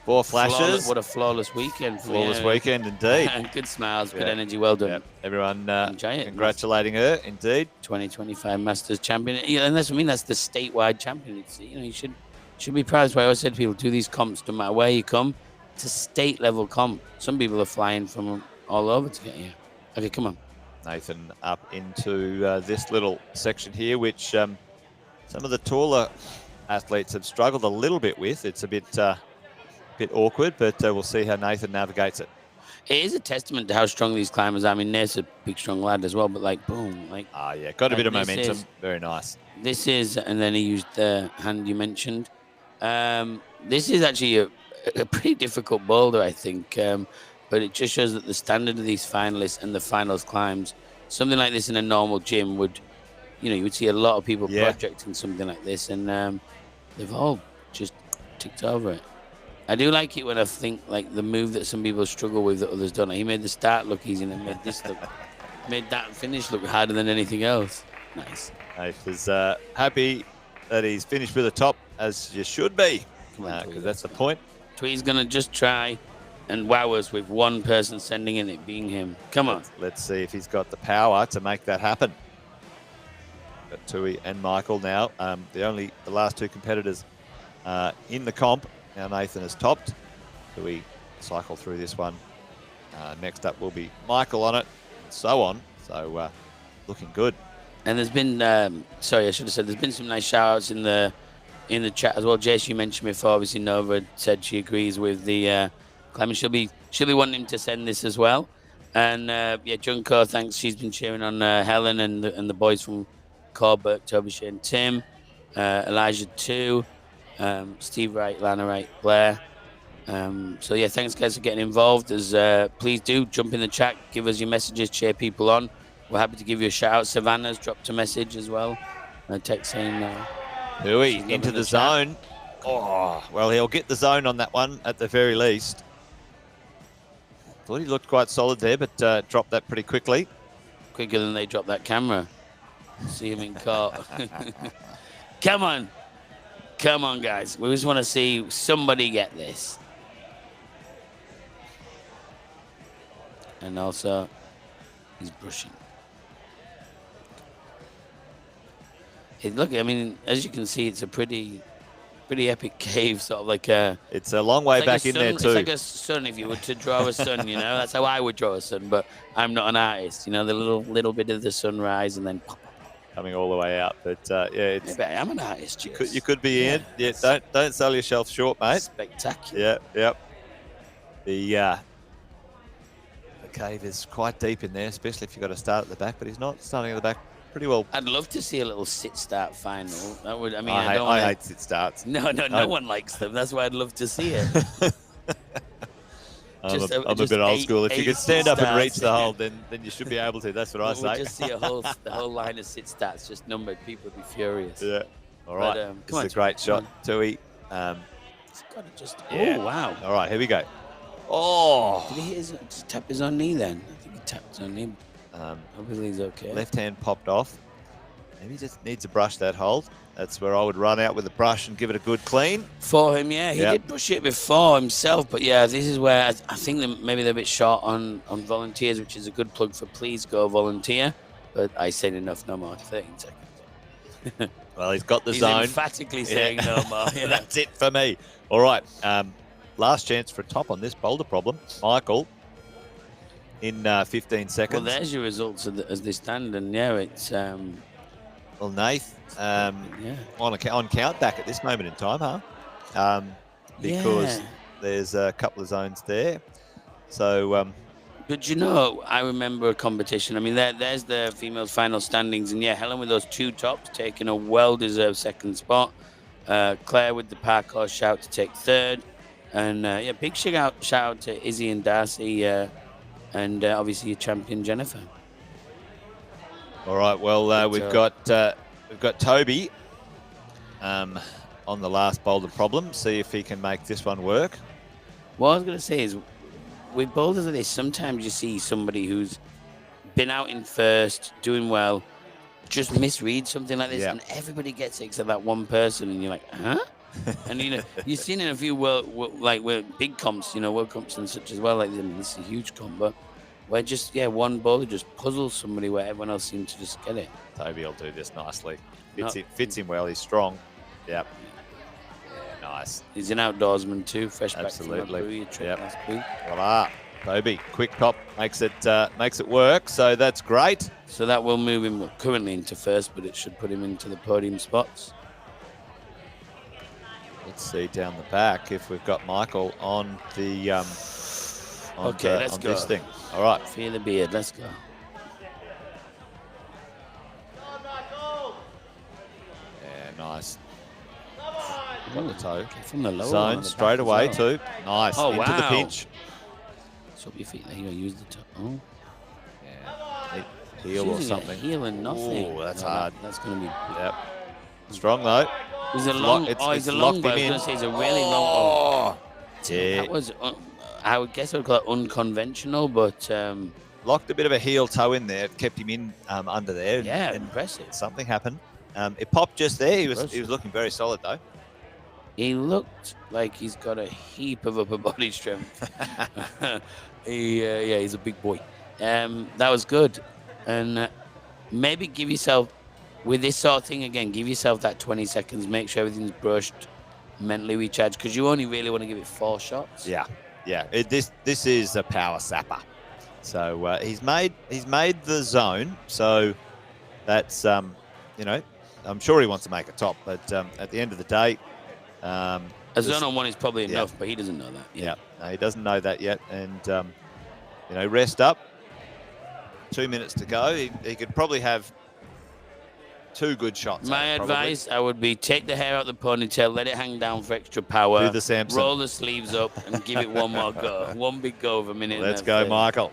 4 flashes. What a flawless weekend for Flawless you. weekend, indeed. Good smiles, good energy. Well done. Yep. Everyone Enjoy it. congratulating her, indeed. 2025 Masters champion. Yeah, and that's the statewide champion. It's, you should be proud. That's why I always say to people, do these comps, no matter where you come. It's a state level comp. Some people are flying from all over to get here. Okay, come on. Nathan up into this little section here, which some of the taller athletes have struggled a little bit with. It's a bit awkward, but we'll see how Nathan navigates it. It is a testament to how strong these climbers are. I mean, Nate's a big, strong lad as well, but boom. Got a bit of momentum. Very nice. This is, and then he used the hand you mentioned. This is actually a pretty difficult boulder, I think, but it just shows that the standard of these finalists and the finals climbs, something like this in a normal gym would, you would see a lot of people projecting something like this, and they've all just ticked over it. I do like it when I think the move that some people struggle with that others don't. He made the start look easy and made this made that finish look harder than anything else. Nice. Nath is happy that he's finished with the top, as you should be, because that's the point. Twee's gonna just try and wow us with one person sending in, it being him. Come on. Let's see if he's got the power to make that happen. Got Tui and Michael now. The last 2 competitors in the comp. Now Nathan has topped. Tui cycle through this one. Next up will be Michael on it, and so on. So looking good. And there's been, sorry, I should have said, there's been some nice shout-outs in the chat as well. Jess, you mentioned before, obviously Nova said she agrees with the climbing. She'll be wanting him to send this as well. And Junko, thanks. She's been cheering on Helen and the boys from Corbett, Toby, and Tim. Elijah too. Steve Wright, Lana Wright, Blair. Thanks guys for getting involved. Please do jump in the chat, give us your messages, cheer people on. We're happy to give you a shout out. Savannah's dropped a message as well. A text saying Hui into the zone. Oh, well, he'll get the zone on that one at the very least. Thought he looked quite solid there, but dropped that pretty quickly. Quicker than they dropped that camera. See him in court. Come on, guys. We just want to see somebody get this. And also, he's brushing. Look, I mean, as you can see, it's a pretty epic cave, sort of like a... It's a long way back in there, too. It's like a sun, if you were to draw a sun, That's how I would draw a sun, but I'm not an artist. The little bit of the sunrise and then... Coming all the way out, but it's... Maybe I am an artist. You could be in. Yeah, don't sell yourself short, mate. Spectacular. Yep. The cave is quite deep in there, especially if you've got to start at the back, but he's not starting at the back pretty well. I'd love to see a little sit-start final. That would, I hate sit-starts. No one likes them. That's why I'd love to see it. I'm a bit old school. If you could stand up and reach the hole, then you should be able to. That's what I say. We'll just see the whole line of sit-starts just numbered. People would be furious. Yeah. All right. This is a great shot, Tui. Oh, wow. All right, here we go. Oh. Did he just tap his own knee then? I think he tapped his own knee. Hopefully he's okay. Left hand popped off. Maybe he just needs to brush that hold. That's where I would run out with a brush and give it a good clean. For him, yeah. He did brush it before himself. But, yeah, this is where I think that maybe they're a bit short on volunteers, which is a good plug for Please Go Volunteer. But I said enough, no more. 13 seconds. Well, he's got the zone. He's emphatically saying no more. Yeah. That's it for me. All right. Last chance for a top on this boulder problem. Michael in 15 seconds. Well, there's your results as they stand, and yeah, it's Well, Nath, yeah. on count back at this moment in time, huh? Because there's a couple of zones there. So, But you know, I remember a competition. I mean, there's the females' final standings, and yeah, Helen with those 2 tops taking a well-deserved 2nd spot. Claire with the parkour shout to take 3rd, and yeah, big shout out to Izzy and Darcy, and obviously your champion Jennifer. all right. Well, we've got Toby on the last boulder problem. See if he can make this one work. What I was going to say is, with boulders like this, sometimes you see somebody who's been out in first, doing well, just misread something like this, and everybody gets it except that one person, and you're like, huh? And you know, you've seen in a few big comps, World Cups and such as well. Like, this is a huge comp, but where just one boulder just puzzles somebody where everyone else seems to just get it. Toby will do this nicely. Fits him well. He's strong. Yep. Yeah, nice. He's an outdoorsman too, fresh Absolutely. back from last week. Voila. Toby, quick pop makes it work. So that's great. So that will move him currently into first, but it should put him into the podium spots. Let's see down the back if we've got Michael on the let's go. This thing. All right. Feel the beard. Let's go. Yeah, nice. Got the toe. From the lower zone straight away too. Nice. Oh, into the wow. pinch. Swap your feet there. You use the toe. Oh. Yeah. Heel or something. Heel and nothing. Oh, that's hard. That's going to be. Yep. Strong though. He's a long. He's a long. But I was going to say he's a really long. Yeah. That was. I would guess I would call it unconventional, but. Locked a bit of a heel toe in there. Kept him in under there. Yeah, and impressive. Something happened. It popped just there. He was looking very solid though. He looked like he's got a heap of upper body strength. He's a big boy. That was good. And maybe give yourself, with this sort of thing again, give yourself that 20 seconds. Make sure everything's brushed, mentally recharged, because you only really want to give it 4 shots. Yeah. This is a power sapper. So he's made the zone. So that's I'm sure he wants to make a top, but at the end of the day. A zone on 1 is probably enough, but he doesn't know that. Yeah, no, he doesn't know that yet. And, rest up. 2 minutes to go. He could probably have 2 good shots. My advice, I would be take the hair out the ponytail, let it hang down for extra power. Do the Samson. Roll the sleeves up and give it one more go. One big go of a minute. Let's go, Michael.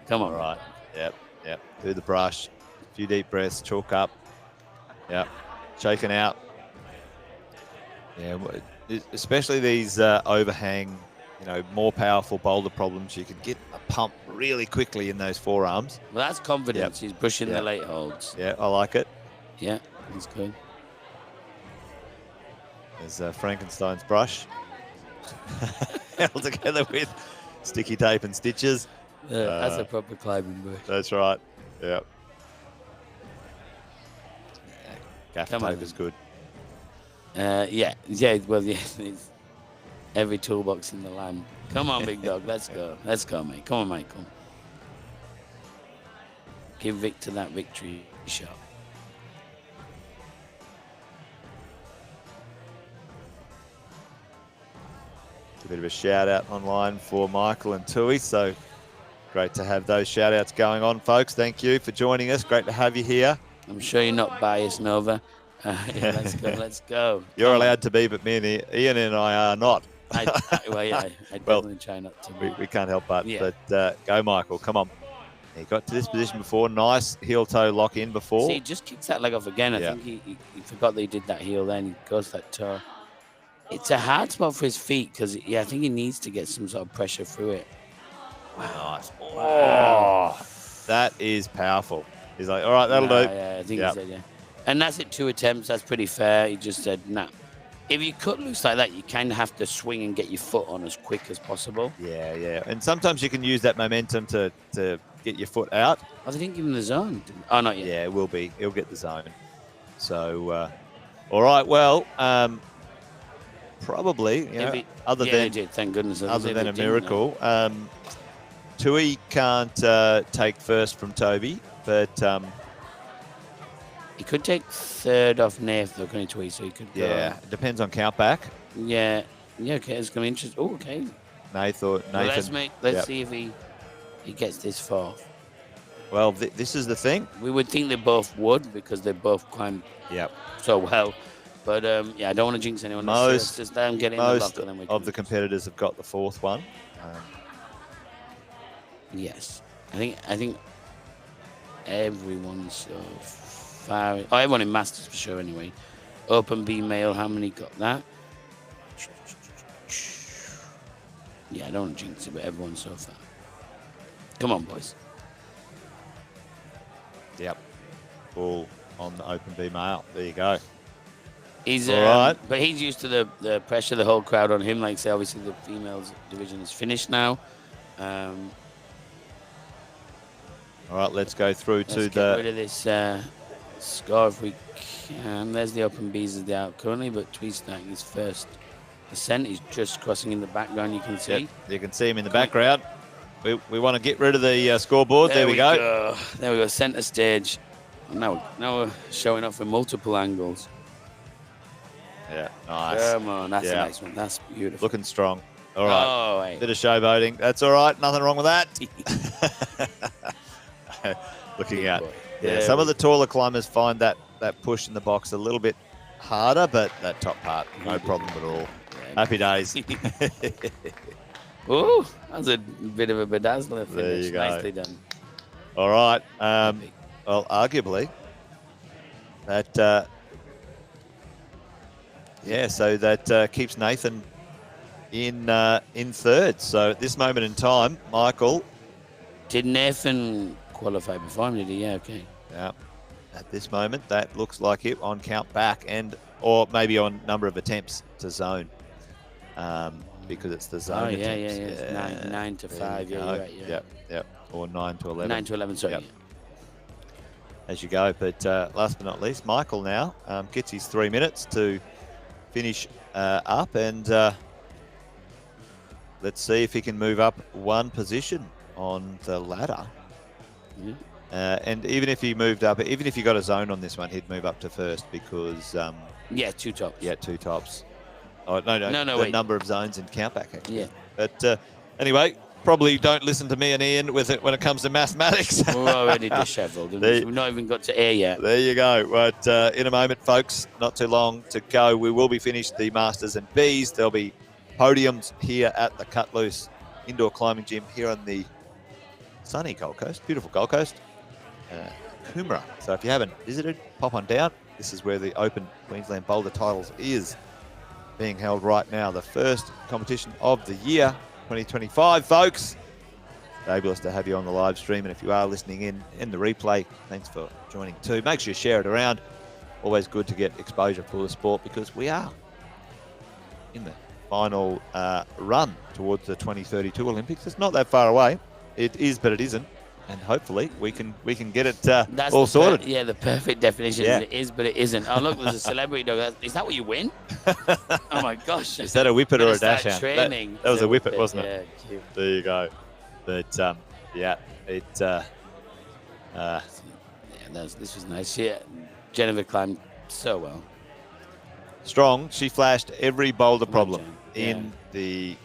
Come on. All right. Yep. Do the brush. A few deep breaths. Chalk up. Yep. Shaking out. Yeah, especially these overhang, more powerful boulder problems. You can get a pump really quickly in those forearms. Well, that's confidence. He's pushing the late holds. Yeah, I like it. Yeah, that's good. There's Frankenstein's brush. Held together with sticky tape and stitches. That's a proper climbing brush. That's right. Yep. Gaffer tape is good. Well, it's every toolbox in the land. Come on, big dog, let's go. Let's go, mate. Come on, mate, come. Give Victor that victory shot. A bit of a shout out online for Michael and Tui. So great to have those shout outs going on, folks. Thank you for joining us. Great to have you here. I'm sure you're not biased, Nova. Let's go. You're allowed to be, but me and Ian and I are not. I definitely try not to. We can't help but. Yeah. But go, Michael. Come on. He got to this position before. Nice heel toe lock in before. See, he just kicks that leg off again. I think he forgot that he did that heel then. He goes that toe. It's a hard spot for his feet because, I think he needs to get some sort of pressure through it. Wow. Nice. Oh, that is powerful. He's like, all right, that'll do. Yeah, I think he said, And that's it, 2 attempts. That's pretty fair. He just said, nah. If you cut loose like that, you kind of have to swing and get your foot on as quick as possible. Yeah. And sometimes you can use that momentum to get your foot out. I didn't give him the zone. Oh, not yet. Yeah, it will be. He'll get the zone. So, all right. Well, probably, other than they did. Thank goodness. Other than a miracle, Tui can't take first from Toby, but He could take third off Nath, though, couldn't he? So he could go. yeah, it depends on count back. Yeah. Yeah, okay. It's going to be interesting. Oh, okay. Nathan. Well, let's see if he gets this fourth. Well, this is the thing. We would think they both would because they both climbed so well. But, yeah, I don't want to jinx anyone. Most just them getting in the lock, and then we of can... the competitors have got the fourth one. Yes. I think everyone so far... Oh, everyone in Masters for sure, anyway. Open B male, how many got that? Yeah, I don't want to jinx it, but everyone so far. Come on, boys. Yep. All on the open B male. There you go. He's all right. But he's used to the pressure, the whole crowd on him. Like, say, obviously the females division is finished now. All right, let's go through to get rid of this score if we can. There's the open Bs as they are currently, but Tweed's starting his first ascent. He's just crossing in the background, you can see. Yep, you can see him in the background. We want to get rid of the scoreboard. There we go. There we go, center stage. Now we're showing off in multiple angles. Yeah, nice. Come on, that's a nice one. That's beautiful. Looking strong. All right. Oh, wait. Bit of showboating. That's all right. Nothing wrong with that. Looking out. Yeah, some of the taller climbers find that push in the box a little bit harder, but that top part, no problem at all. Happy days. Oh, that was a bit of a bedazzler finish. There you go. Nicely done. All right. Well, arguably, that so that keeps Nathan in third. So at this moment in time, Michael. Did Nathan qualify before him? Did he? Yeah, okay. Yeah. At this moment, that looks like it on count back or maybe on number of attempts to zone. Because it's the zone attempts. It's 9 to 5. Yeah, you're right. Yeah. Yep. Or 9 to 11. 9 to 11, sorry. Yep. As you go. But last but not least, Michael now gets his 3 minutes to finish up. And let's see if he can move up one position on the ladder. Yeah. And even if he moved up, even if he got a zone on this one, he'd move up to first because... two tops. Yeah, two tops. Oh, no, the wait. Number of zones in countback, actually. Yeah. But anyway, probably don't listen to me and Ian with it when it comes to mathematics. We're already disheveled. We've not even got to air yet. There you go. But in a moment, folks, not too long to go. We will be finished the Masters and Bs. There'll be podiums here at the Cut Loose Indoor Climbing Gym here on the sunny Gold Coast, beautiful Gold Coast, Coomera. So if you haven't visited, pop on down. This is where the Open Queensland Boulder titles is being held right now. The first competition of the year, 2025, folks. Fabulous to have you on the live stream. And if you are listening in the replay, thanks for joining too. Make sure you share it around. Always good to get exposure for the sport because we are in the final run towards the 2032 Olympics. It's not that far away. It is, but it isn't. And hopefully we can get it all sorted. The perfect definition. It is, but it isn't. Oh, look, there's a celebrity dog. Is that what you win? Oh, my gosh. Is that a whippet or a dash hound? Training. That was a whippet, wasn't it? Yeah, cute. There you go. But, this was nice. Yeah, Jennifer climbed so well. Strong. She flashed every boulder problem in the...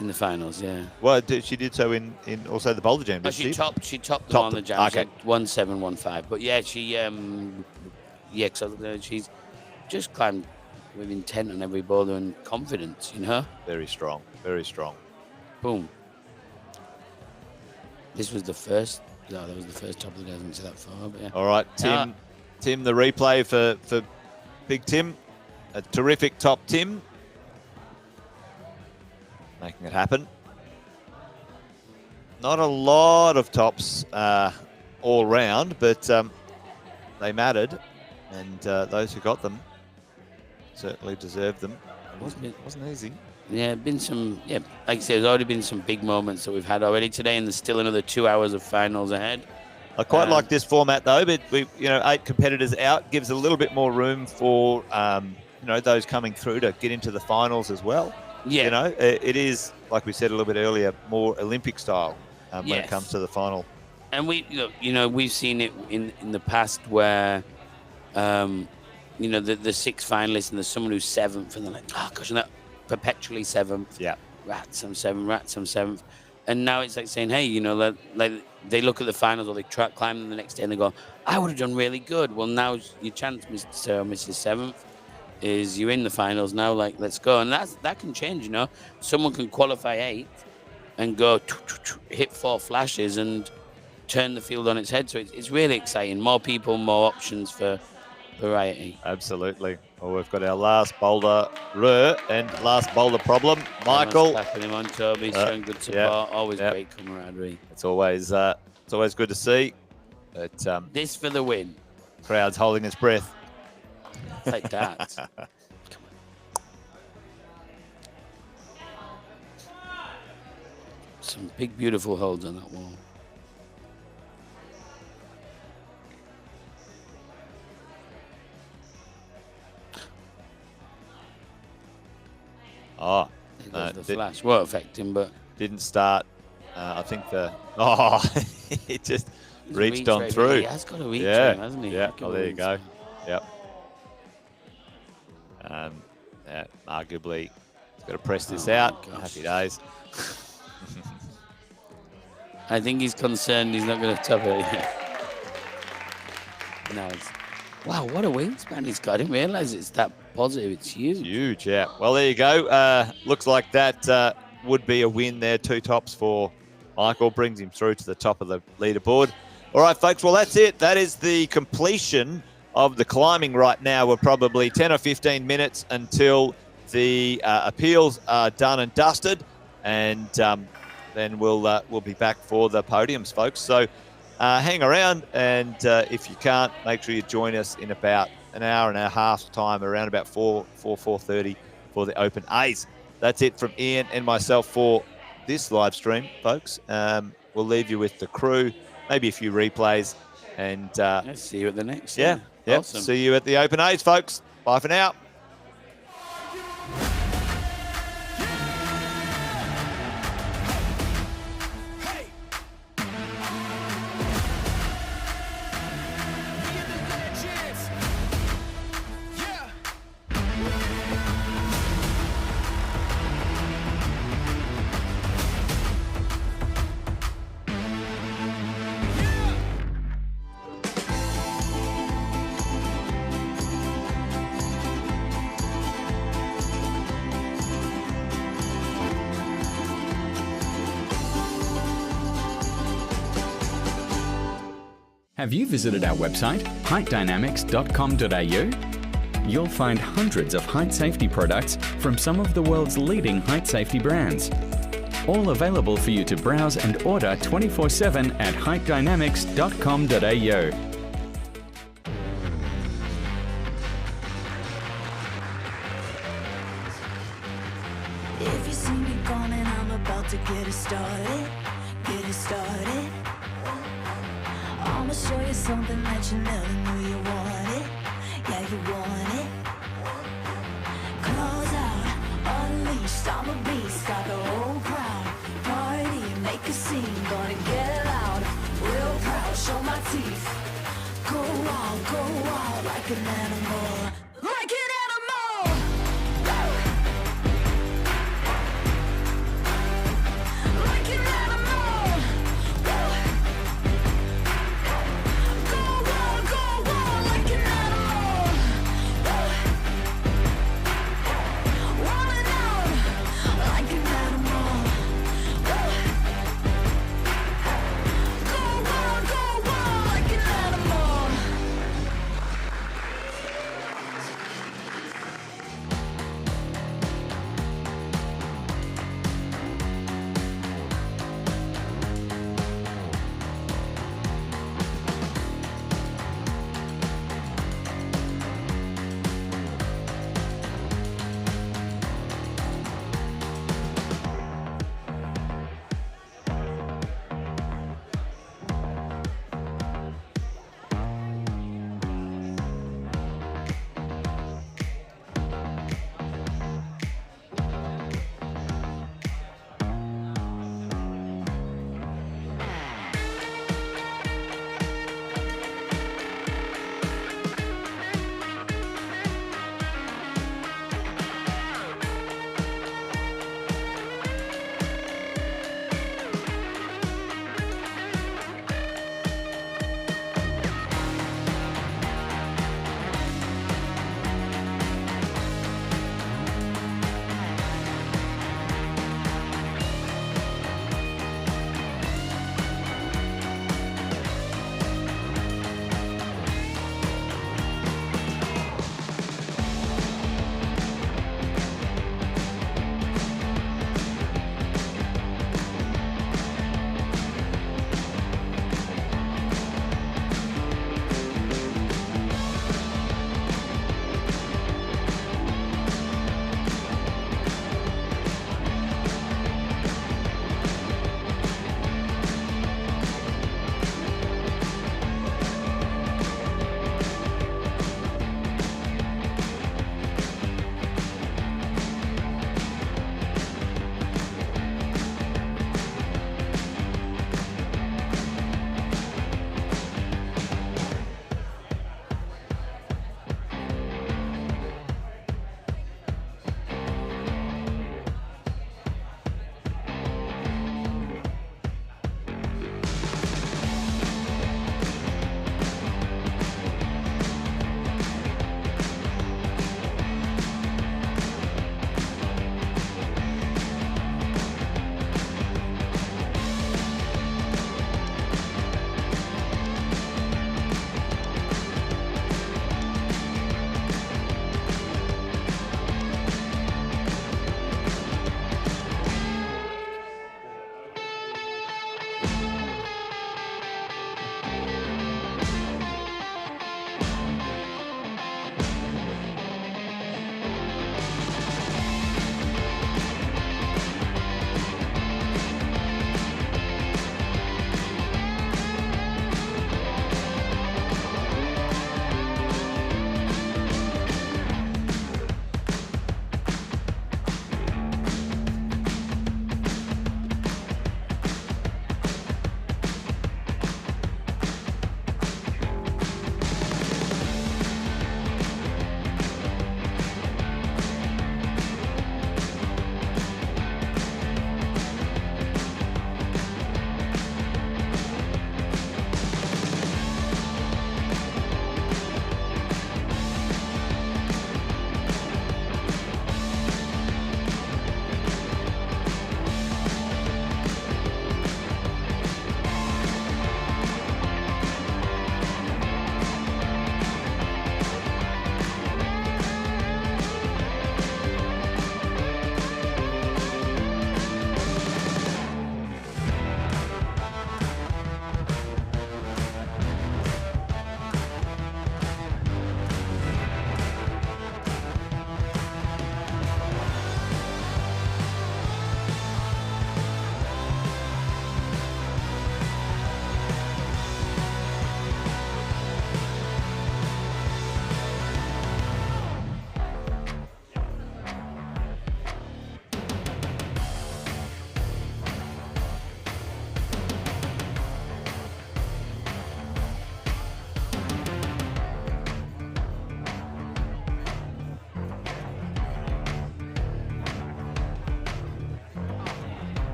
in the finals, yeah. Well, she did so in also the boulder jam. She topped them on the jam. Okay. 1.715. But yeah, she's just climbed with intent on every boulder and confidence in her. Very strong. Very strong. Boom. This was the first. No, that was the first top of the day. I didn't see that far. But yeah. All right, Tim, the replay for Big Tim. A terrific top Tim. Making it happen. Not a lot of tops all round, but they mattered, and those who got them certainly deserved them. It wasn't easy. Yeah, been some. Yeah, like I said, there's already been some big moments that we've had already today, and there's still another 2 hours of finals ahead. I quite like this format though, but 8 competitors out gives a little bit more room for those coming through to get into the finals as well. Yeah. You know, it is, like we said a little bit earlier, more Olympic style when it Yes. comes to the final. And we've seen it in the past where, the six finalists and there's someone who's seventh, and they're like, oh gosh, and they're perpetually seventh. Yeah. Rats, I'm seventh. And now it's like saying, hey, like they look at the finals or they climb them the next day and they go, I would have done really good. Well, now's your chance, Mr. or Mrs. Seventh, is you're in the finals now. Like, let's go. And that can change, Someone can qualify eighth and go hit 4 flashes and turn the field on its head. So it's really exciting. More people, more options for variety. Absolutely. Well, we've got our last boulder and last boulder problem. Michael. Clapping him on, Toby, showing good support. Always great camaraderie. It's always good to see. But this for the win. Crowd's holding its breath. It's like that. Some big, beautiful holds on that wall. Oh, no, the flash won't affect him, but didn't start. I think it just reached on right through. He has got a reach, hasn't he? Yeah. Oh, there you go. Yep. Arguably, he's got to press this out. Happy days. I think he's concerned he's not going to top it. No, wow, what a wingspan he's got. I didn't realize it's that positive. It's huge. Huge, yeah. Well, there you go. Looks like that would be a win there. 2 tops for Michael. Brings him through to the top of the leaderboard. All right, folks. Well, that's it. That is the completion of the climbing right now. We're probably 10 or 15 minutes until the appeals are done and dusted. And then we'll be back for the podiums, folks. So hang around, and if you can't, make sure you join us in about an hour and a half time, around about 4:30 for the Open A's. That's it from Ian and myself for this live stream, folks. We'll leave you with the crew, maybe a few replays, and let's see you at the next. Yeah. Awesome. See you at the Open A's, folks. Bye for now. Have you visited our website, heightdynamics.com.au? You'll find hundreds of height safety products from some of the world's leading height safety brands. All available for you to browse and order 24/7 at heightdynamics.com.au. If you see me coming, I'm about to get it started. I'ma show you something that you never knew you wanted. Yeah, you want it. Claws out, unleashed, I'm a beast, got the whole crowd. Party, make a scene, gonna get loud. Real proud, show my teeth. Go wild like an animal. Like an animal! Like an animal! Go wild like an animal! Wildin' out like an animal! Go wild like an animal!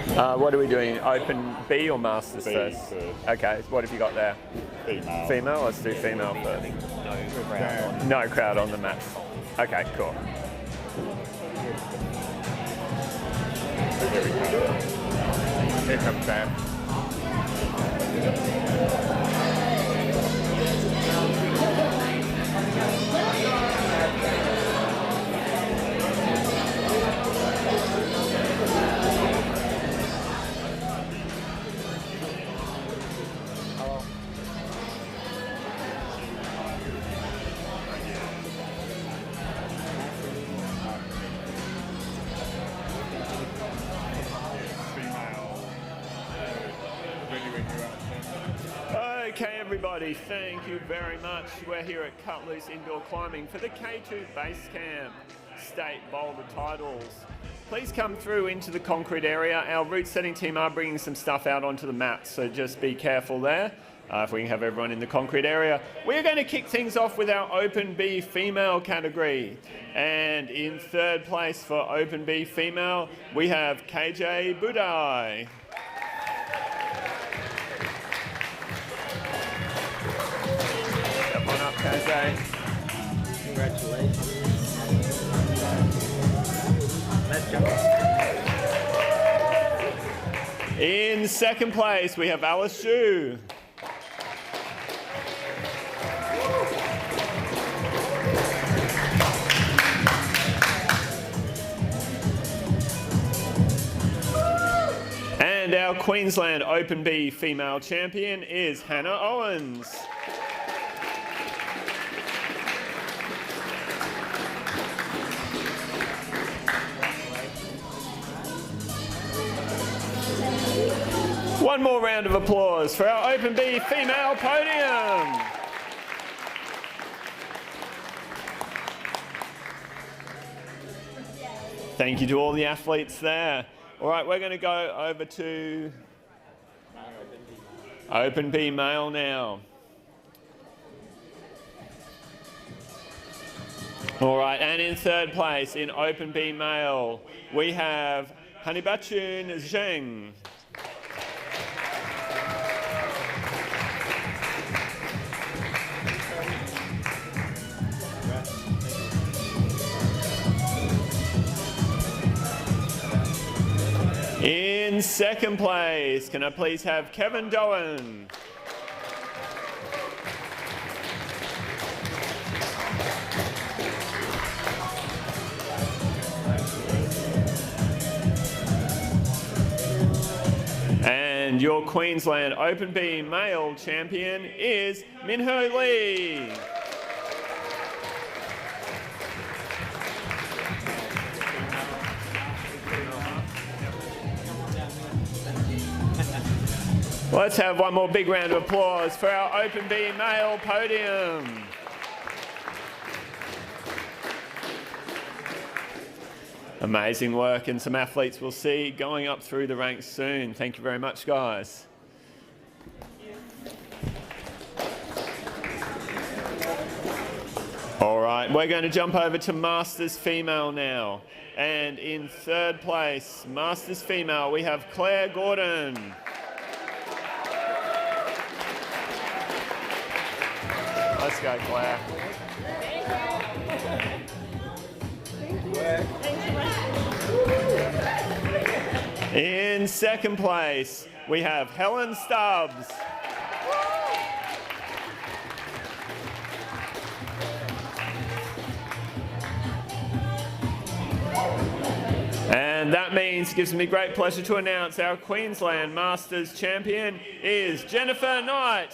What are we doing? Open B or Masters B first? Okay, what have you got there? Female. Female? Let's do female first. No crowd on the match. Okay, cool. Here we go. Here comes Sam. Okay, everybody, thank you very much. We're here at Cut Loose Indoor Climbing for the K2 Base Camp State Boulder Titles. Please come through into the concrete area. Our route setting team are bringing some stuff out onto the mat, so just be careful there. If we can have everyone in the concrete area. We're going to kick things off with our Open B female category. And in third place for Open B female, we have KJ Budai. Come on up, KJ. Congratulations. Let's jump. In second place, we have Alice Zhu. And our Queensland Open B female champion is Hannah Owens. One more round of applause for our Open B female podium. Thank you to all the athletes there. All right, we're going to go over to Open B male now. All right, and in third place in Open B male, we have Hanibachun Zheng. In second place, can I please have Kevin Doan? And your Queensland Open B male champion is Minho Lee. Let's have one more big round of applause for our Open B male podium. Amazing work, and some athletes we'll see going up through the ranks soon. Thank you very much, guys. All right, we're going to jump over to Masters Female now. And in third place, Masters Female, we have Claire Gordon. Let's go, Claire. In second place, we have Helen Stubbs. And that means, gives me great pleasure to announce our Queensland Masters champion is Jennifer Knight.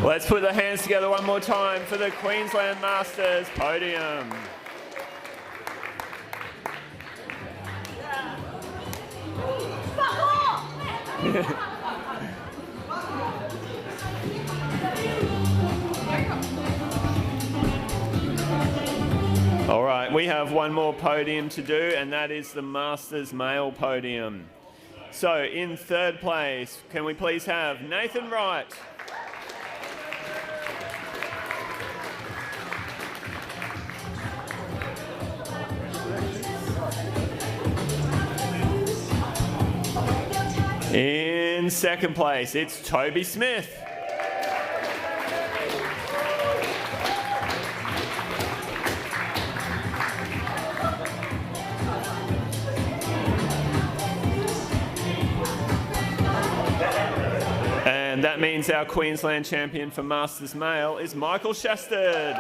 Let's put the hands together one more time for the Queensland Masters podium. All right, we have one more podium to do, and that is the Masters male podium. So in third place, can we please have Nathan Wright? In second place, it's Toby Smith. And that means our Queensland champion for Masters Male is Michael Shastard.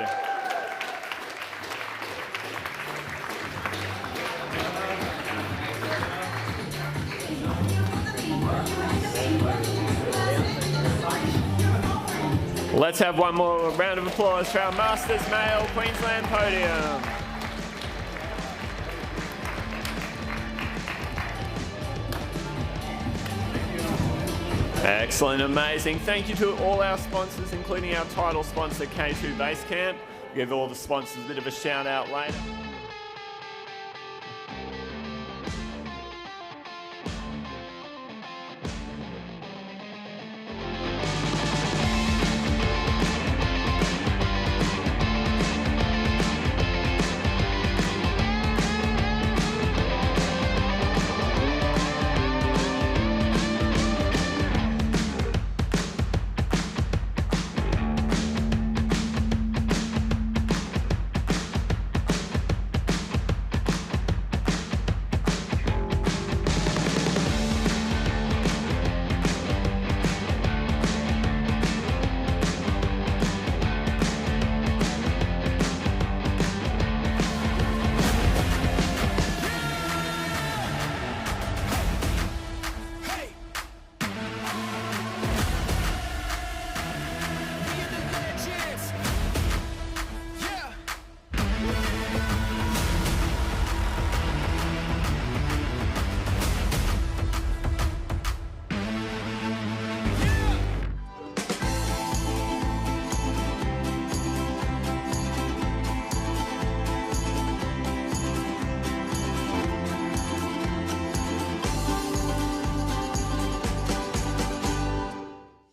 Let's have one more round of applause for our Masters Male Queensland podium. Excellent, amazing. Thank you to all our sponsors, including our title sponsor, K2 Basecamp. We'll give all the sponsors a bit of a shout out later.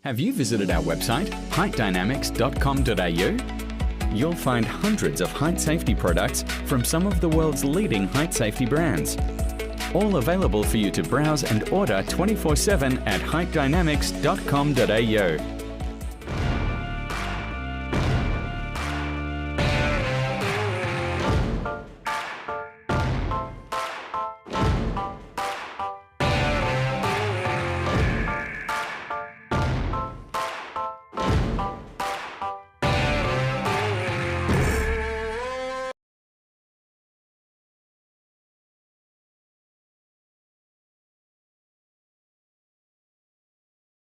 Have you visited our website, heightdynamics.com.au? You'll find hundreds of height safety products from some of the world's leading height safety brands. All available for you to browse and order 24/7 at heightdynamics.com.au.